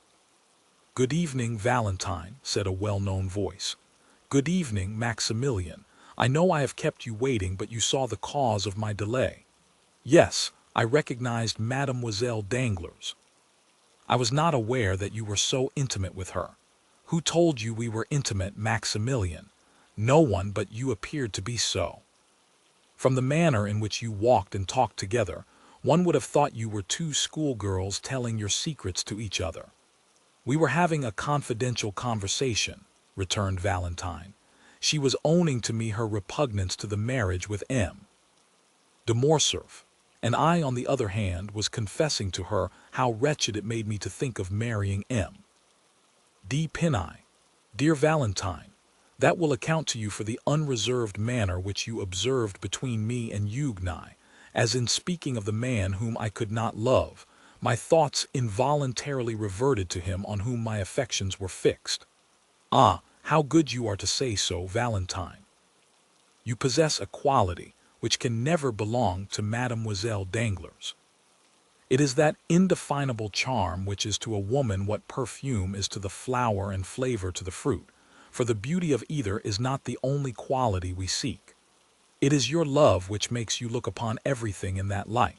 "Good evening, Valentine," said a well-known voice. "Good evening, Maximilian. I know I have kept you waiting, but you saw the cause of my delay." "Yes, I recognized Mademoiselle Danglars." "I was not aware that you were so intimate with her." "Who told you we were intimate, Maximilian?" "No one, but you appeared to be so. From the manner in which you walked and talked together, one would have thought you were two schoolgirls telling your secrets to each other." "We were having a confidential conversation," returned Valentine. "She was owning to me her repugnance to the marriage with M. de Morcerf, and I, on the other hand, was confessing to her how wretched it made me to think of marrying M. de Pinay. Dear Valentine, that will account to you for the unreserved manner which you observed between me and Huguenot, as in speaking of the man whom I could not love, my thoughts involuntarily reverted to him on whom my affections were fixed. Ah, how good you are to say so, Valentine! You possess a quality which can never belong to Mademoiselle Danglars. It is that indefinable charm which is to a woman what perfume is to the flower and flavor to the fruit, for the beauty of either is not the only quality we seek. It is your love which makes you look upon everything in that light.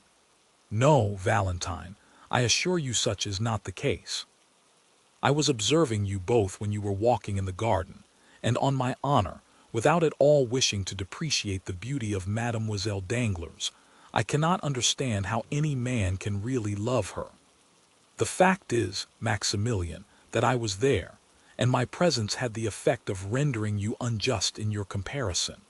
No, Valentine, I assure you such is not the case. I was observing you both when you were walking in the garden, and on my honor, without at all wishing to depreciate the beauty of Mademoiselle Danglars, I cannot understand how any man can really love her. The fact is, Maximilian, that I was there, and my presence had the effect of rendering you unjust in your comparison.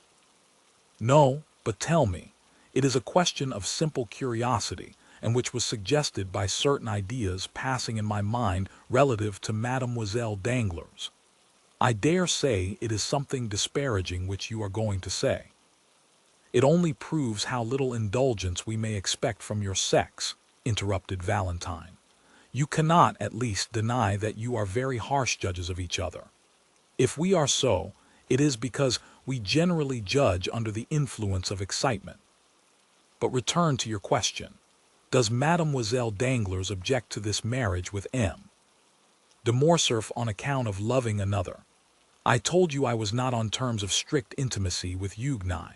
No, but tell me, it is a question of simple curiosity, and which was suggested by certain ideas passing in my mind relative to Mademoiselle Danglars. I dare say it is something disparaging which you are going to say. It only proves how little indulgence we may expect from your sex, interrupted Valentine. You cannot, at least, deny that you are very harsh judges of each other. If we are so, it is because we generally judge under the influence of excitement. But return to your question. Does Mademoiselle Danglars object to this marriage with M. de Morcerf on account of loving another? I told you I was not on terms of strict intimacy with Huguenot.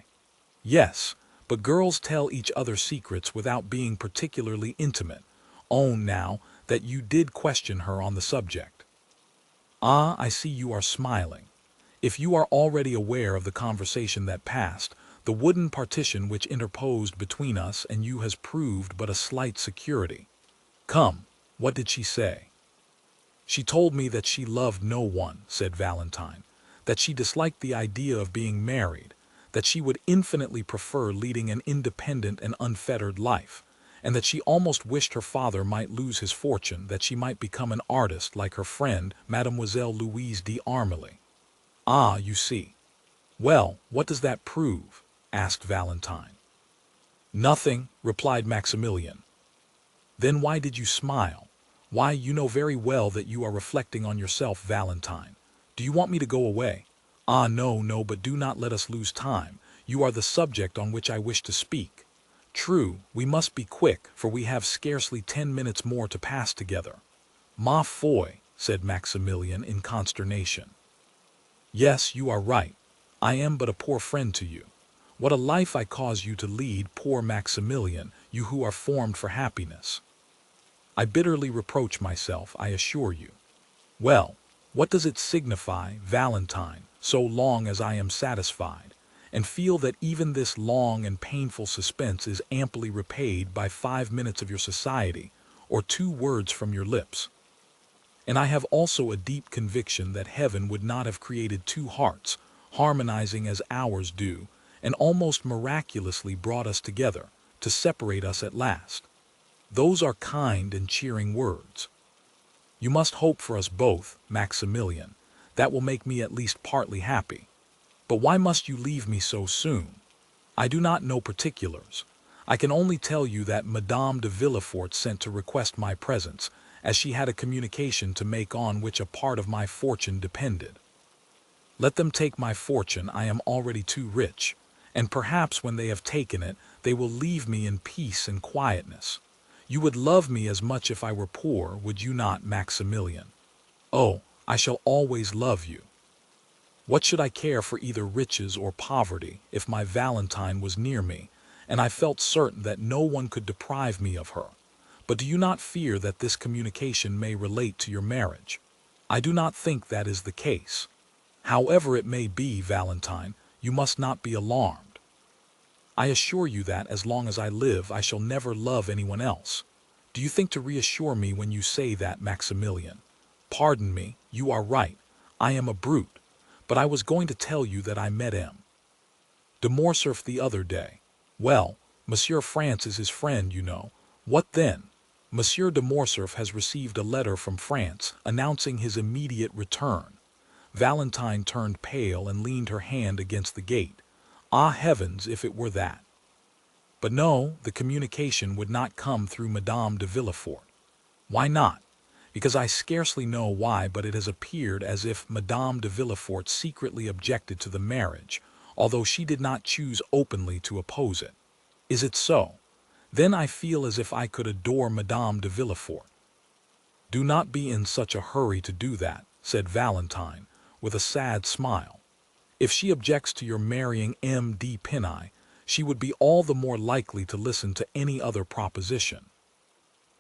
Yes, but girls tell each other secrets without being particularly intimate. Own now that you did question her on the subject. Ah, I see you are smiling. If you are already aware of the conversation that passed, the wooden partition which interposed between us and you has proved but a slight security. Come, what did she say? She told me that she loved no one, said Valentine, that she disliked the idea of being married, that she would infinitely prefer leading an independent and unfettered life, and that she almost wished her father might lose his fortune, that she might become an artist like her friend, Mademoiselle Louise d'Armilly. Ah, you see. Well, what does that prove? Asked Valentine. Nothing, replied Maximilian. Then why did you smile? Why, you know very well that you are reflecting on yourself, Valentine. Do you want me to go away? Ah, no, no, but do not let us lose time. You are the subject on which I wish to speak. True, we must be quick, for we have scarcely 10 minutes more to pass together. Ma foi, said Maximilian in consternation. Yes, you are right. I am but a poor friend to you. What a life I cause you to lead, poor Maximilian, you who are formed for happiness. I bitterly reproach myself, I assure you. Well, what does it signify, Valentine, so long as I am satisfied, and feel that even this long and painful suspense is amply repaid by 5 minutes of your society, or 2 words from your lips? And I have also a deep conviction that heaven would not have created 2 hearts, harmonizing as ours do, and almost miraculously brought us together, to separate us at last. Those are kind and cheering words. You must hope for us both, Maximilian. That will make me at least partly happy. But why must you leave me so soon? I do not know particulars. I can only tell you that Madame de Villefort sent to request my presence, as she had a communication to make on which a part of my fortune depended. Let them take my fortune, I am already too rich, and perhaps when they have taken it, they will leave me in peace and quietness. You would love me as much if I were poor, would you not, Maximilian? Oh, I shall always love you. What should I care for either riches or poverty if my Valentine was near me, and I felt certain that no one could deprive me of her? But do you not fear that this communication may relate to your marriage? I do not think that is the case. However it may be, Valentine, you must not be alarmed. I assure you that as long as I live I shall never love anyone else. Do you think to reassure me when you say that, Maximilian? Pardon me, you are right. I am a brute. But I was going to tell you that I met M. de Morcerf the other day. Well, Monsieur France is his friend, you know. What then? Monsieur de Morcerf has received a letter from France announcing his immediate return. Valentine turned pale and leaned her hand against the gate. Ah, heavens, if it were that! But no, the communication would not come through Madame de Villefort. Why not? Because I scarcely know why, but it has appeared as if Madame de Villefort secretly objected to the marriage, although she did not choose openly to oppose it. Is it so? Then I feel as if I could adore Madame de Villefort. Do not be in such a hurry to do that, said Valentine, with a sad smile. If she objects to your marrying M. de Pinay, she would be all the more likely to listen to any other proposition.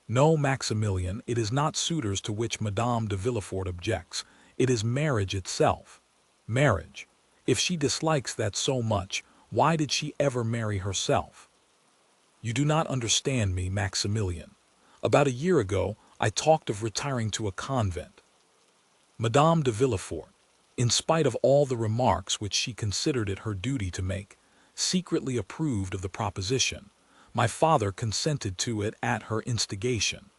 No, Maximilian, it is not suitors to which Madame de Villefort objects. It is marriage itself. Marriage. If she dislikes that so much, why did she ever marry herself? You do not understand me, Maximilian. About a year ago, I talked of retiring to a convent. Madame de Villefort, in spite of all the remarks which she considered it her duty to make, secretly approved of the proposition. My father consented to it at her instigation,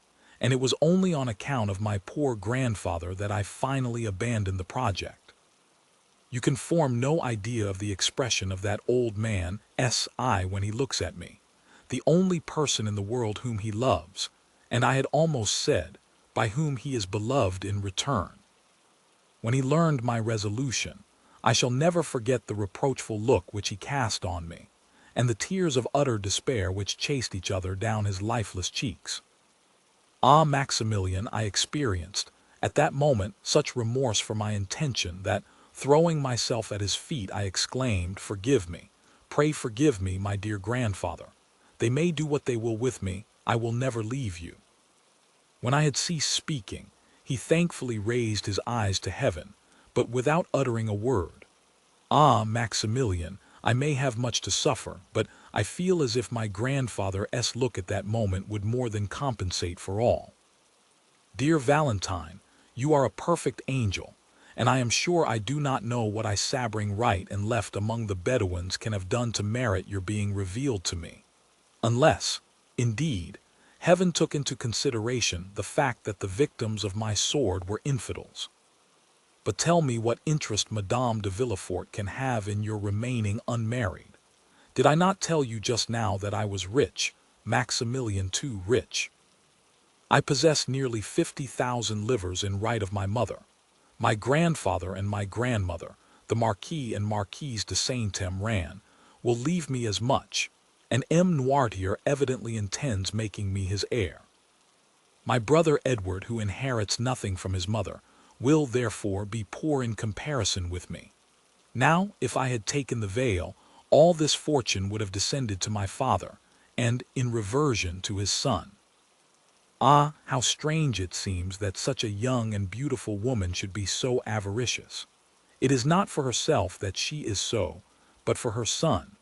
and it was only on account of my poor grandfather that I finally abandoned the project. You can form no idea of the expression of that old man's eye when he looks at me, the only person in the world whom he loves, and I had almost said, by whom he is beloved in return. When he learned my resolution, I shall never forget the reproachful look which he cast on me, and the tears of utter despair which chased each other down his lifeless cheeks. Ah, Maximilian, I experienced, at that moment, such remorse for my intention that, throwing myself at his feet, I exclaimed, "Forgive me, pray forgive me, my dear grandfather. They may do what they will with me, I will never leave you." When I had ceased speaking, he thankfully raised his eyes to heaven, but without uttering a word. Ah, Maximilian, I may have much to suffer, but I feel as if my grandfather's look at that moment would more than compensate for all. Dear Valentine, you are a perfect angel, and I am sure I do not know what I sabbering right and left among the Bedouins can have done to merit your being revealed to me. Unless, Indeed, heaven took into consideration the fact that the victims of my sword were infidels. But tell me what interest Madame de Villefort can have in your remaining unmarried. Did I not tell you just now that I was rich, Maximilian too rich? I possess nearly 50,000 livres in right of my mother. My grandfather and my grandmother, the Marquis and Marquise de Saint-Emran, will leave me as much, and M. Noirtier evidently intends making me his heir. My brother Edward, who inherits nothing from his mother, will therefore be poor in comparison with me. Now, if I had taken the veil, all this fortune would have descended to my father, and in reversion to his son. Ah, how strange it seems that such a young and beautiful woman should be so avaricious. It is not for herself that she is so, but for her son,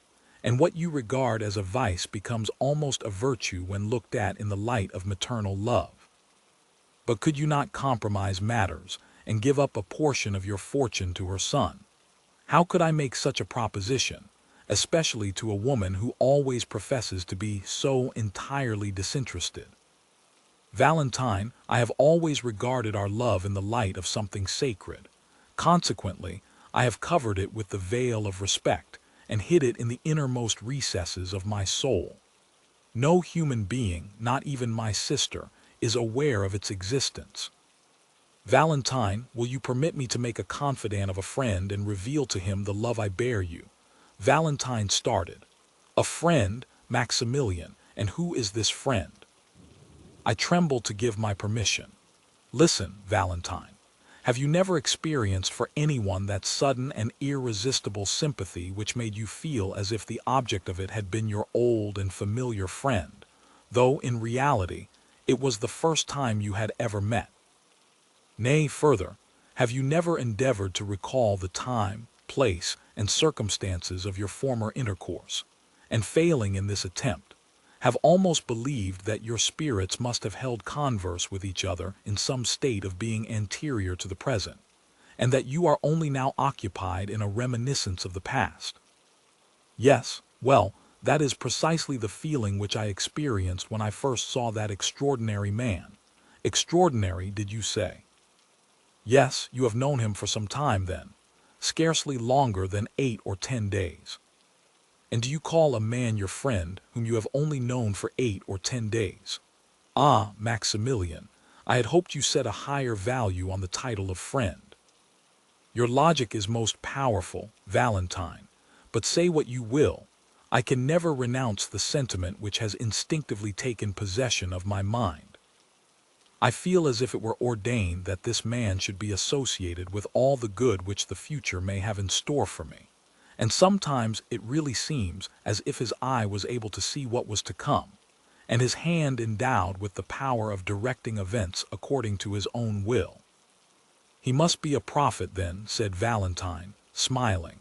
and what you regard as a vice becomes almost a virtue when looked at in the light of maternal love. But could you not compromise matters and give up a portion of your fortune to her son? How could I make such a proposition, especially to a woman who always professes to be so entirely disinterested? Valentine, I have always regarded our love in the light of something sacred. Consequently, I have covered it with the veil of respect and hid it in the innermost recesses of my soul. No human being, not even my sister, is aware of its existence. Valentine, will you permit me to make a confidant of a friend and reveal to him the love I bear you? Valentine started. A friend, Maximilian, and who is this friend? I tremble to give my permission. Listen, Valentine. Have you never experienced for anyone that sudden and irresistible sympathy which made you feel as if the object of it had been your old and familiar friend, though in reality it was the first time you had ever met? Nay, further, have you never endeavored to recall the time, place, and circumstances of your former intercourse, and failing in this attempt, have almost believed that your spirits must have held converse with each other in some state of being anterior to the present, and that you are only now occupied in a reminiscence of the past? Yes, well, that is precisely the feeling which I experienced when I first saw that extraordinary man. Extraordinary, did you say? Yes, you have known him for some time then, scarcely longer than 8 or 10 days. And do you call a man your friend whom you have only known for 8 or 10 days? Ah, Maximilian, I had hoped you set a higher value on the title of friend. Your logic is most powerful, Valentine, but say what you will, I can never renounce the sentiment which has instinctively taken possession of my mind. I feel as if it were ordained that this man should be associated with all the good which the future may have in store for me. And sometimes it really seems as if his eye was able to see what was to come, and his hand endowed with the power of directing events according to his own will. He must be a prophet then, said Valentine, smiling.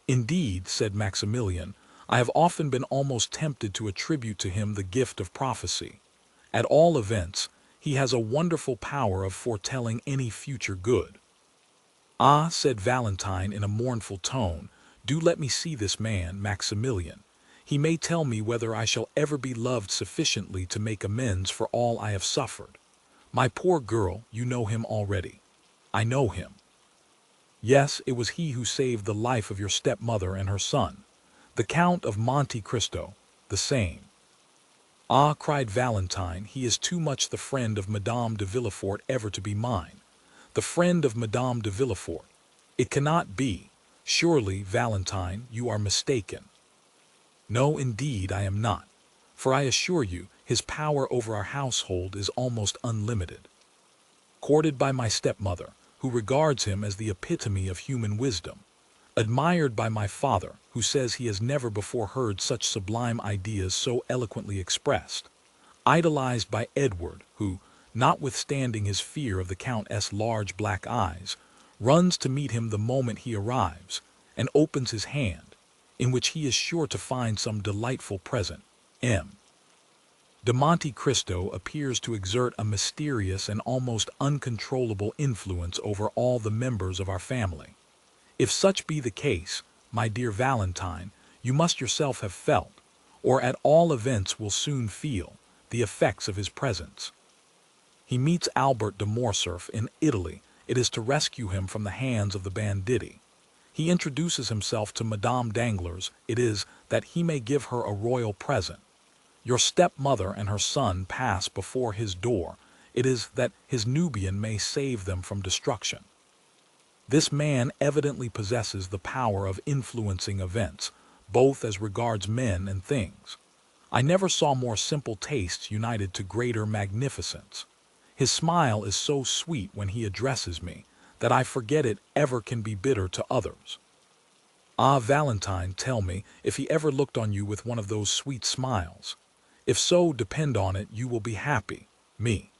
Indeed, said Maximilian, I have often been almost tempted to attribute to him the gift of prophecy. At all events, he has a wonderful power of foretelling any future good. Ah, said Valentine in a mournful tone, do let me see this man, Maximilian. He may tell me whether I shall ever be loved sufficiently to make amends for all I have suffered. My poor girl, you know him already. I know him. Yes, it was he who saved the life of your stepmother and her son. The Count of Monte Cristo, the same. Ah, cried Valentine, he is too much the friend of Madame de Villefort ever to be mine. The friend of Madame de Villefort. It cannot be. Surely, Valentine, you are mistaken. No, indeed, I am not, for I assure you, his power over our household is almost unlimited. Courted by my stepmother, who regards him as the epitome of human wisdom, admired by my father, who says he has never before heard such sublime ideas so eloquently expressed, idolized by Edward, who, notwithstanding his fear of the Countess' large black eyes, runs to meet him the moment he arrives, and opens his hand, in which he is sure to find some delightful present. M. de Monte Cristo appears to exert a mysterious and almost uncontrollable influence over all the members of our family. If such be the case, my dear Valentine, you must yourself have felt, or at all events will soon feel, the effects of his presence. He meets Albert de Morcerf in Italy. It is to rescue him from the hands of the banditti. He introduces himself to Madame Danglars. It is that he may give her a royal present. Your stepmother and her son pass before his door. It is that his Nubian may save them from destruction. This man evidently possesses the power of influencing events, both as regards men and things. I never saw more simple tastes united to greater magnificence. His smile is so sweet when he addresses me that I forget it ever can be bitter to others. Ah, Valentine, tell me if he ever looked on you with one of those sweet smiles. If so, depend on it, you will be happy. Me,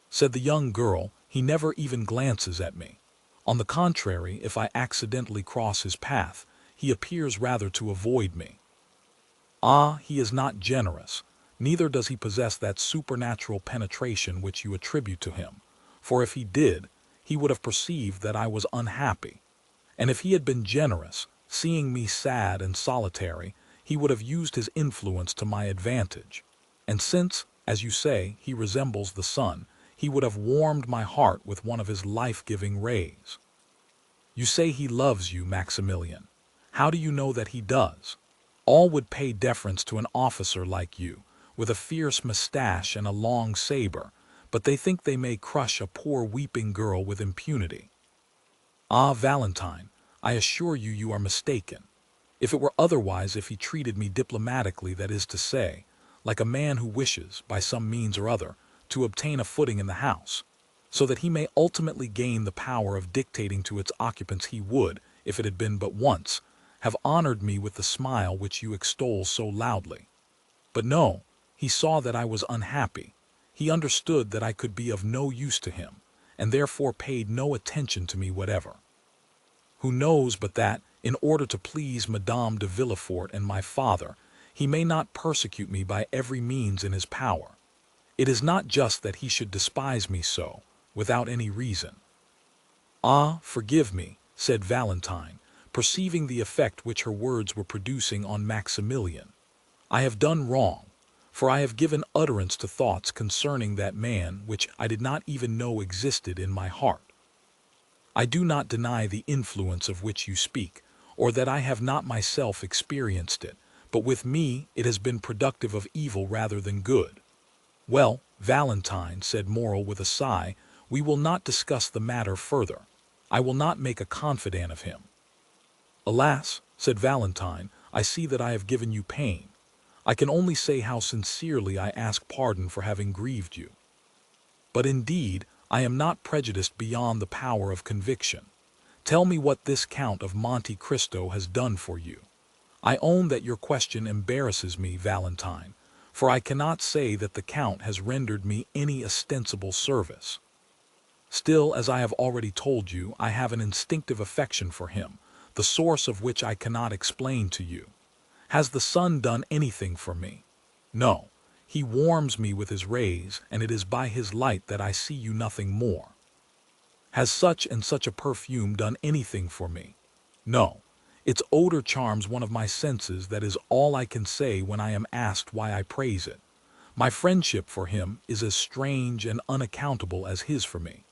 said the young girl, he never even glances at me. On the contrary, if I accidentally cross his path, he appears rather to avoid me. Ah, he is not generous, neither does he possess that supernatural penetration which you attribute to him, for if he did, he would have perceived that I was unhappy. And if he had been generous, seeing me sad and solitary, he would have used his influence to my advantage. And since, as you say, he resembles the sun, he would have warmed my heart with one of his life-giving rays. You say he loves you, Maximilian. How do you know that he does? All would pay deference to an officer like you, with a fierce mustache and a long saber, but they think they may crush a poor weeping girl with impunity. Ah, Valentine, I assure you you are mistaken. If it were otherwise, if he treated me diplomatically, that is to say, like a man who wishes, by some means or other, to obtain a footing in the house, so that he may ultimately gain the power of dictating to its occupants, he would, if it had been but once, have honored me with the smile which you extol so loudly. But no, he saw that I was unhappy. He understood that I could be of no use to him, and therefore paid no attention to me whatever. Who knows but that, in order to please Madame de Villefort and my father, he may not persecute me by every means in his power. It is not just that he should despise me so, without any reason. Ah, forgive me, said Valentine, perceiving the effect which her words were producing on Maximilian. I have done wrong, for I have given utterance to thoughts concerning that man which I did not even know existed in my heart. I do not deny the influence of which you speak, or that I have not myself experienced it, but with me it has been productive of evil rather than good. Well, Valentine, said Morrel with a sigh, we will not discuss the matter further. I will not make a confidant of him. Alas, said Valentine, I see that I have given you pain. I can only say how sincerely I ask pardon for having grieved you. But indeed, I am not prejudiced beyond the power of conviction. Tell me what this Count of Monte Cristo has done for you. I own that your question embarrasses me, Valentine, for I cannot say that the Count has rendered me any ostensible service. Still, as I have already told you, I have an instinctive affection for him, the source of which I cannot explain to you. Has the sun done anything for me? No. He warms me with his rays, and it is by his light that I see you, nothing more. Has such and such a perfume done anything for me? No. Its odor charms one of my senses, that is all I can say when I am asked why I praise it. My friendship for him is as strange and unaccountable as his for me.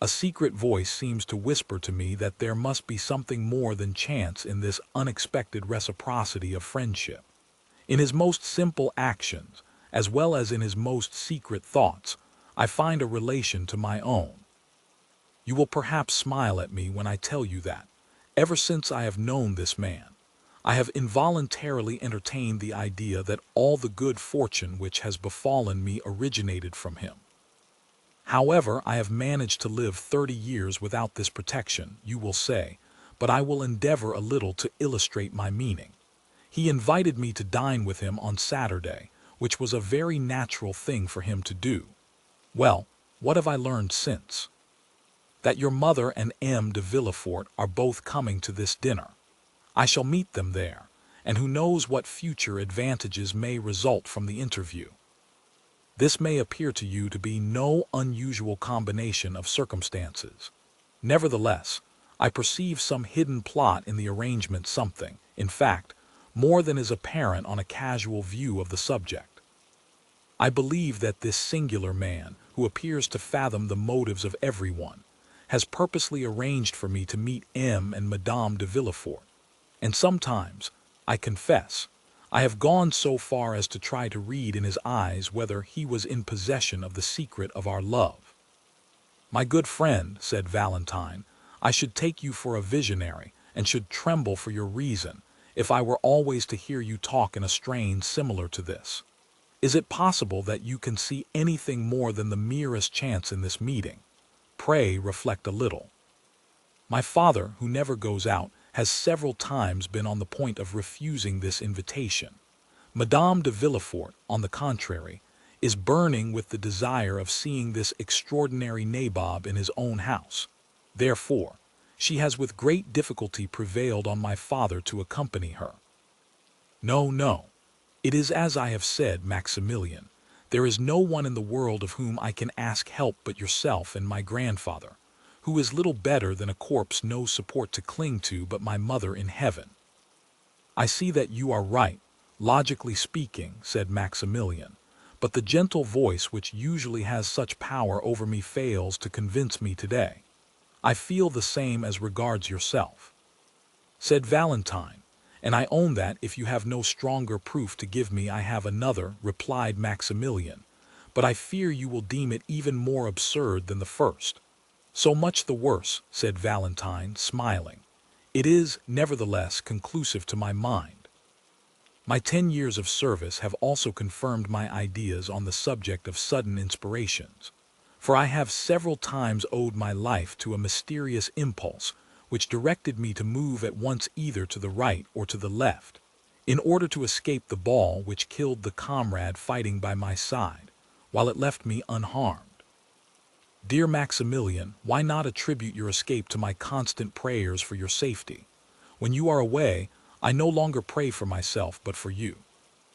A secret voice seems to whisper to me that there must be something more than chance in this unexpected reciprocity of friendship. In his most simple actions, as well as in his most secret thoughts, I find a relation to my own. You will perhaps smile at me when I tell you that, ever since I have known this man, I have involuntarily entertained the idea that all the good fortune which has befallen me originated from him. However, I have managed to live 30 years without this protection, you will say, but I will endeavor a little to illustrate my meaning. He invited me to dine with him on Saturday, which was a very natural thing for him to do. Well, what have I learned since? That your mother and M. de Villefort are both coming to this dinner. I shall meet them there, and who knows what future advantages may result from the interview. This may appear to you to be no unusual combination of circumstances. Nevertheless, I perceive some hidden plot in the arrangement, something, in fact, more than is apparent on a casual view of the subject. I believe that this singular man, who appears to fathom the motives of everyone, has purposely arranged for me to meet M. and Madame de Villefort, and sometimes, I confess, I have gone so far as to try to read in his eyes whether he was in possession of the secret of our love. My good friend, said Valentine, I should take you for a visionary, and should tremble for your reason, if I were always to hear you talk in a strain similar to this. Is it possible that you can see anything more than the merest chance in this meeting? Pray reflect a little. My father, who never goes out, has several times been on the point of refusing this invitation. Madame de Villefort, on the contrary, is burning with the desire of seeing this extraordinary nabob in his own house. Therefore, she has with great difficulty prevailed on my father to accompany her. No, no. It is as I have said, Maximilian. There is no one in the world of whom I can ask help but yourself and my grandfather, who is little better than a corpse no support to cling to but my mother in heaven. I see that you are right, logically speaking, said Maximilian, but the gentle voice which usually has such power over me fails to convince me today. I feel the same as regards yourself, said Valentine, and I own that if you have no stronger proof to give me I have another, replied Maximilian, but I fear you will deem it even more absurd than the first. So much the worse, said Valentine, smiling. It is, nevertheless, conclusive to my mind. My 10 years of service have also confirmed my ideas on the subject of sudden inspirations, for I have several times owed my life to a mysterious impulse which directed me to move at once either to the right or to the left, in order to escape the ball which killed the comrade fighting by my side, while it left me unharmed. Dear Maximilian, why not attribute your escape to my constant prayers for your safety? When you are away, I no longer pray for myself but for you.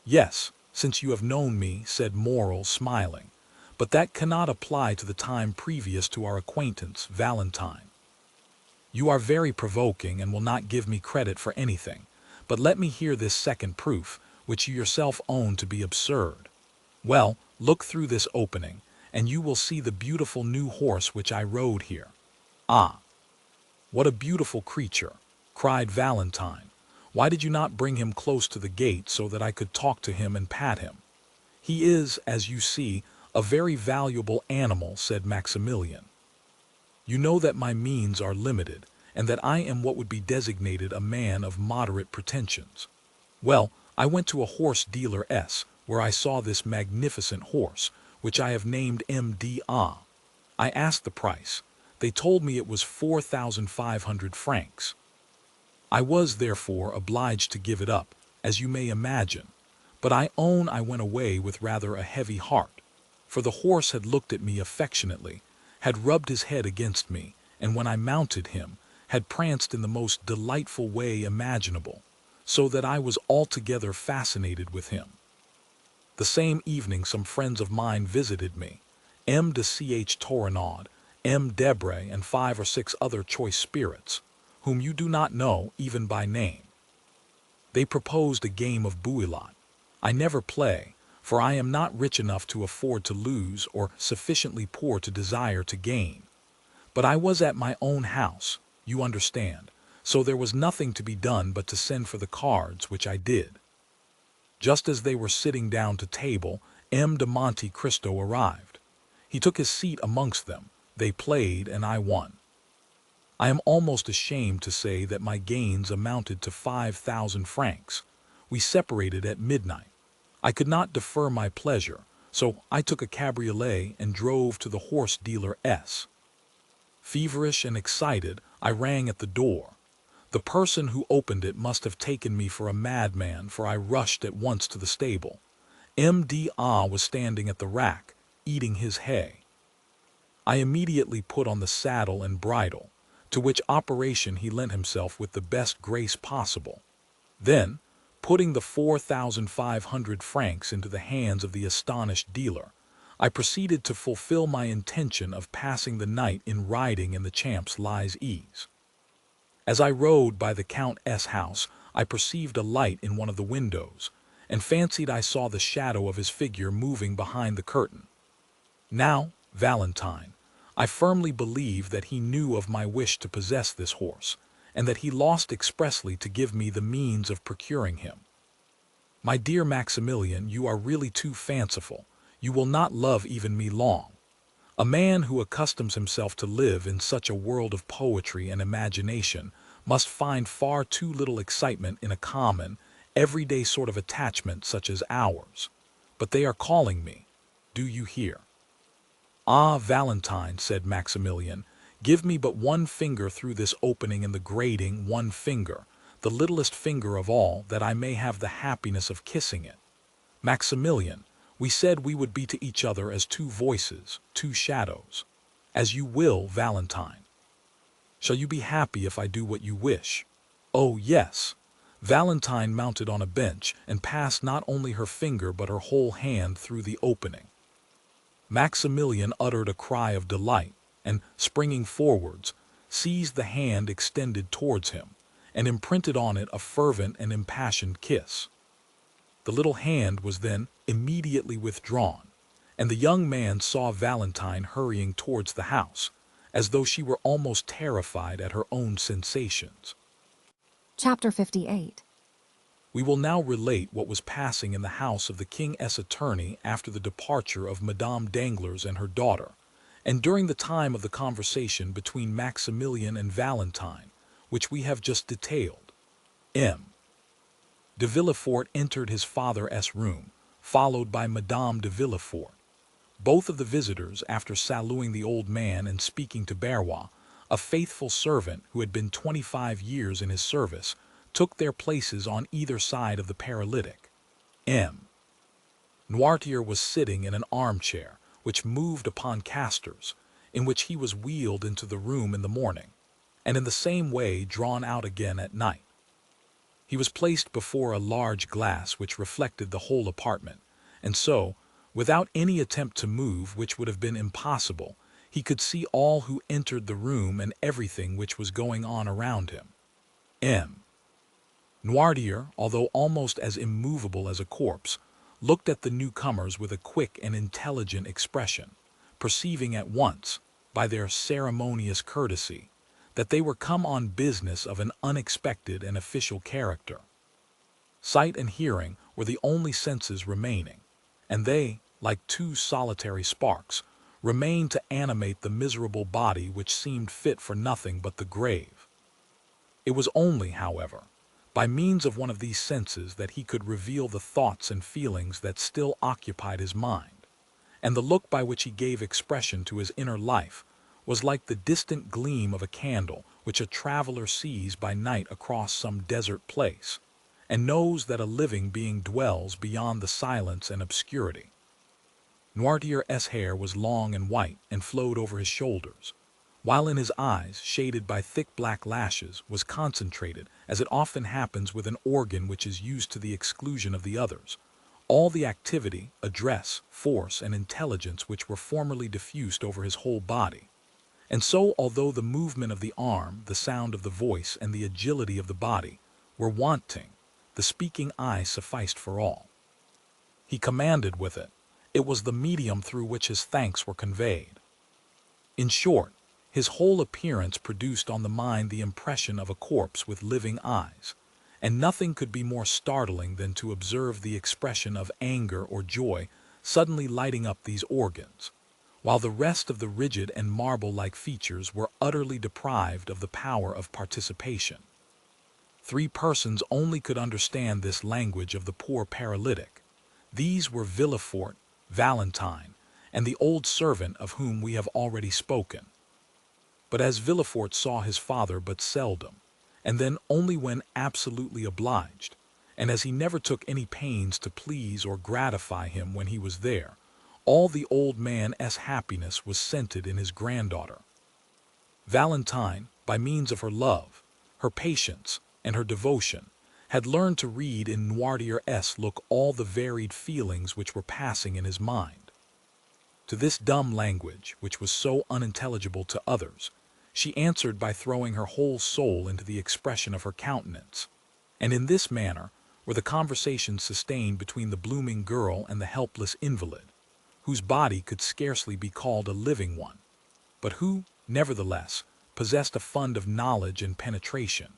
Yes, since you have known me, said Morrel, smiling, but that cannot apply to the time previous to our acquaintance, Valentine. You are very provoking and will not give me credit for anything, but let me hear this second proof, which you yourself own to be absurd. Well, look through this opening, and you will see the beautiful new horse which I rode here. Ah, what a beautiful creature, cried Valentine. Why did you not bring him close to the gate so that I could talk to him and pat him? He is, as you see, a very valuable animal, said Maximilian. You know that my means are limited, and that I am what would be designated a man of moderate pretensions. Well, I went to a horse dealer S, where I saw this magnificent horse, which I have named M.D.A. I asked the price. They told me it was 4,500 francs. I was, therefore, obliged to give it up, as you may imagine, but I own I went away with rather a heavy heart, for the horse had looked at me affectionately, had rubbed his head against me, and when I mounted him, had pranced in the most delightful way imaginable, so that I was altogether fascinated with him. The same evening some friends of mine visited me, M. de Ch. Torrenaud, M. Debray, and 5 or 6 other choice spirits, whom you do not know even by name. They proposed a game of bouillotte. I never play, for I am not rich enough to afford to lose or sufficiently poor to desire to gain. But I was at my own house, you understand, so there was nothing to be done but to send for the cards, which I did. Just as they were sitting down to table, M. de Monte Cristo arrived. He took his seat amongst them. They played, and I won. I am almost ashamed to say that my gains amounted to 5,000 francs. We separated at midnight. I could not defer my pleasure, so I took a cabriolet and drove to the horse dealer S. Feverish and excited, I rang at the door. The person who opened it must have taken me for a madman, for I rushed at once to the stable. M.D.A. was standing at the rack, eating his hay. I immediately put on the saddle and bridle, to which operation he lent himself with the best grace possible. Then, putting the 4,500 francs into the hands of the astonished dealer, I proceeded to fulfill my intention of passing the night in riding in the Champs-Élysées. As I rode by the Count's house, I perceived a light in one of the windows, and fancied I saw the shadow of his figure moving behind the curtain. Now, Valentine, I firmly believe that he knew of my wish to possess this horse, and that he lost expressly to give me the means of procuring him. My dear Maximilian, you are really too fanciful. You will not love even me long. A man who accustoms himself to live in such a world of poetry and imagination must find far too little excitement in a common, everyday sort of attachment such as ours. But they are calling me. Do you hear? Ah, Valentine, said Maximilian, give me but one finger through this opening in the grating, one finger, the littlest finger of all, that I may have the happiness of kissing it. Maximilian, we said we would be to each other as two voices, two shadows. As you will, Valentine. Shall you be happy if I do what you wish? Oh, yes. Valentine mounted on a bench and passed not only her finger but her whole hand through the opening. Maximilian uttered a cry of delight, and, springing forwards, seized the hand extended towards him, and imprinted on it a fervent and impassioned kiss. The little hand was then immediately withdrawn, and the young man saw Valentine hurrying towards the house, as though she were almost terrified at her own sensations. Chapter 58. We will now relate what was passing in the house of the King's attorney after the departure of Madame Danglars and her daughter, and during the time of the conversation between Maximilian and Valentine, which we have just detailed. M. de Villefort entered his father's room, followed by Madame de Villefort. Both of the visitors, after saluting the old man and speaking to Barrois, a faithful servant who had been 25 years in his service, took their places on either side of the paralytic. M. Noirtier was sitting in an armchair, which moved upon casters, in which he was wheeled into the room in the morning, and in the same way drawn out again at night. He was placed before a large glass which reflected the whole apartment, and so, without any attempt to move, which would have been impossible, he could see all who entered the room and everything which was going on around him. M. Noirtier, although almost as immovable as a corpse, looked at the newcomers with a quick and intelligent expression, perceiving at once, by their ceremonious courtesy, that they were come on business of an unexpected and official character. Sight and hearing were the only senses remaining, and they, like two solitary sparks, remained to animate the miserable body which seemed fit for nothing but the grave. It was only, however, by means of one of these senses that he could reveal the thoughts and feelings that still occupied his mind, and the look by which he gave expression to his inner life was like the distant gleam of a candle which a traveler sees by night across some desert place, and knows that a living being dwells beyond the silence and obscurity. Noirtier's hair was long and white and flowed over his shoulders, while in his eyes, shaded by thick black lashes, was concentrated, as it often happens with an organ which is used to the exclusion of the others, all the activity, address, force, and intelligence which were formerly diffused over his whole body. And so, although the movement of the arm, the sound of the voice, and the agility of the body were wanting, the speaking eye sufficed for all. He commanded with it. It was the medium through which his thanks were conveyed. In short, his whole appearance produced on the mind the impression of a corpse with living eyes, and nothing could be more startling than to observe the expression of anger or joy suddenly lighting up these organs, while the rest of the rigid and marble-like features were utterly deprived of the power of participation. 3 persons only could understand this language of the poor paralytic. These were Villefort, Valentine, and the old servant of whom we have already spoken. But as Villefort saw his father but seldom, and then only when absolutely obliged, and as he never took any pains to please or gratify him when he was there, all the old man's happiness was centered in his granddaughter. Valentine, by means of her love, her patience, and her devotion, had learned to read in Noirtier's look all the varied feelings which were passing in his mind. To this dumb language, which was so unintelligible to others, she answered by throwing her whole soul into the expression of her countenance, And in this manner were the conversations sustained between the blooming girl and the helpless invalid, whose body could scarcely be called a living one, but who, nevertheless, possessed a fund of knowledge and penetration,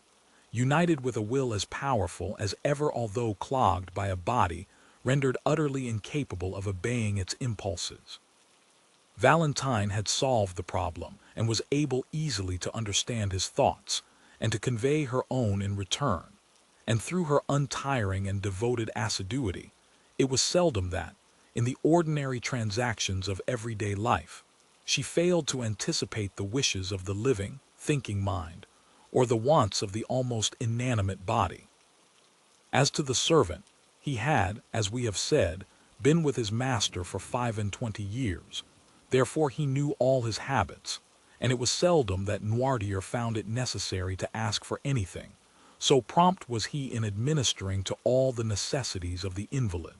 united with a will as powerful as ever, although clogged by a body rendered utterly incapable of obeying its impulses. Valentine had solved the problem and was able easily to understand his thoughts and to convey her own in return, and through her untiring and devoted assiduity, it was seldom that, in the ordinary transactions of everyday life, she failed to anticipate the wishes of the living, thinking mind, or the wants of the almost inanimate body. As to the servant, he had, as we have said, been with his master for 25 years, therefore he knew all his habits, and it was seldom that Noirtier found it necessary to ask for anything, so prompt was he in administering to all the necessities of the invalid.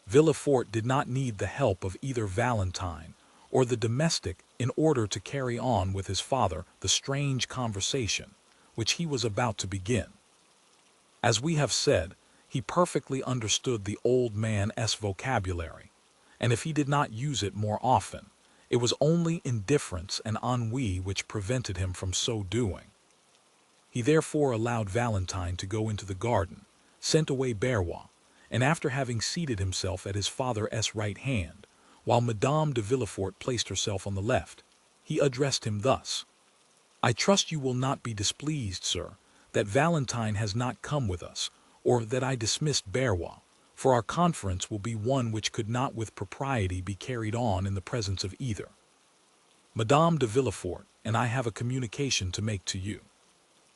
Villefort did not need the help of either Valentine or the domestic in order to carry on with his father the strange conversation which he was about to begin. As we have said, he perfectly understood the old man's vocabulary, and if he did not use it more often, it was only indifference and ennui which prevented him from so doing. He therefore allowed Valentine to go into the garden, sent away Berrois, and after having seated himself at his father's right hand, while Madame de Villefort placed herself on the left, he addressed him thus: "I trust you will not be displeased, sir, that Valentine has not come with us, or that I dismissed Berrois, for our conference will be one which could not with propriety be carried on in the presence of either. Madame de Villefort and I have a communication to make to you."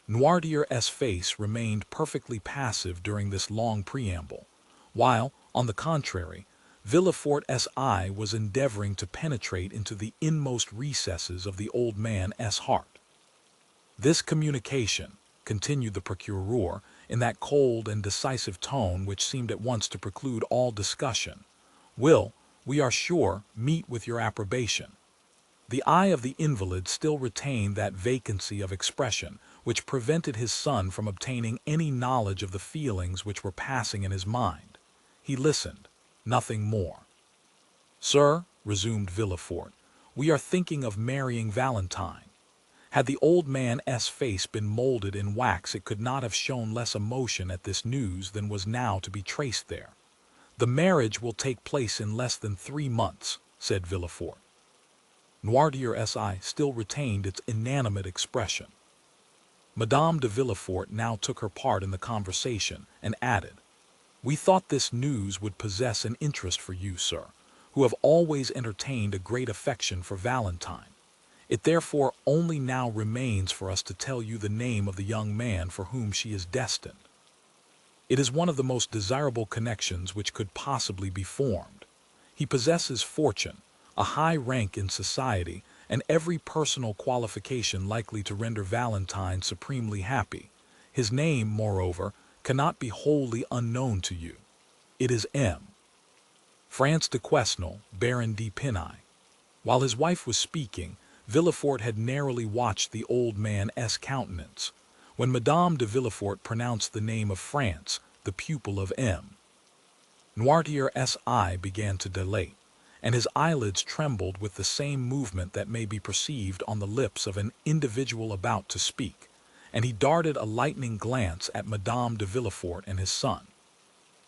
Noirtier's face remained perfectly passive during this long preamble, while, on the contrary, Villefort's eye was endeavoring to penetrate into the inmost recesses of the old man's heart. "This communication," continued the procureur, in that cold and decisive tone which seemed at once to preclude all discussion, "will, we are sure, meet with your approbation." The eye of the invalid still retained that vacancy of expression which prevented his son from obtaining any knowledge of the feelings which were passing in his mind. He listened, nothing more. "Sir," resumed Villefort, "we are thinking of marrying Valentine. Had the old man's face been molded in wax, it could not have shown less emotion at this news than was now to be traced there. The marriage will take place in less than 3 months, said Villefort. Noirtier's eye still retained its inanimate expression. Madame de Villefort now took her part in the conversation and added, "We thought this news would possess an interest for you, sir, who have always entertained a great affection for Valentine. It therefore only now remains for us to tell you the name of the young man for whom she is destined. It is one of the most desirable connections which could possibly be formed. He possesses fortune, a high rank in society, and every personal qualification likely to render Valentine supremely happy. His name, moreover, cannot be wholly unknown to you. It is M. France de Quesnel, Baron de Pinay." While his wife was speaking, Villefort had narrowly watched the old man's countenance. When Madame de Villefort pronounced the name of France, the pupil of M. Noirtier's eye began to dilate, and his eyelids trembled with the same movement that may be perceived on the lips of an individual about to speak, and he darted a lightning glance at Madame de Villefort and his son.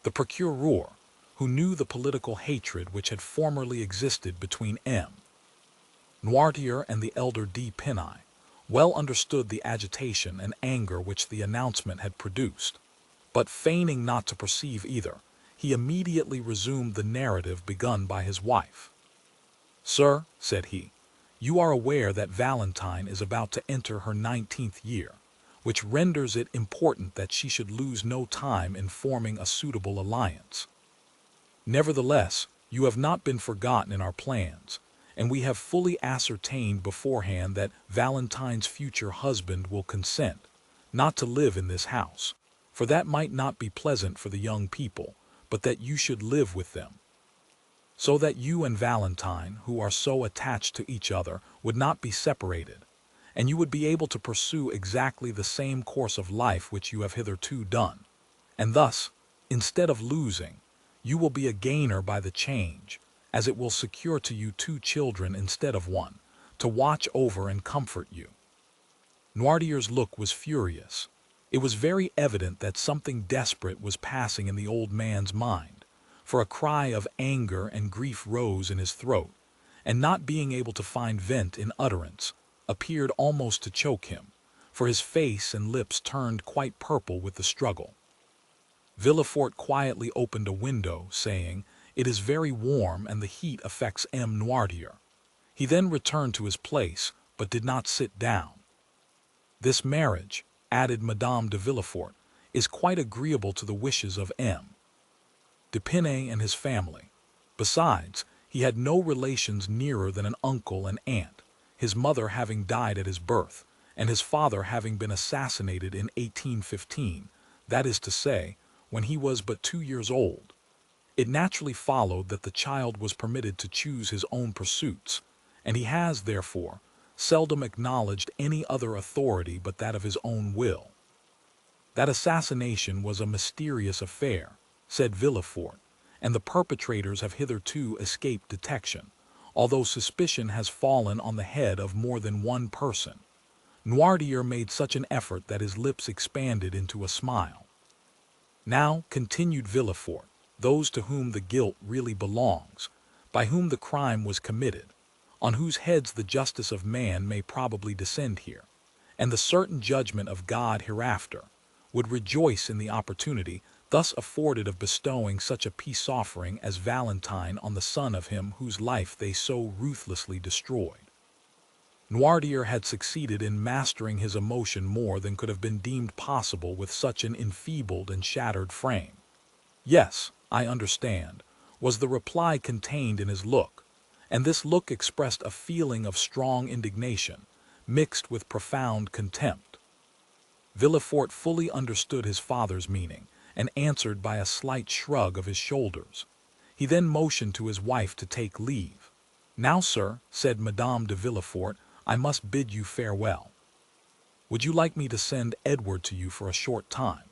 The procureur, who knew the political hatred which had formerly existed between M. Noirtier and the elder de Pinay, well understood the agitation and anger which the announcement had produced, but feigning not to perceive either, he immediately resumed the narrative begun by his wife. "Sir," said he, "you are aware that Valentine is about to enter her 19th year, which renders it important that she should lose no time in forming a suitable alliance. Nevertheless, you have not been forgotten in our plans, and we have fully ascertained beforehand that Valentine's future husband will consent, not to live in this house, for that might not be pleasant for the young people, but that you should live with them. So that you and Valentine, who are so attached to each other, would not be separated, and you would be able to pursue exactly the same course of life which you have hitherto done. And thus, instead of losing, you will be a gainer by the change, as it will secure to you 2 children instead of 1, to watch over and comfort you. Noirtier's look was furious. It was very evident that something desperate was passing in the old man's mind, for a cry of anger and grief rose in his throat, and not being able to find vent in utterance, appeared almost to choke him, for his face and lips turned quite purple with the struggle. Villefort quietly opened a window, saying, "It is very warm and the heat affects M. Noirtier." He then returned to his place, but did not sit down. "This marriage," added Madame de Villefort, "is quite agreeable to the wishes of M. d'Épinay and his family. Besides, he had no relations nearer than an uncle and aunt, his mother having died at his birth, and his father having been assassinated in 1815, that is to say, when he was but 2 years old. It naturally followed that the child was permitted to choose his own pursuits, and he has, therefore, seldom acknowledged any other authority but that of his own will." "That assassination was a mysterious affair," said Villefort, "and the perpetrators have hitherto escaped detection, although suspicion has fallen on the head of more than one person." Noirtier made such an effort that his lips expanded into a smile. "Now," continued Villefort, "those to whom the guilt really belongs, by whom the crime was committed, on whose heads the justice of man may probably descend here, and the certain judgment of God hereafter, would rejoice in the opportunity thus afforded of bestowing such a peace offering as Valentine on the son of him whose life they so ruthlessly destroyed." Noirtier had succeeded in mastering his emotion more than could have been deemed possible with such an enfeebled and shattered frame. "Yes, I understand," was the reply contained in his look, and this look expressed a feeling of strong indignation, mixed with profound contempt. Villefort fully understood his father's meaning, and answered by a slight shrug of his shoulders. He then motioned to his wife to take leave. "Now, sir," said Madame de Villefort, "I must bid you farewell. Would you like me to send Edward to you for a short time?"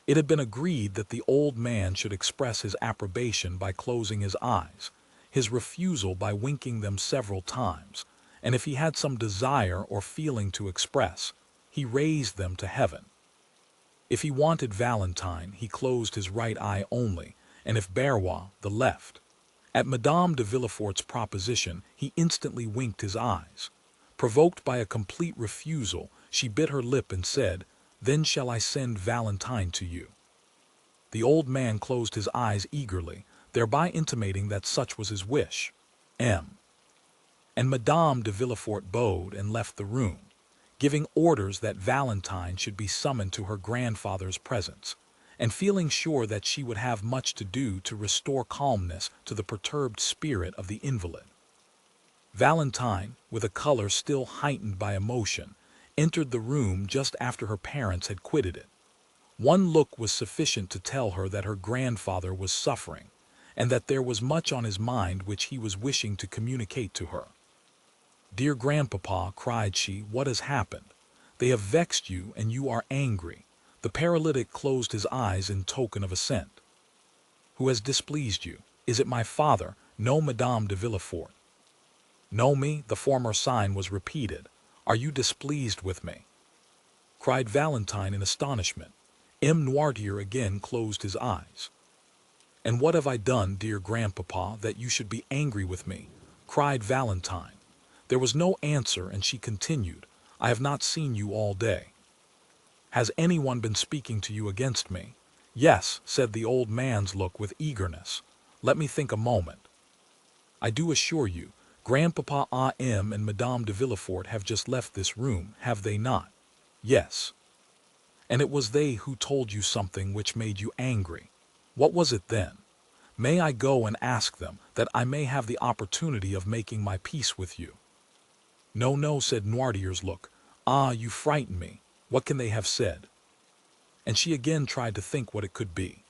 It had been agreed that the old man should express his approbation by closing his eyes, his refusal by winking them several times, and if he had some desire or feeling to express, he raised them to heaven. If he wanted Valentine, he closed his right eye only, and if Barrois, the left. At Madame de Villefort's proposition, he instantly winked his eyes. Provoked by a complete refusal, she bit her lip and said, "Then shall I send Valentine to you?" The old man closed his eyes eagerly, thereby intimating that such was his wish. M. and Madame de Villefort bowed and left the room, giving orders that Valentine should be summoned to her grandfather's presence, and feeling sure that she would have much to do to restore calmness to the perturbed spirit of the invalid. Valentine, with a color still heightened by emotion, entered the room just after her parents had quitted it. One look was sufficient to tell her that her grandfather was suffering, and that there was much on his mind which he was wishing to communicate to her. "Dear grandpapa," cried she, "what has happened? They have vexed you, and you are angry." The paralytic closed his eyes in token of assent. "Who has displeased you? Is it my father?" "No, Madame de Villefort." "Know me?" The former sign was repeated. "Are you displeased with me?" cried Valentine in astonishment. M. Noirtier again closed his eyes. "And what have I done, dear grandpapa, that you should be angry with me?" cried Valentine. There was no answer, and she continued, "I have not seen you all day. Has anyone been speaking to you against me?" "Yes," said the old man's look with eagerness. "Let me think a moment. I do assure you, Grandpapa M. and Madame de Villefort have just left this room, have they not?" "Yes." "And it was they who told you something which made you angry. What was it then? May I go and ask them, that I may have the opportunity of making my peace with you?" "No, no," said Noirtier's look. "Ah, you frighten me. What can they have said?" And she again tried to think what it could be.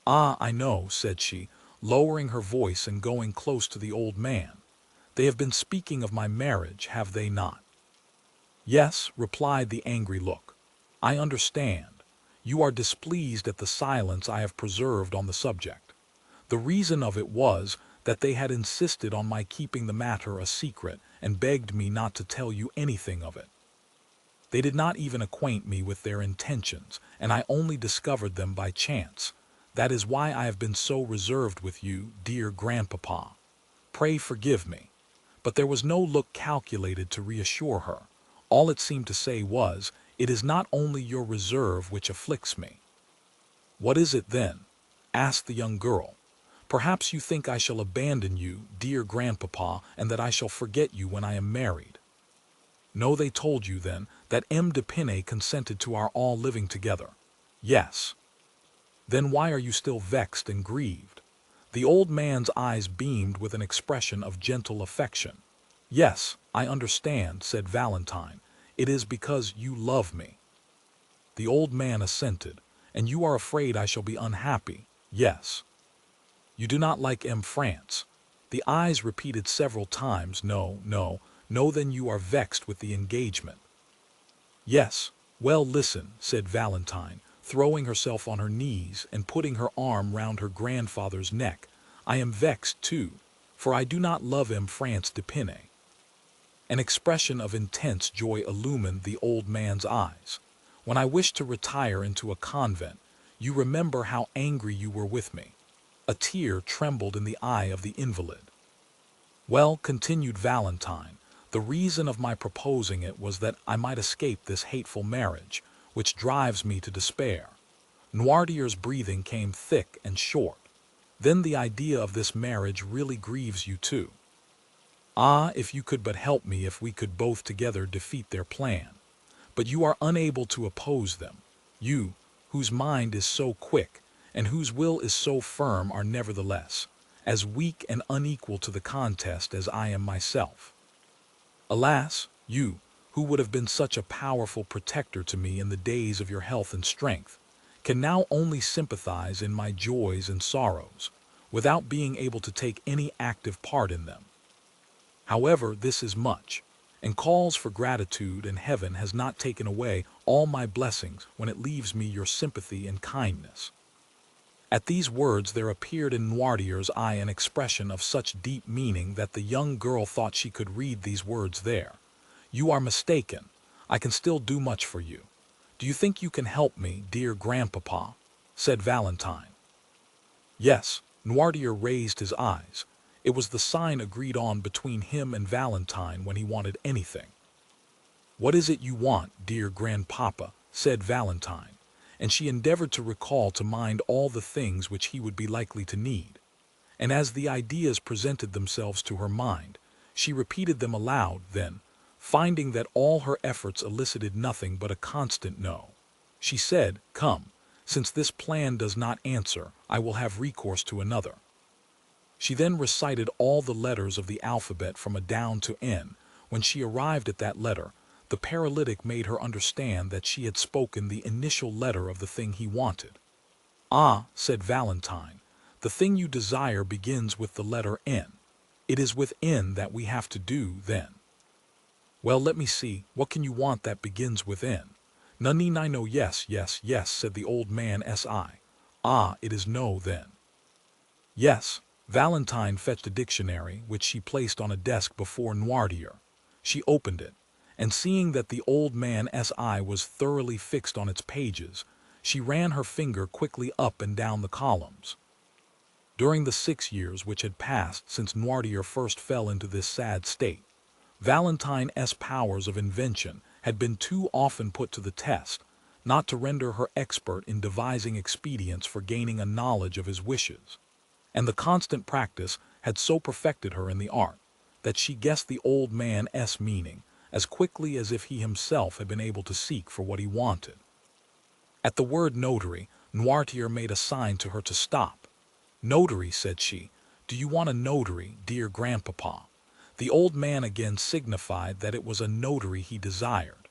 "Ah, I know," said she, lowering her voice and going close to the old man. "They have been speaking of my marriage, have they not?" Yes, replied the angry look. I understand. You are displeased at the silence I have preserved on the subject. The reason of it was that they had insisted on my keeping the matter a secret and begged me not to tell you anything of it. They did not even acquaint me with their intentions, and I only discovered them by chance. That is why I have been so reserved with you, dear grandpapa. Pray forgive me. But there was no look calculated to reassure her. All it seemed to say was, it is not only your reserve which afflicts me. What is it then? Asked the young girl. Perhaps you think I shall abandon you, dear grandpapa, and that I shall forget you when I am married. No, they told you then that M. de Pinay consented to our all living together. Yes. Then why are you still vexed and grieved? The old man's eyes beamed with an expression of gentle affection. Yes, I understand, said Valentine. It is because you love me. The old man assented. And you are afraid I shall be unhappy. Yes. You do not like M. France. The eyes repeated several times, no, no, no, then you are vexed with the engagement. Yes, well, listen, said Valentine, throwing herself on her knees and putting her arm round her grandfather's neck. I am vexed too, for I do not love M. France de Pinay. An expression of intense joy illumined the old man's eyes. When I wished to retire into a convent, you remember how angry you were with me. A tear trembled in the eye of the invalid. Well, continued Valentine, the reason of my proposing it was that I might escape this hateful marriage, which drives me to despair. Noirtier's breathing came thick and short. Then the idea of this marriage really grieves you too. Ah, if you could but help me, if we could both together defeat their plan. But you are unable to oppose them. You, whose mind is so quick, and whose will is so firm, are nevertheless as weak and unequal to the contest as I am myself. Alas, you, who would have been such a powerful protector to me in the days of your health and strength, can now only sympathize in my joys and sorrows, without being able to take any active part in them. However, this is much, and calls for gratitude, and heaven has not taken away all my blessings when it leaves me your sympathy and kindness. At these words there appeared in Noirtier's eye an expression of such deep meaning that the young girl thought she could read these words there. You are mistaken. I can still do much for you. Do you think you can help me, dear grandpapa? Said Valentine. Yes, Noirtier raised his eyes. It was the sign agreed on between him and Valentine when he wanted anything. What is it you want, dear grandpapa? Said Valentine, and she endeavored to recall to mind all the things which he would be likely to need. And as the ideas presented themselves to her mind, she repeated them aloud. Then, finding that all her efforts elicited nothing but a constant no, she said, Come, since this plan does not answer, I will have recourse to another. She then recited all the letters of the alphabet from A down to N. When she arrived at that letter, the paralytic made her understand that she had spoken the initial letter of the thing he wanted. Ah, said Valentine, the thing you desire begins with the letter N. It is with N that we have to do, then. Well, let me see, what can you want that begins with N? Nani no, yes, yes, yes, said the old man S.I. Ah, it is no, then. Yes. Valentine fetched a dictionary, which she placed on a desk before Noirtier. She opened it, and seeing that the old man S.I. was thoroughly fixed on its pages, she ran her finger quickly up and down the columns. During the 6 years which had passed since Noirtier first fell into this sad state, Valentine's powers of invention had been too often put to the test, not to render her expert in devising expedients for gaining a knowledge of his wishes. And the constant practice had so perfected her in the art that she guessed the old man's meaning as quickly as if he himself had been able to seek for what he wanted. At the word notary, Noirtier made a sign to her to stop. Notary, said she, do you want a notary, dear grandpapa? The old man again signified that it was a notary he desired.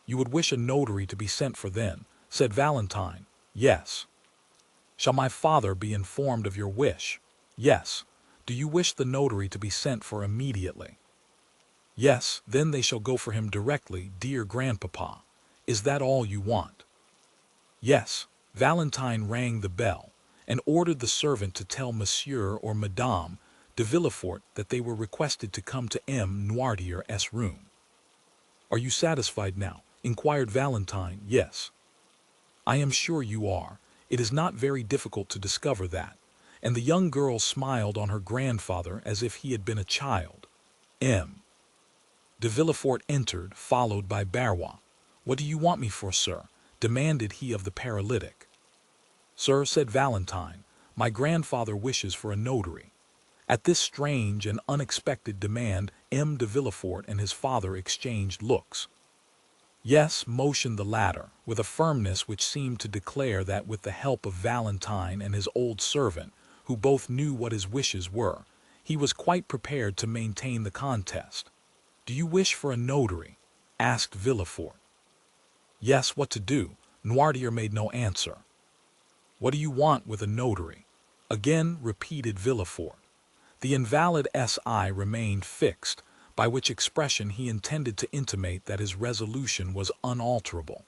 You would wish a notary to be sent for then, said Valentine. Yes. Shall my father be informed of your wish? Yes. Do you wish the notary to be sent for immediately? Yes, then they shall go for him directly, dear grandpapa. Is that all you want? Yes. Valentine rang the bell and ordered the servant to tell Monsieur or Madame de Villefort that they were requested to come to M. Noirtier's room. Are you satisfied now? Inquired Valentine. Yes. I am sure you are. It is not very difficult to discover that. And the young girl smiled on her grandfather as if he had been a child. M. de Villefort entered, followed by Barrois. What do you want me for, sir? Demanded he of the paralytic. Sir, said Valentine, my grandfather wishes for a notary. At this strange and unexpected demand, M. de Villefort and his father exchanged looks. Yes, motioned the latter, with a firmness which seemed to declare that with the help of Valentine and his old servant, who both knew what his wishes were, he was quite prepared to maintain the contest. Do you wish for a notary? Asked Villefort. Yes, what to do? Noirtier made no answer. What do you want with a notary? Again repeated Villefort. The invalid's eye remained fixed, by which expression he intended to intimate that his resolution was unalterable.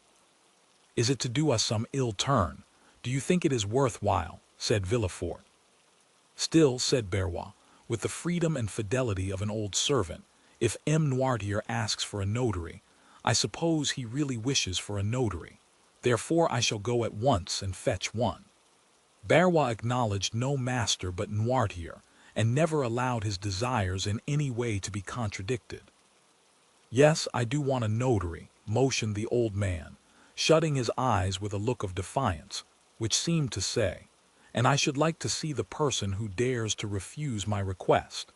Is it to do us some ill turn? Do you think it is worthwhile? Said Villefort. Still, said Barrois, with the freedom and fidelity of an old servant, if M. Noirtier asks for a notary, I suppose he really wishes for a notary. Therefore I shall go at once and fetch one. Barrois acknowledged no master but Noirtier, and never allowed his desires in any way to be contradicted. Yes, I do want a notary, motioned the old man, shutting his eyes with a look of defiance, which seemed to say, and I should like to see the person who dares to refuse my request.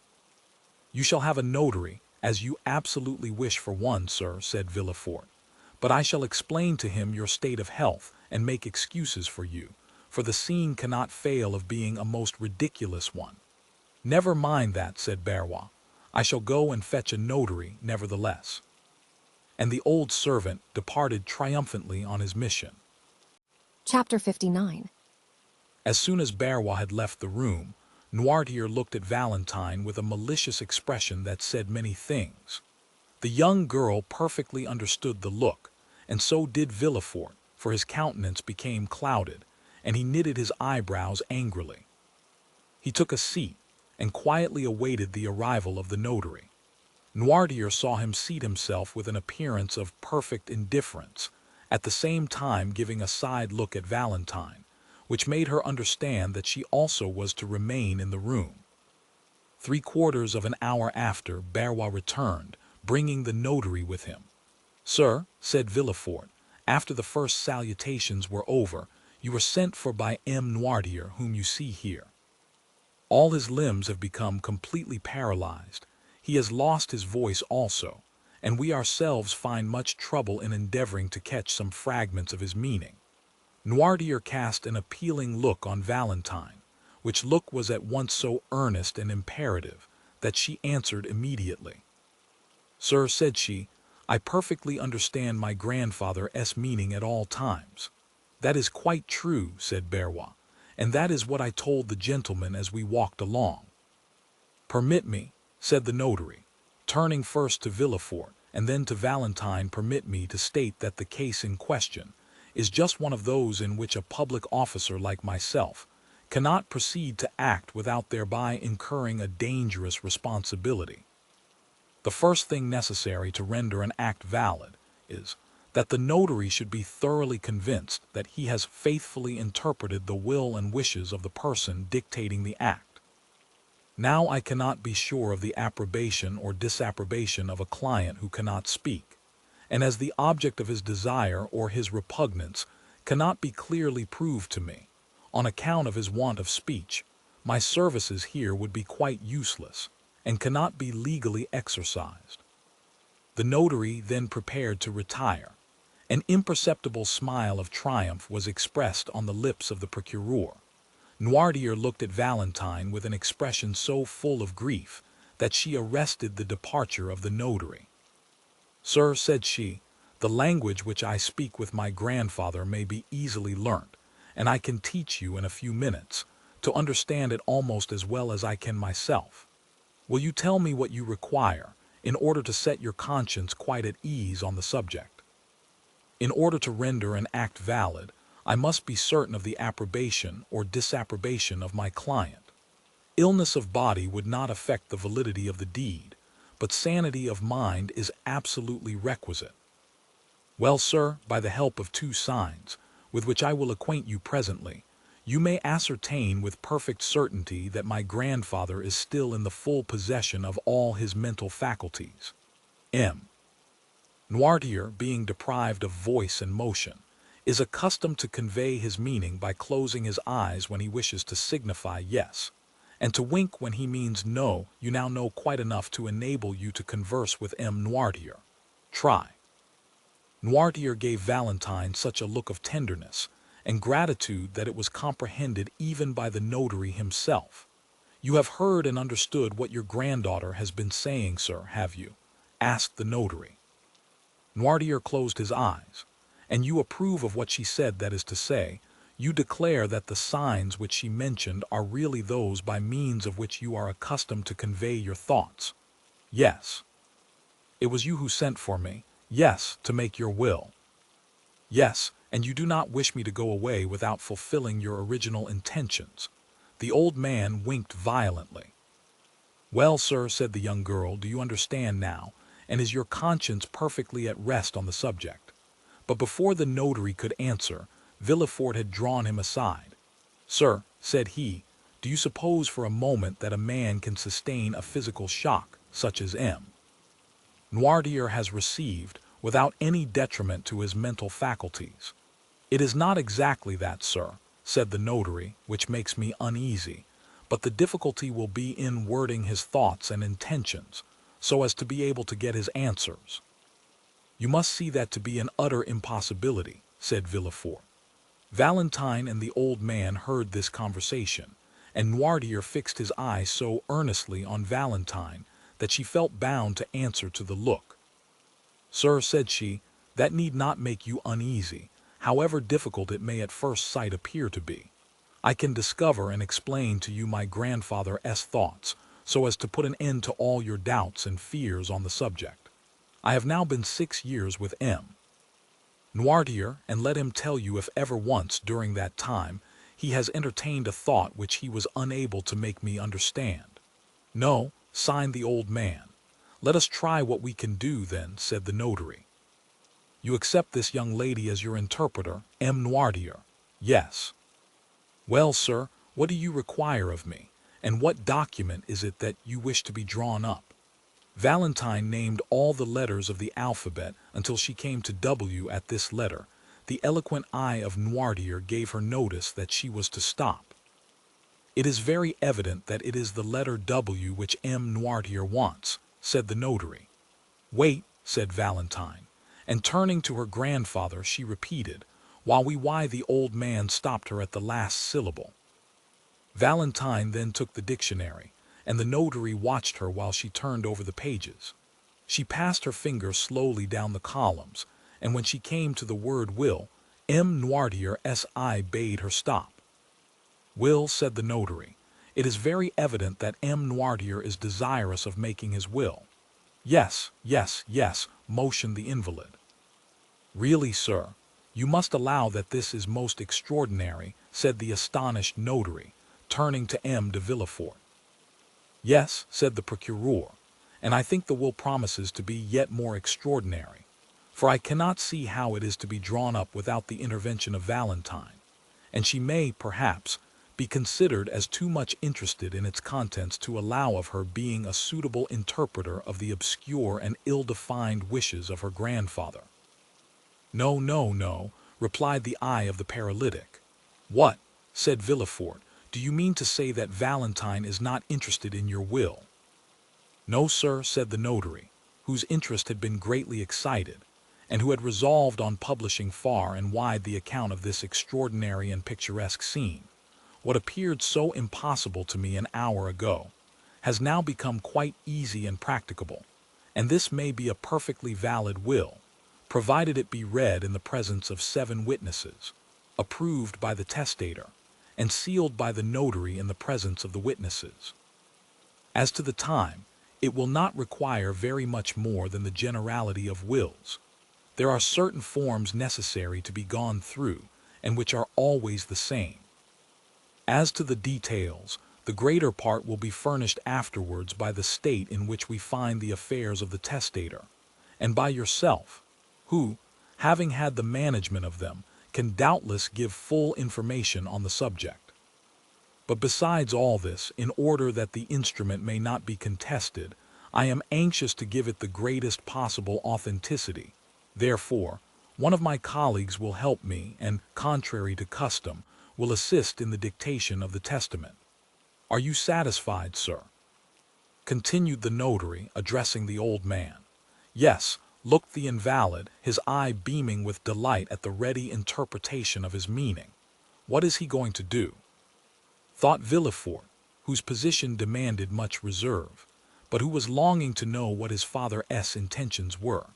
You shall have a notary, as you absolutely wish for one, sir, said Villefort, but I shall explain to him your state of health and make excuses for you, for the scene cannot fail of being a most ridiculous one. Never mind that, said Barrois. I shall go and fetch a notary, nevertheless. And the old servant departed triumphantly on his mission. Chapter 59. As soon as Barrois had left the room, Noirtier looked at Valentine with a malicious expression that said many things. The young girl perfectly understood the look, and so did Villefort, for his countenance became clouded, and he knitted his eyebrows angrily. He took a seat, and quietly awaited the arrival of the notary. Noirtier saw him seat himself with an appearance of perfect indifference, at the same time giving a side look at Valentine, which made her understand that she also was to remain in the room. 3/4 of an hour after, Barrois returned, bringing the notary with him. Sir, said Villefort, after the first salutations were over, you were sent for by M. Noirtier, whom you see here. All his limbs have become completely paralyzed. He has lost his voice also, and we ourselves find much trouble in endeavoring to catch some fragments of his meaning. Noirtier cast an appealing look on Valentine, which look was at once so earnest and imperative that she answered immediately. Sir, said she, I perfectly understand my grandfather's meaning at all times. That is quite true, said Barrois, and that is what I told the gentleman as we walked along. Permit me, said the notary, turning first to Villefort and then to Valentine, permit me to state that the case in question is just one of those in which a public officer like myself cannot proceed to act without thereby incurring a dangerous responsibility. The first thing necessary to render an act valid is that the notary should be thoroughly convinced that he has faithfully interpreted the will and wishes of the person dictating the act. Now I cannot be sure of the approbation or disapprobation of a client who cannot speak, and as the object of his desire or his repugnance cannot be clearly proved to me, on account of his want of speech, my services here would be quite useless, and cannot be legally exercised. The notary then prepared to retire. An imperceptible smile of triumph was expressed on the lips of the procureur. Noirtier looked at Valentine with an expression so full of grief that she arrested the departure of the notary. Sir, said she, the language which I speak with my grandfather may be easily learnt, and I can teach you in a few minutes to understand it almost as well as I can myself. Will you tell me what you require, in order to set your conscience quite at ease on the subject. In order to render an act valid, I must be certain of the approbation or disapprobation of my client. Illness of body would not affect the validity of the deed, but sanity of mind is absolutely requisite. Well, sir, by the help of 2 signs, with which I will acquaint you presently, you may ascertain with perfect certainty that my grandfather is still in the full possession of all his mental faculties. M. Noirtier, being deprived of voice and motion, is accustomed to convey his meaning by closing his eyes when he wishes to signify yes, and to wink when he means no. You now know quite enough to enable you to converse with M. Noirtier. Try. Noirtier gave Valentine such a look of tenderness and gratitude that it was comprehended even by the notary himself. You have heard and understood what your granddaughter has been saying, sir, have you? Asked the notary. Noirtier closed his eyes. And you approve of what she said, that is to say, you declare that the signs which she mentioned are really those by means of which you are accustomed to convey your thoughts? Yes. It was you who sent for me? Yes, to make your will. Yes, and you do not wish me to go away without fulfilling your original intentions. The old man winked violently. Well, sir, said the young girl, do you understand now, and is your conscience perfectly at rest on the subject? But before the notary could answer, Villefort had drawn him aside. Sir, said he, do you suppose for a moment that a man can sustain a physical shock, such as M. Noirtier has received, without any detriment to his mental faculties? It is not exactly that, sir, said the notary, which makes me uneasy, but the difficulty will be in wording his thoughts and intentions, so as to be able to get his answers. You must see that to be an utter impossibility, said Villefort. Valentine and the old man heard this conversation, and Noirtier fixed his eyes so earnestly on Valentine that she felt bound to answer to the look. Sir, said she, that need not make you uneasy, however difficult it may at first sight appear to be. I can discover and explain to you my grandfather's thoughts, so as to put an end to all your doubts and fears on the subject. I have now been 6 years with M. Noirtier, and let him tell you if ever once during that time he has entertained a thought which he was unable to make me understand. No, signed the old man. Let us try what we can do then, said the notary. You accept this young lady as your interpreter, M. Noirtier? Yes. Well, sir, what do you require of me, and what document is it that you wish to be drawn up? Valentine named all the letters of the alphabet until she came to W. At this letter, the eloquent eye of Noirtier gave her notice that she was to stop. It is very evident that it is the letter W which M. Noirtier wants, said the notary. Wait, said Valentine, and turning to her grandfather she repeated, why the old man stopped her at the last syllable. Valentine then took the dictionary, and the notary watched her while she turned over the pages. She passed her finger slowly down the columns, and when she came to the word will, M. Noirtier's eye bade her stop. Will, said the notary, it is very evident that M. Noirtier is desirous of making his will. Yes, yes, yes, motioned the invalid. Really, sir, you must allow that this is most extraordinary, said the astonished notary, turning to M. de Villefort. Yes, said the procureur, and I think the will promises to be yet more extraordinary, for I cannot see how it is to be drawn up without the intervention of Valentine, and she may, perhaps, be considered as too much interested in its contents to allow of her being a suitable interpreter of the obscure and ill-defined wishes of her grandfather. No, no, no, replied the eye of the paralytic. What, said Villefort, do you mean to say that Valentine is not interested in your will? No, sir, said the notary, whose interest had been greatly excited, and who had resolved on publishing far and wide the account of this extraordinary and picturesque scene. What appeared so impossible to me an hour ago has now become quite easy and practicable, and this may be a perfectly valid will, provided it be read in the presence of 7 witnesses, approved by the testator, and sealed by the notary in the presence of the witnesses. As to the time, it will not require very much more than the generality of wills. There are certain forms necessary to be gone through, and which are always the same. As to the details, the greater part will be furnished afterwards by the state in which we find the affairs of the testator, and by yourself, who, having had the management of them, can doubtless give full information on the subject. But besides all this, in order that the instrument may not be contested, I am anxious to give it the greatest possible authenticity. Therefore, one of my colleagues will help me and, contrary to custom, will assist in the dictation of the testament. Are you satisfied, sir? Continued the notary, addressing the old man. Yes, looked the invalid, his eye beaming with delight at the ready interpretation of his meaning. What is he going to do? Thought Villefort, whose position demanded much reserve, but who was longing to know what his father's intentions were.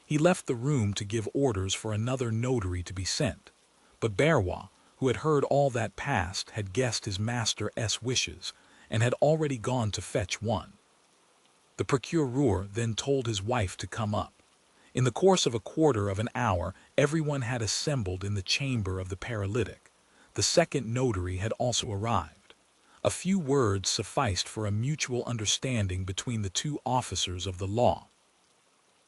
He left the room to give orders for another notary to be sent, but Barrois, who had heard all that passed, had guessed his master's wishes, and had already gone to fetch one. The procureur then told his wife to come up. In the course of a quarter of an hour, everyone had assembled in the chamber of the paralytic. The second notary had also arrived. A few words sufficed for a mutual understanding between the two officers of the law.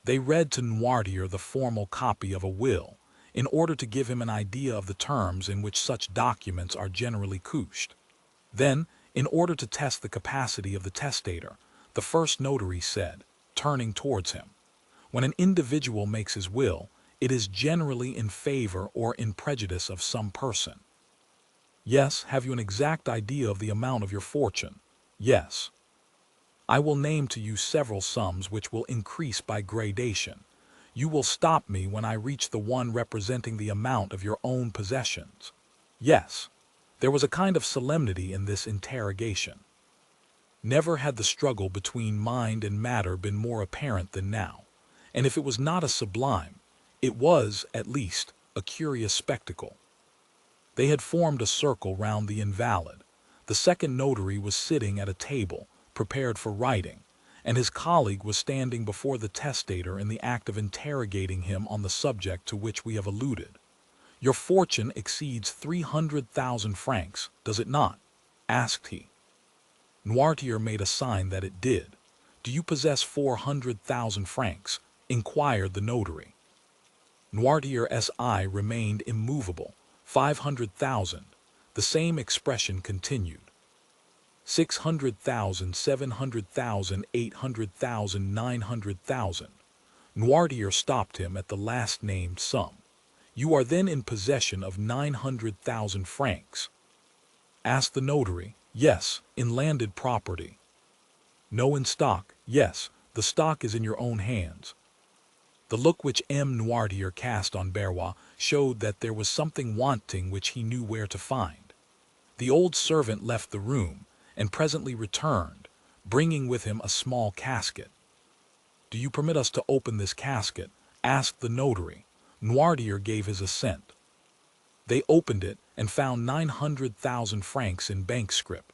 They read to Noirtier the formal copy of a will, in order to give him an idea of the terms in which such documents are generally couched. Then, in order to test the capacity of the testator, the first notary said, turning towards him, "When an individual makes his will, it is generally in favor or in prejudice of some person." "Yes, have you an exact idea of the amount of your fortune?" "Yes." "I will name to you several sums which will increase by gradation. You will stop me when I reach the one representing the amount of your own possessions." "Yes." There was a kind of solemnity in this interrogation. Never had the struggle between mind and matter been more apparent than now, and if it was not a sublime, it was, at least, a curious spectacle. They had formed a circle round the invalid. The second notary was sitting at a table, prepared for writing, and his colleague was standing before the testator in the act of interrogating him on the subject to which we have alluded. "Your fortune exceeds 300,000 francs, does it not?" asked he. Noirtier made a sign that it did. "Do you possess 400,000 francs?" inquired the notary. Noirtier's eye remained immovable. 500,000. The same expression continued. 600,000, 700,000, 800,000, 900,000. Noirtier stopped him at the last named sum. "You are then in possession of 900,000 francs?" asked the notary. "Yes, in landed property." "No, in stock?" "Yes, the stock is in your own hands." The look which M. Noirtier cast on Barrois showed that there was something wanting which he knew where to find. The old servant left the room, and presently returned, bringing with him a small casket. "Do you permit us to open this casket?" asked the notary. Noirtier gave his assent. They opened it and found 900,000 francs in bank scrip.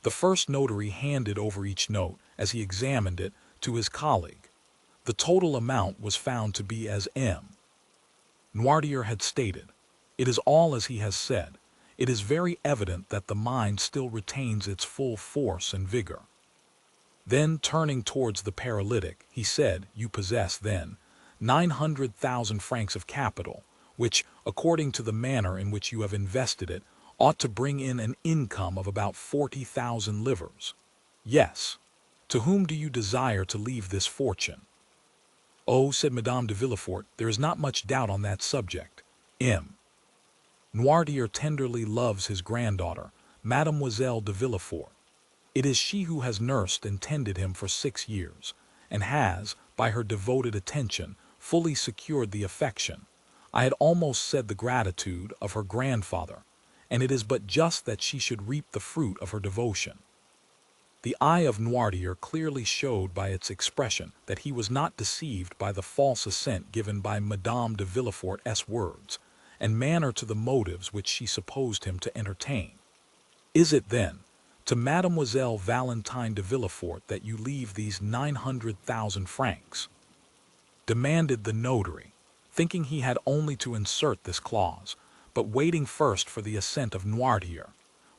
The first notary handed over each note, as he examined it, to his colleague. The total amount was found to be as M. Noirtier had stated. It is all as he has said. It is very evident that the mind still retains its full force and vigor. Then, turning towards the paralytic, he said, "You possess, then, 900,000 francs of capital, which, according to the manner in which you have invested it, ought to bring in an income of about 40,000 livres." "Yes." "To whom do you desire to leave this fortune?" "Oh," said Madame de Villefort, "there is not much doubt on that subject. M. Noirtier tenderly loves his granddaughter, Mademoiselle de Villefort. It is she who has nursed and tended him for 6 years, and has, by her devoted attention, fully secured the affection, I had almost said the gratitude, of her grandfather, and it is but just that she should reap the fruit of her devotion." The eye of Noirtier clearly showed by its expression that he was not deceived by the false assent given by Madame de Villefort's words and manner to the motives which she supposed him to entertain. "Is it, then, to Mademoiselle Valentine de Villefort that you leave these 900,000 francs?" demanded the notary, thinking he had only to insert this clause, but waiting first for the assent of Noirtier,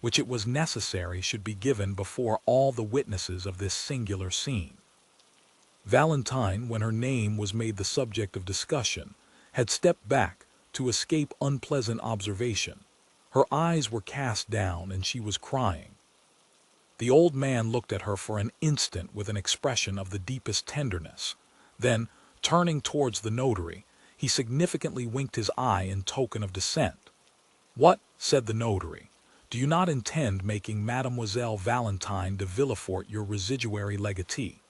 which it was necessary should be given before all the witnesses of this singular scene. Valentine, when her name was made the subject of discussion, had stepped back to escape unpleasant observation. Her eyes were cast down and she was crying. The old man looked at her for an instant with an expression of the deepest tenderness. Then, turning towards the notary, he significantly winked his eye in token of dissent. "What?" said the notary. "Do you not intend making Mademoiselle Valentine de Villefort your residuary legatee?"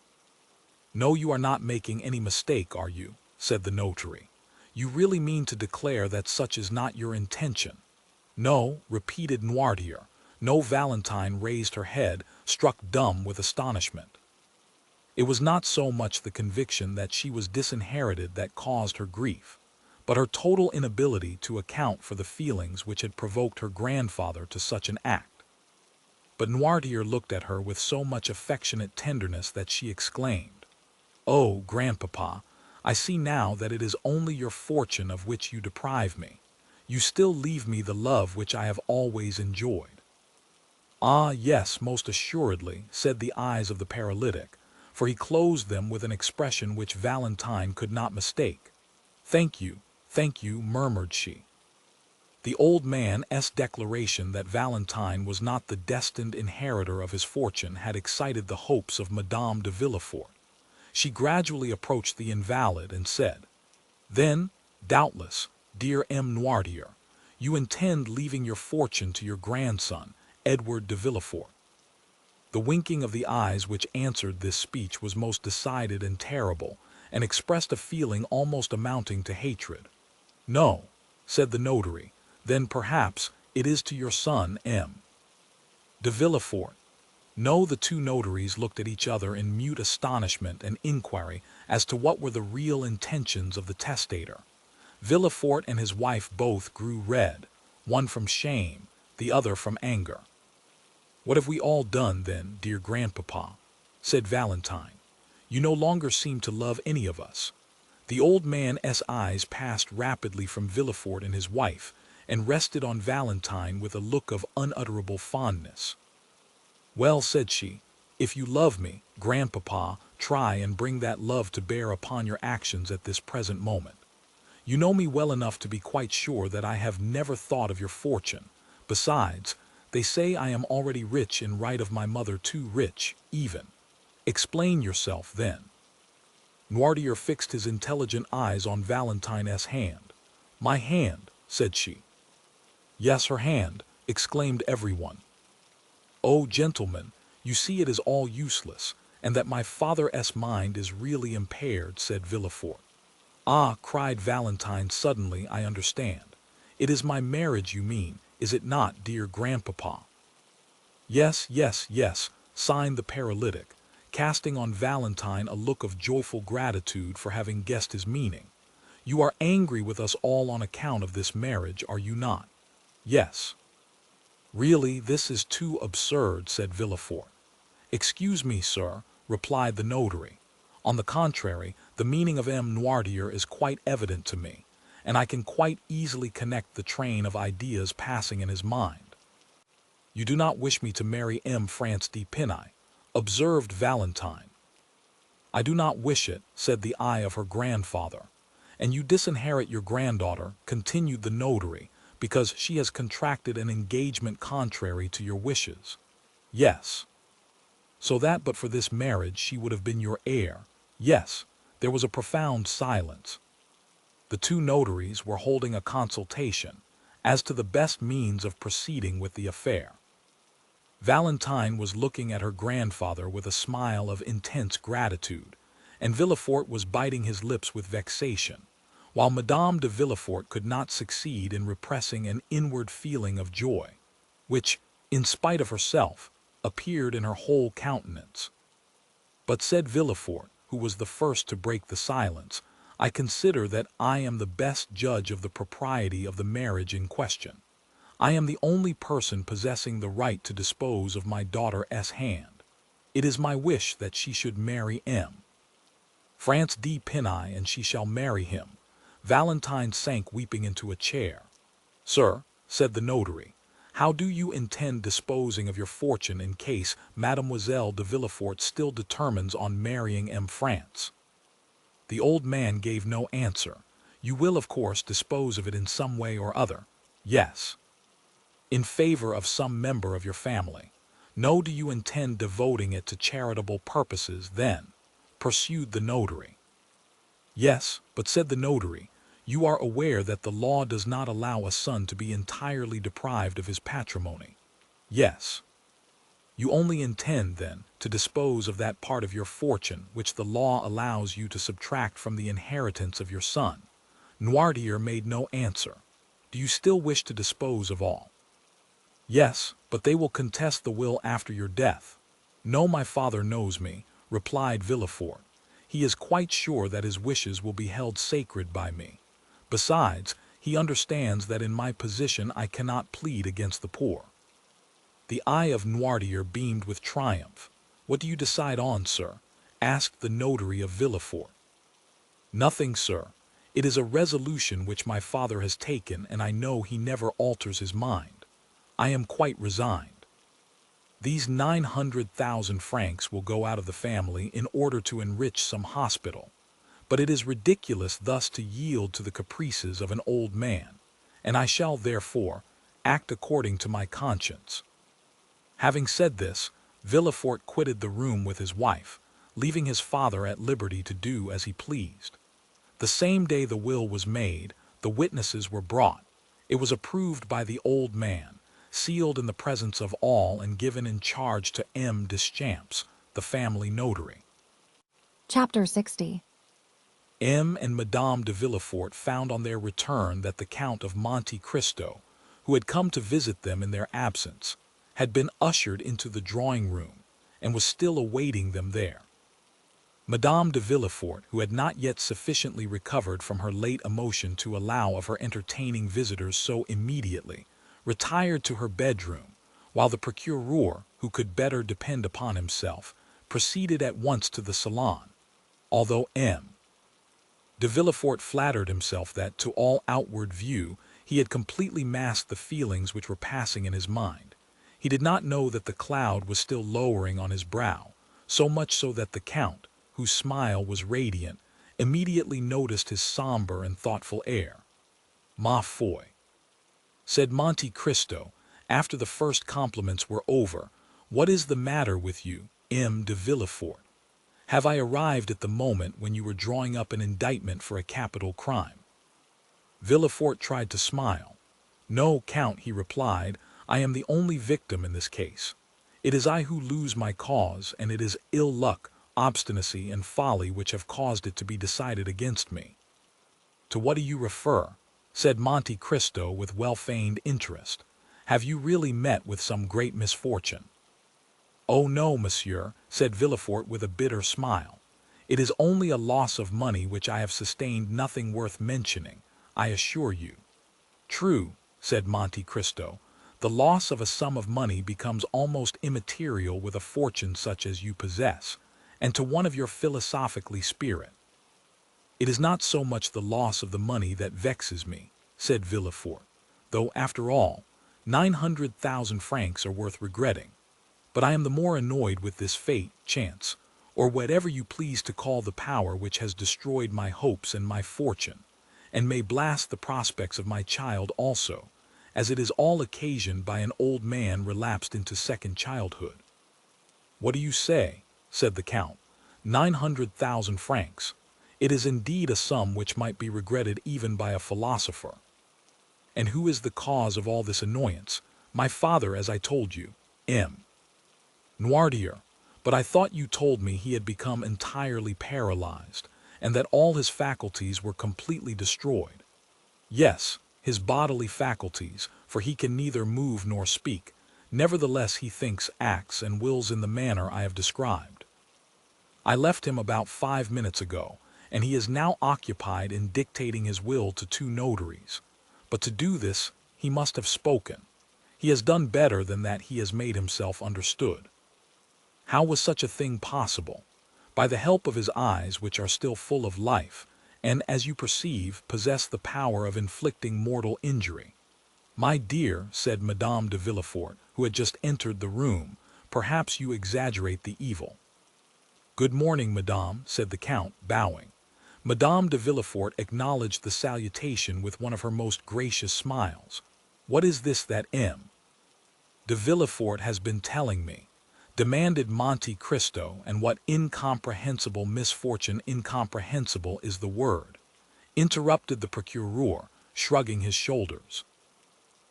"No, you are not making any mistake, are you?" said the notary. "You really mean to declare that such is not your intention?" "No," repeated Noirtier. No, Valentine raised her head, struck dumb with astonishment. It was not so much the conviction that she was disinherited that caused her grief, but her total inability to account for the feelings which had provoked her grandfather to such an act. But Noirtier looked at her with so much affectionate tenderness that she exclaimed, "Oh, grandpapa, I see now that it is only your fortune of which you deprive me. You still leave me the love which I have always enjoyed." "Ah, yes, most assuredly," said the eyes of the paralytic, for he closed them with an expression which Valentine could not mistake. Thank you," murmured she. The old man's declaration that Valentine was not the destined inheritor of his fortune had excited the hopes of Madame de Villefort. She gradually approached the invalid and said, "Then, doubtless, dear M. Noirtier, you intend leaving your fortune to your grandson, Edward de Villefort." The winking of the eyes which answered this speech was most decided and terrible, and expressed a feeling almost amounting to hatred. "No," said the notary, "then perhaps it is to your son M. de Villefort." No, the two notaries looked at each other in mute astonishment and inquiry as to what were the real intentions of the testator. Villefort and his wife both grew red, one from shame, the other from anger. "What have we all done, then, dear grandpapa?" said Valentine. "You no longer seem to love any of us." The old man's eyes passed rapidly from Villefort and his wife, and rested on Valentine with a look of unutterable fondness. "Well," said she, "if you love me, grandpapa, try and bring that love to bear upon your actions at this present moment. You know me well enough to be quite sure that I have never thought of your fortune. Besides, they say I am already rich in right of my mother, too rich, even. Explain yourself, then." Noirtier fixed his intelligent eyes on Valentine's hand. "My hand," said she. "Yes, her hand," exclaimed everyone. "Oh, gentlemen, you see it is all useless, and that my father's mind is really impaired," said Villefort. "Ah," cried Valentine suddenly, "I understand. It is my marriage you mean, is it not, dear grandpapa?" "Yes, yes, yes," signed the paralytic, casting on Valentine a look of joyful gratitude for having guessed his meaning. "You are angry with us all on account of this marriage, are you not?" "Yes." "Really, this is too absurd," said Villefort. "Excuse me, sir," replied the notary. "On the contrary, the meaning of M. Noirtier is quite evident to me, and I can quite easily connect the train of ideas passing in his mind." "You do not wish me to marry M. France de Pinay," observed Valentine. "I do not wish it," said the eye of her grandfather. "And you disinherit your granddaughter," continued the notary, "because she has contracted an engagement contrary to your wishes." "Yes." "So that but for this marriage she would have been your heir." "Yes." There was a profound silence. The two notaries were holding a consultation as to the best means of proceeding with the affair. Valentine was looking at her grandfather with a smile of intense gratitude, and Villefort was biting his lips with vexation, while Madame de Villefort could not succeed in repressing an inward feeling of joy, which, in spite of herself, appeared in her whole countenance. "But," said Villefort, who was the first to break the silence, "I consider that I am the best judge of the propriety of the marriage in question. I am the only person possessing the right to dispose of my daughter's hand. It is my wish that she should marry M. France de Pinay, and she shall marry him. Valentine sank weeping into a chair. Sir, said the notary, how do you intend disposing of your fortune in case Mademoiselle de Villefort still determines on marrying M. France? The old man gave no answer. You will, of course, dispose of it in some way or other. Yes. In favor of some member of your family. No, do you intend devoting it to charitable purposes then? Pursued the notary. Yes, but said the notary, you are aware that the law does not allow a son to be entirely deprived of his patrimony. Yes. You only intend, then, to dispose of that part of your fortune which the law allows you to subtract from the inheritance of your son. Noirtier made no answer. Do you still wish to dispose of all? Yes, but they will contest the will after your death. No, my father knows me, replied Villefort. He is quite sure that his wishes will be held sacred by me. Besides, he understands that in my position I cannot plead against the poor. The eye of Noirtier beamed with triumph. What do you decide on, sir? Asked the notary of Villefort. Nothing, sir. It is a resolution which my father has taken, and I know he never alters his mind. I am quite resigned. These 900,000 francs will go out of the family in order to enrich some hospital. But it is ridiculous thus to yield to the caprices of an old man, and I shall, therefore, act according to my conscience. Having said this, Villefort quitted the room with his wife, leaving his father at liberty to do as he pleased. The same day the will was made, the witnesses were brought. It was approved by the old man, sealed in the presence of all, and given in charge to M. Deschamps, the family notary. Chapter 60. M. and Madame de Villefort found on their return that the Count of Monte Cristo, who had come to visit them in their absence, had been ushered into the drawing-room, and was still awaiting them there. Madame de Villefort, who had not yet sufficiently recovered from her late emotion to allow of her entertaining visitors so immediately, retired to her bedroom, while the procureur, who could better depend upon himself, proceeded at once to the salon. Although M. de Villefort flattered himself that, to all outward view, he had completely masked the feelings which were passing in his mind, he did not know that the cloud was still lowering on his brow, so much so that the Count, whose smile was radiant, immediately noticed his somber and thoughtful air. "Ma foi," said Monte Cristo, after the first compliments were over, "what is the matter with you, M. de Villefort? Have I arrived at the moment when you were drawing up an indictment for a capital crime?" Villefort tried to smile. "No, Count," he replied, "I am the only victim in this case. It is I who lose my cause, and it is ill luck, obstinacy, and folly which have caused it to be decided against me." "To what do you refer?" said Monte Cristo with well-feigned interest. "Have you really met with some great misfortune?" "Oh no, monsieur," said Villefort with a bitter smile. "It is only a loss of money which I have sustained, nothing worth mentioning, I assure you." "True," said Monte Cristo. "The loss of a sum of money becomes almost immaterial with a fortune such as you possess, and to one of your philosophically spirit." "It is not so much the loss of the money that vexes me," said Villefort, "though, after all, 900,000 francs are worth regretting. But I am the more annoyed with this fate, chance, or whatever you please to call the power which has destroyed my hopes and my fortune, and may blast the prospects of my child also, as it is all occasioned by an old man relapsed into second childhood." "What do you say?" said the Count. 900,000 francs. It is indeed a sum which might be regretted even by a philosopher. And who is the cause of all this annoyance? My father, as I told you, M. Noirtier. But I thought you told me he had become entirely paralyzed, and that all his faculties were completely destroyed. Yes, his bodily faculties, for he can neither move nor speak. Nevertheless, he thinks, acts, and wills in the manner I have described. I left him about 5 minutes ago, and he is now occupied in dictating his will to 2 notaries. But to do this, he must have spoken. He has done better than that he has made himself understood. How was such a thing possible? By the help of his eyes, which are still full of life, and, as you perceive, possess the power of inflicting mortal injury. My dear, said Madame de Villefort, who had just entered the room, perhaps you exaggerate the evil. Good morning, madame, said the count, bowing. Madame de Villefort acknowledged the salutation with one of her most gracious smiles. What is this that M. de Villefort has been telling me? Demanded Monte Cristo, and what incomprehensible misfortune incomprehensible is the word? Interrupted the procureur, shrugging his shoulders.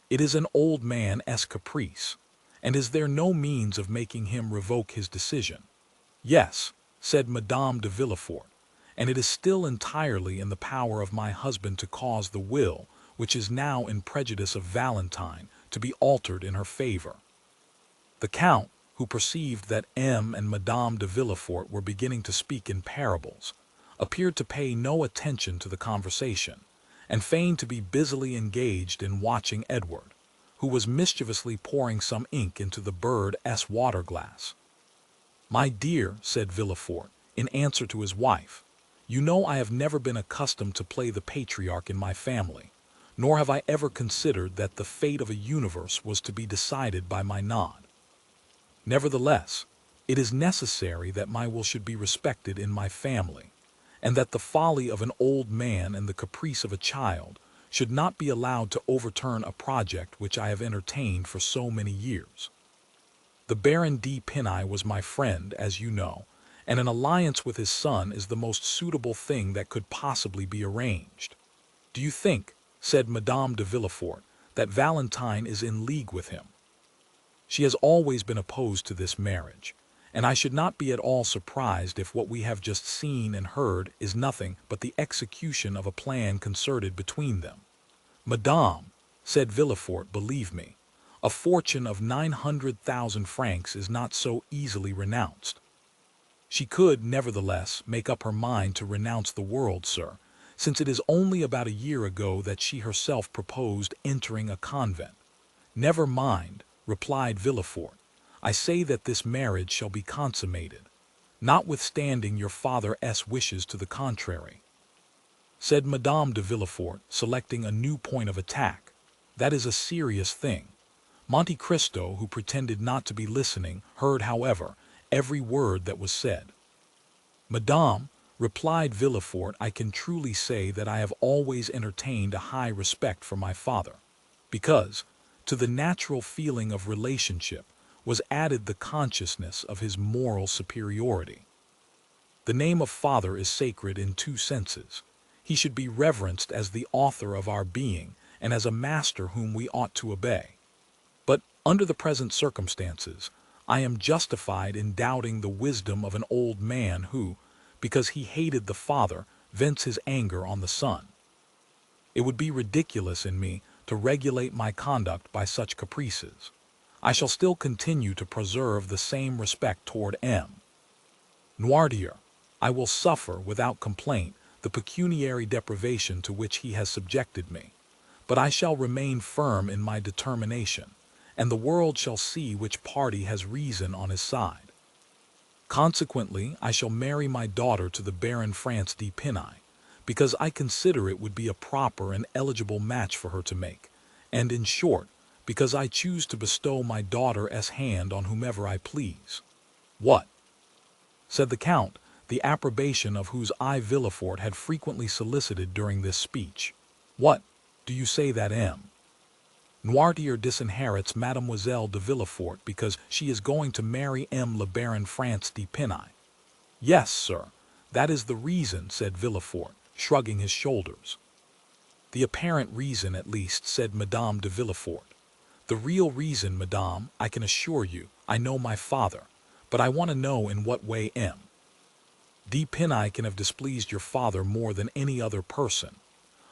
It is an old man's caprice, and is there no means of making him revoke his decision? Yes, said Madame de Villefort, and it is still entirely in the power of my husband to cause the will, which is now in prejudice of Valentine, to be altered in her favor. The count, who perceived that M. and Madame de Villefort were beginning to speak in parables, appeared to pay no attention to the conversation, and feigned to be busily engaged in watching Edward, who was mischievously pouring some ink into the bird's water-glass. My dear, said Villefort, in answer to his wife, you know I have never been accustomed to play the patriarch in my family, nor have I ever considered that the fate of a universe was to be decided by my nod. Nevertheless, it is necessary that my will should be respected in my family, and that the folly of an old man and the caprice of a child should not be allowed to overturn a project which I have entertained for so many years. The Baron de Pinay was my friend, as you know, and an alliance with his son is the most suitable thing that could possibly be arranged. Do you think, said Madame de Villefort, that Valentine is in league with him? She has always been opposed to this marriage, and I should not be at all surprised if what we have just seen and heard is nothing but the execution of a plan concerted between them. Madame, said Villefort, believe me, a fortune of 900,000 francs is not so easily renounced. She could, nevertheless, make up her mind to renounce the world, sir, since it is only about a year ago that she herself proposed entering a convent. Never mind, replied Villefort. I say that this marriage shall be consummated, notwithstanding your father's wishes to the contrary. Said Madame de Villefort, selecting a new point of attack. That is a serious thing. Monte Cristo, who pretended not to be listening, heard, however, every word that was said. Madame, replied Villefort, I can truly say that I have always entertained a high respect for my father, because, to the natural feeling of relationship, was added the consciousness of his moral superiority. The name of father is sacred in two senses. He should be reverenced as the author of our being and as a master whom we ought to obey. But, under the present circumstances, I am justified in doubting the wisdom of an old man who, because he hated the father, vents his anger on the son. It would be ridiculous in me to regulate my conduct by such caprices. I shall still continue to preserve the same respect toward M. Noirtier. I will suffer, without complaint, the pecuniary deprivation to which he has subjected me, but I shall remain firm in my determination, and the world shall see which party has reason on his side. Consequently, I shall marry my daughter to the Baron France de Pinay, because I consider it would be a proper and eligible match for her to make, and, in short, because I choose to bestow my daughter's hand on whomever I please. What? Said the Count, the approbation of whose eye Villefort had frequently solicited during this speech. What, do you say that M. Noirtier disinherits Mademoiselle de Villefort because she is going to marry M. le Baron France de Pinay? Yes, sir, that is the reason, said Villefort, shrugging his shoulders. The apparent reason, at least, said Madame de Villefort. The real reason, madame, I can assure you, I know my father, but I want to know in what way M. de Pinay can have displeased your father more than any other person.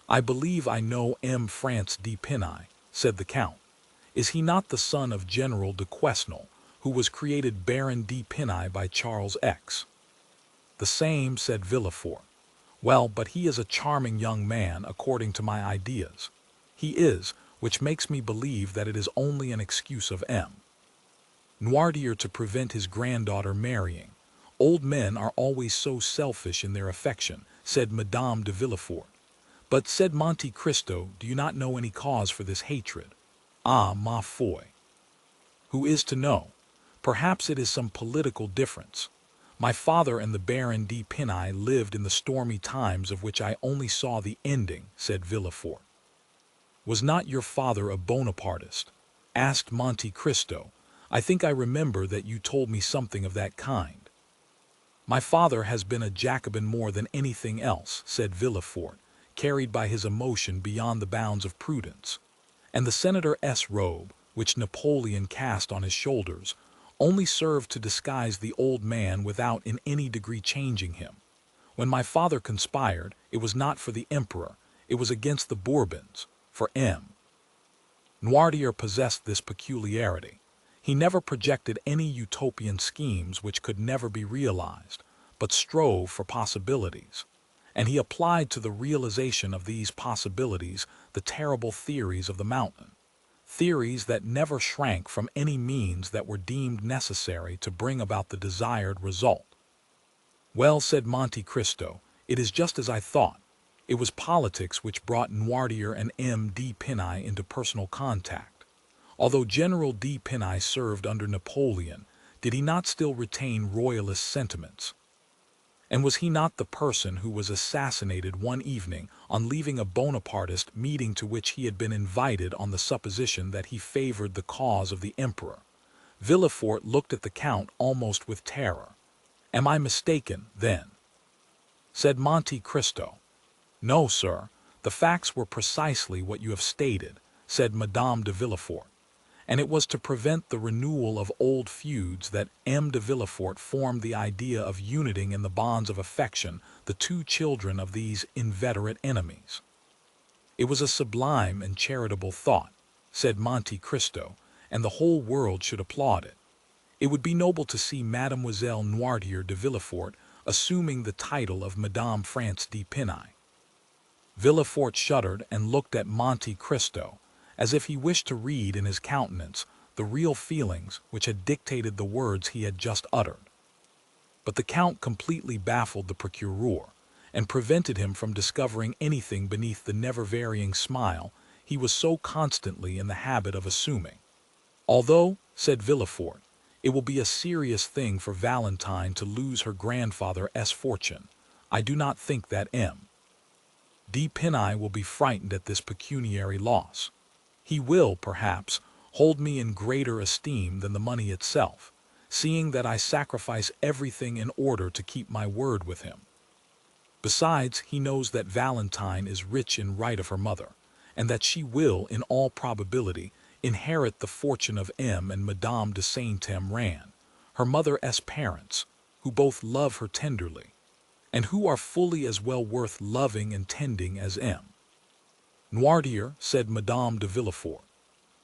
I believe I know M. France de Pinay, said the Count. Is he not the son of General de Quesnel, who was created Baron de Pinay by Charles X? The same, said Villefort. Well, but he is a charming young man, according to my ideas. He is, which makes me believe that it is only an excuse of M. Noirtier to prevent his granddaughter marrying. Old men are always so selfish in their affection, said Madame de Villefort. But, said Monte Cristo, do you not know any cause for this hatred? Ah, ma foi. Who is to know? Perhaps it is some political difference. My father and the Baron de Pinay lived in the stormy times of which I only saw the ending, said Villefort. Was not your father a Bonapartist? Asked Monte Cristo. I think I remember that you told me something of that kind. My father has been a Jacobin more than anything else, said Villefort, carried by his emotion beyond the bounds of prudence. And the senator's robe, which Napoleon cast on his shoulders, only served to disguise the old man without in any degree changing him. When my father conspired, it was not for the emperor, it was against the Bourbons, for M. Noirtier possessed this peculiarity. He never projected any utopian schemes which could never be realized, but strove for possibilities. And he applied to the realization of these possibilities the terrible theories of the mountain, theories that never shrank from any means that were deemed necessary to bring about the desired result. Well, said Monte Cristo, it is just as I thought. It was politics which brought Noirtier and M. de Pinay into personal contact. Although General de Pinay served under Napoleon, did he not still retain royalist sentiments? And was he not the person who was assassinated one evening on leaving a Bonapartist meeting to which he had been invited on the supposition that he favored the cause of the emperor? Villefort looked at the count almost with terror. Am I mistaken, then? Said Monte Cristo. No, sir, the facts were precisely what you have stated, said Madame de Villefort. And it was to prevent the renewal of old feuds that M. de Villefort formed the idea of uniting in the bonds of affection the two children of these inveterate enemies. It was a sublime and charitable thought, said Monte Cristo, and the whole world should applaud it. It would be noble to see Mademoiselle Noirtier de Villefort assuming the title of Madame France de Pinay. Villefort shuddered and looked at Monte Cristo, as if he wished to read in his countenance the real feelings which had dictated the words he had just uttered. But the count completely baffled the procureur, and prevented him from discovering anything beneath the never-varying smile he was so constantly in the habit of assuming. Although, said Villefort, it will be a serious thing for Valentine to lose her grandfather's fortune, I do not think that M. de Pinay will be frightened at this pecuniary loss. He will, perhaps, hold me in greater esteem than the money itself, seeing that I sacrifice everything in order to keep my word with him. Besides, he knows that Valentine is rich in right of her mother, and that she will, in all probability, inherit the fortune of M. and Madame de Saint-Emran, her mother's parents, who both love her tenderly, and who are fully as well worth loving and tending as M. Noirtier, said Madame de Villefort.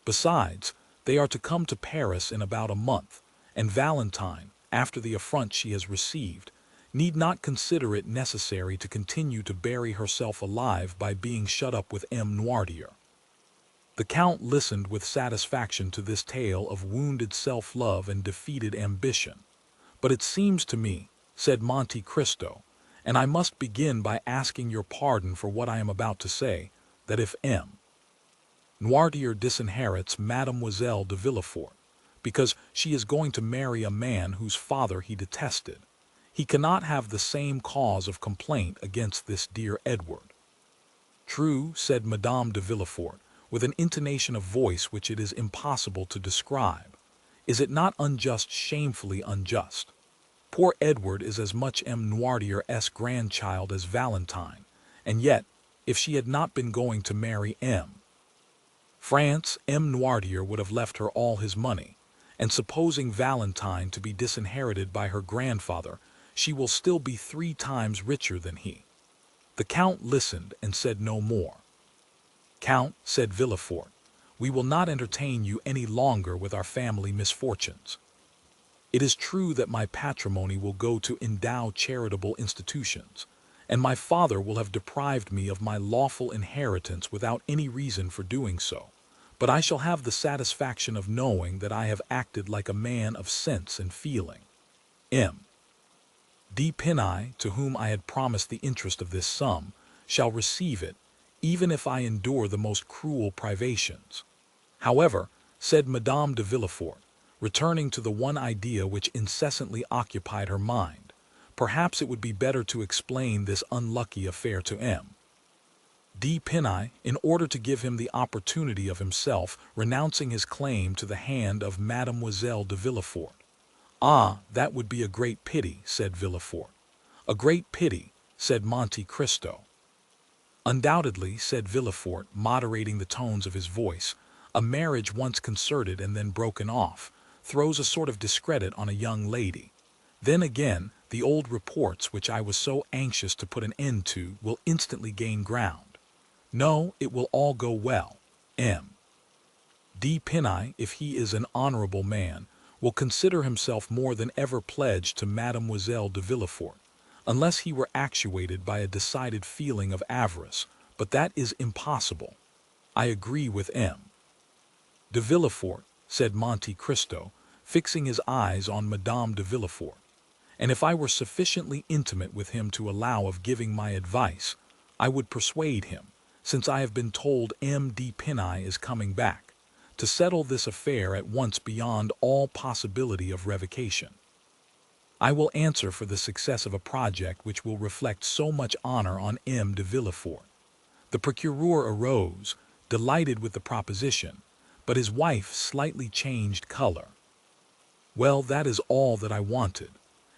Besides, they are to come to Paris in about a month, and Valentine, after the affront she has received, need not consider it necessary to continue to bury herself alive by being shut up with M. Noirtier. The count listened with satisfaction to this tale of wounded self-love and defeated ambition. But it seems to me, said Monte Cristo, and I must begin by asking your pardon for what I am about to say, that if M. Noirtier disinherits Mademoiselle de Villefort, because she is going to marry a man whose father he detested, he cannot have the same cause of complaint against this dear Edward. True, said Madame de Villefort, with an intonation of voice which it is impossible to describe. Is it not unjust, shamefully unjust? Poor Edward is as much M. Noirtier's grandchild as Valentine, and yet, if she had not been going to marry M. France, M. Noirtier would have left her all his money, and supposing Valentine to be disinherited by her grandfather, she will still be 3 times richer than he. The count listened and said no more. Count, said Villefort, we will not entertain you any longer with our family misfortunes. It is true that my patrimony will go to endow charitable institutions, and my father will have deprived me of my lawful inheritance without any reason for doing so. but I shall have the satisfaction of knowing that I have acted like a man of sense and feeling. M. D. Pinai, to whom I had promised the interest of this sum, shall receive it, even if I endure the most cruel privations. However, said Madame de Villefort, returning to the one idea which incessantly occupied her mind, perhaps it would be better to explain this unlucky affair to M. D. Pinai, in order to give him the opportunity of himself renouncing his claim to the hand of Mademoiselle de Villefort. Ah, that would be a great pity, said Villefort. A great pity, said Monte Cristo. Undoubtedly, said Villefort, moderating the tones of his voice, a marriage once concerted and then broken off throws a sort of discredit on a young lady. Then again, the old reports which I was so anxious to put an end to will instantly gain ground. No, it will all go well. M. D. Pinai, if he is an honorable man, will consider himself more than ever pledged to Mademoiselle de Villefort, unless he were actuated by a decided feeling of avarice, but that is impossible. I agree with M. De Villefort, said Monte Cristo, fixing his eyes on Madame de Villefort, and if I were sufficiently intimate with him to allow of giving my advice, I would persuade him, since I have been told M. D. Pinai is coming back, to settle this affair at once beyond all possibility of revocation. I will answer for the success of a project which will reflect so much honor on M. de Villefort. The procureur arose, delighted with the proposition, but his wife slightly changed color. Well, that is all that I wanted,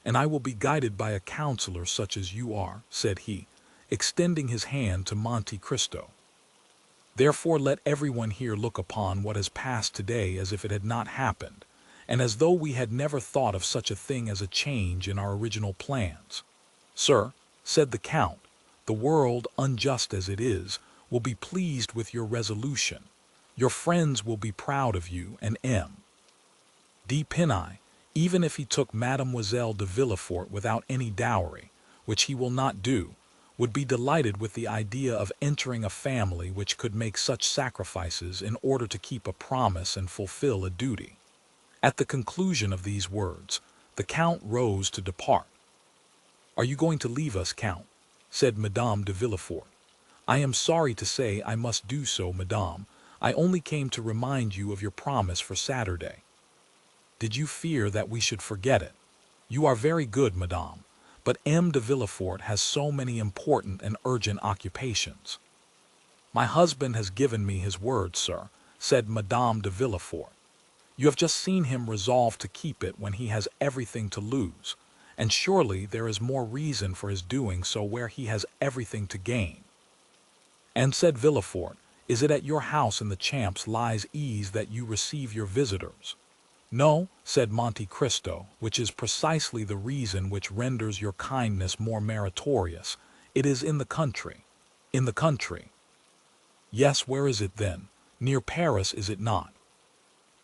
and I will be guided by a counselor such as you are, said he, extending his hand to Monte Cristo. Therefore let everyone here look upon what has passed today as if it had not happened, and as though we had never thought of such a thing as a change in our original plans. Sir, said the Count, the world, unjust as it is, will be pleased with your resolution. Your friends will be proud of you, and M. D. Pinai, even if he took Mademoiselle de Villefort without any dowry, which he will not do, would be delighted with the idea of entering a family which could make such sacrifices in order to keep a promise and fulfill a duty. At the conclusion of these words, the Count rose to depart. Are you going to leave us, Count? Said Madame de Villefort. I am sorry to say I must do so, Madame. I only came to remind you of your promise for Saturday. Did you fear that we should forget it? You are very good, Madame, but M. de Villefort has so many important and urgent occupations. My husband has given me his word, sir, said Madame de Villefort. You have just seen him resolve to keep it when he has everything to lose, and surely there is more reason for his doing so where he has everything to gain. And said Villefort, is it at your house in the Champs lies ease that you receive your visitors? No, said Monte Cristo, which is precisely the reason which renders your kindness more meritorious. It is in the country. In the country. Yes, where is it then? Near Paris, is it not?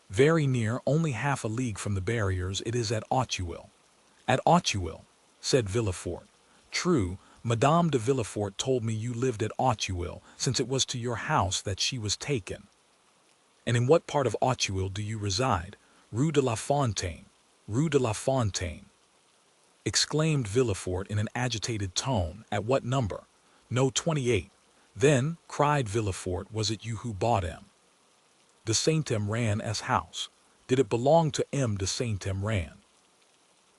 Very near, only half a league from the barriers. It is at Auteuil. At Auteuil, said Villefort. True, Madame de Villefort told me you lived at Auteuil, since it was to your house that she was taken. And in what part of Auteuil do you reside? Rue de la Fontaine, Rue de la Fontaine, exclaimed Villefort in an agitated tone. At what number? No, 28. Then, cried Villefort, was it you who bought M. de Saint-Emran's house? Did it belong to M. de Saint-Emran?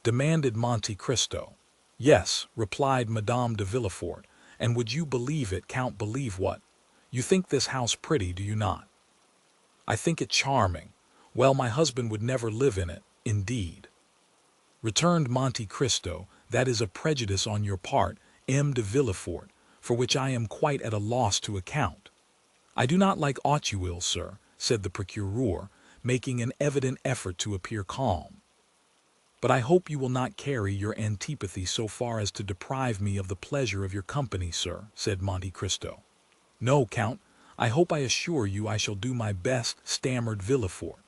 Demanded Monte Cristo. Yes, replied Madame de Villefort, and would you believe it, Count? Believe what? You think this house pretty, do you not? I think it charming. Well, my husband would never live in it, indeed. Returned Monte Cristo, that is a prejudice on your part, M. de Villefort, for which I am quite at a loss to account. I do not like Auteuil, sir, said the procureur, making an evident effort to appear calm. But I hope you will not carry your antipathy so far as to deprive me of the pleasure of your company, sir, said Monte Cristo. No, Count, I hope I assure you I shall do my best, stammered Villefort.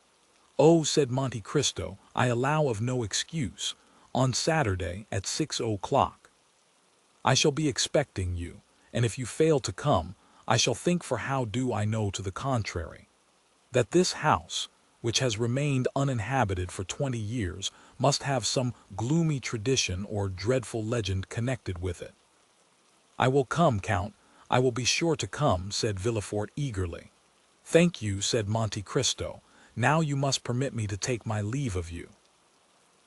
Oh, said Monte Cristo, I allow of no excuse. On Saturday at 6 o'clock. I shall be expecting you, and if you fail to come, I shall think, for how do I know to the contrary? that this house, which has remained uninhabited for 20 years, must have some gloomy tradition or dreadful legend connected with it. "I will come, Count. I will be sure to come," said Villefort eagerly. "Thank you," said Monte Cristo. "Now you must permit me to take my leave of you."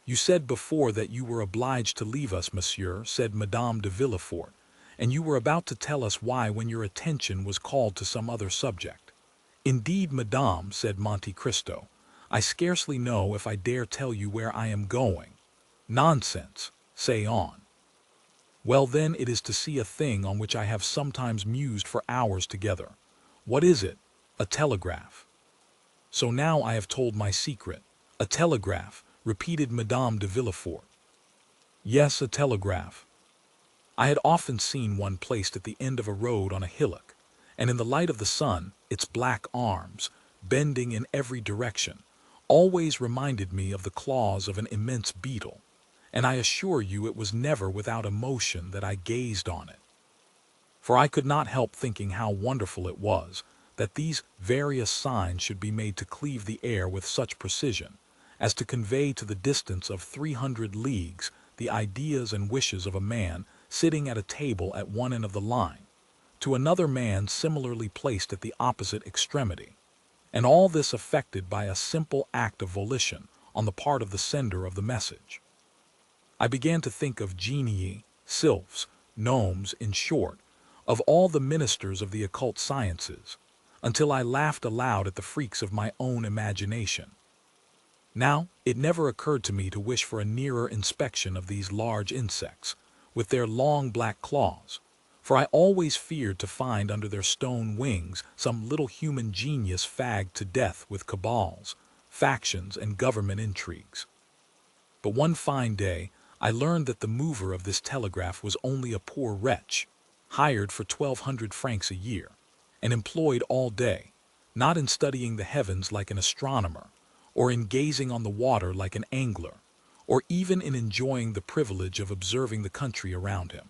"You said before that you were obliged to leave us, monsieur," said Madame de Villefort, "and you were about to tell us why when your attention was called to some other subject." "Indeed, madame," said Monte Cristo, "I scarcely know if I dare tell you where I am going." "Nonsense. Say on." "Well, then, it is to see a thing on which I have sometimes mused for hours together." "What is it?" "A telegraph." "So now I have told my secret." "A telegraph," repeated Madame de Villefort. "Yes, a telegraph. I had often seen one placed at the end of a road on a hillock, and in the light of the sun, its black arms, bending in every direction, always reminded me of the claws of an immense beetle, and I assure you it was never without emotion that I gazed on it. For I could not help thinking how wonderful it was that these various signs should be made to cleave the air with such precision as to convey to the distance of 300 leagues the ideas and wishes of a man sitting at a table at one end of the line, to another man similarly placed at the opposite extremity, and all this effected by a simple act of volition on the part of the sender of the message. I began to think of genii, sylphs, gnomes, in short, of all the ministers of the occult sciences, until I laughed aloud at the freaks of my own imagination. Now, it never occurred to me to wish for a nearer inspection of these large insects, with their long black claws, for I always feared to find under their stone wings some little human genius fagged to death with cabals, factions, and government intrigues. But one fine day, I learned that the mover of this telegraph was only a poor wretch, hired for 1,200 francs a year, and employed all day, not in studying the heavens like an astronomer, or in gazing on the water like an angler, or even in enjoying the privilege of observing the country around him,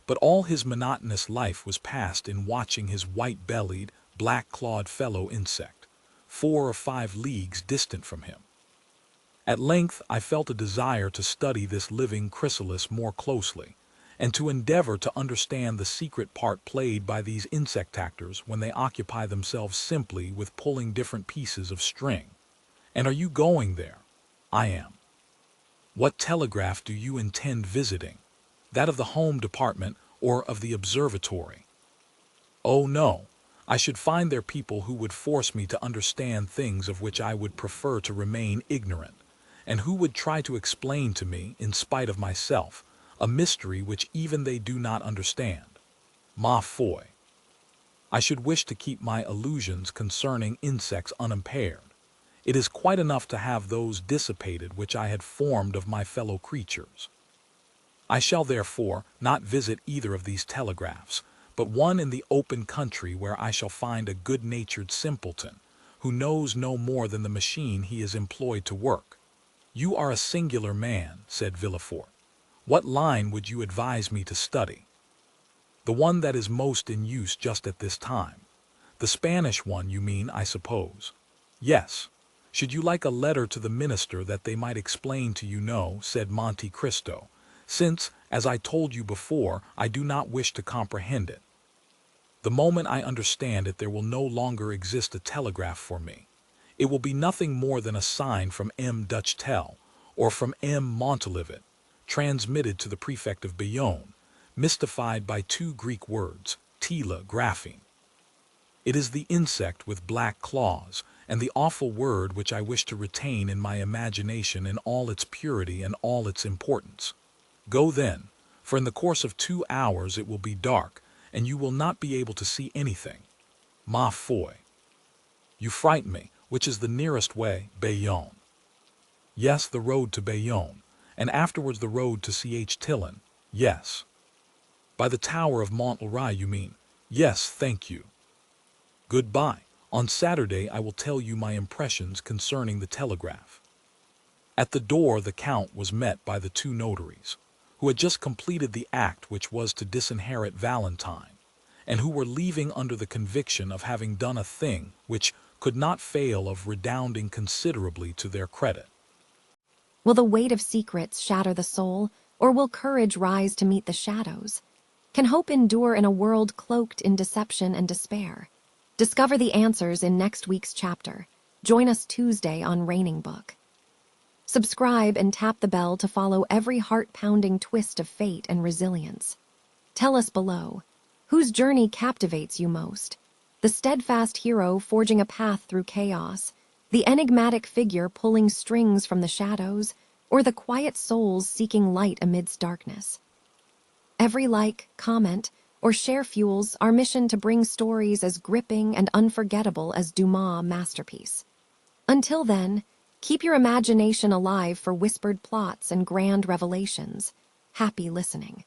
but all his monotonous life was passed in watching his white-bellied, black-clawed fellow insect, 4 or 5 leagues distant from him. At length I felt a desire to study this living chrysalis more closely, and to endeavor to understand the secret part played by these insectactors when they occupy themselves simply with pulling different pieces of string. "And are you going there?" "I am." "What telegraph do you intend visiting? That of the Home Department or of the Observatory?" "Oh, no. I should find there people who would force me to understand things of which I would prefer to remain ignorant, and who would try to explain to me, in spite of myself, a mystery which even they do not understand. Ma foi! I should wish to keep my illusions concerning insects unimpaired. It is quite enough to have those dissipated which I had formed of my fellow creatures. I shall therefore not visit either of these telegraphs, but one in the open country where I shall find a good-natured simpleton, who knows no more than the machine he is employed to work." "You are a singular man," said Villefort. "What line would you advise me to study?" "The one that is most in use just at this time." "The Spanish one, you mean, I suppose?" "Yes." "Should you like a letter to the minister that they might explain to you?" "No," said Monte Cristo, "since, as I told you before, I do not wish to comprehend it. The moment I understand it, there will no longer exist a telegraph for me. It will be nothing more than a sign from M. Duchtel, or from M. Montalivet, transmitted to the prefect of Bayonne, mystified by 2 Greek words, tele, graphene. It is the insect with black claws, and the awful word which I wish to retain in my imagination in all its purity and all its importance. Go then, for in the course of 2 hours it will be dark, and you will not be able to see anything. Ma foi! You frighten me. Which is the nearest way? Bayonne." "Yes, the road to Bayonne, and afterwards the road to Ch. Tillon." "Yes." "By the tower of Montleray, you mean?" "Yes, thank you." "Goodbye. On Saturday I will tell you my impressions concerning the telegraph." At the door the Count was met by the 2 notaries, who had just completed the act which was to disinherit Valentine, and who were leaving under the conviction of having done a thing which could not fail of redounding considerably to their credit. Will the weight of secrets shatter the soul, or will courage rise to meet the shadows? Can hope endure in a world cloaked in deception and despair? Discover the answers in next week's chapter. Join us Tuesday on Raining Book. Subscribe and tap the bell to follow every heart-pounding twist of fate and resilience. Tell us below, whose journey captivates you most? The steadfast hero forging a path through chaos, the enigmatic figure pulling strings from the shadows, or the quiet souls seeking light amidst darkness? Every like, comment, or share fuels our mission to bring stories as gripping and unforgettable as Dumas' masterpiece. Until then, keep your imagination alive for whispered plots and grand revelations. Happy listening.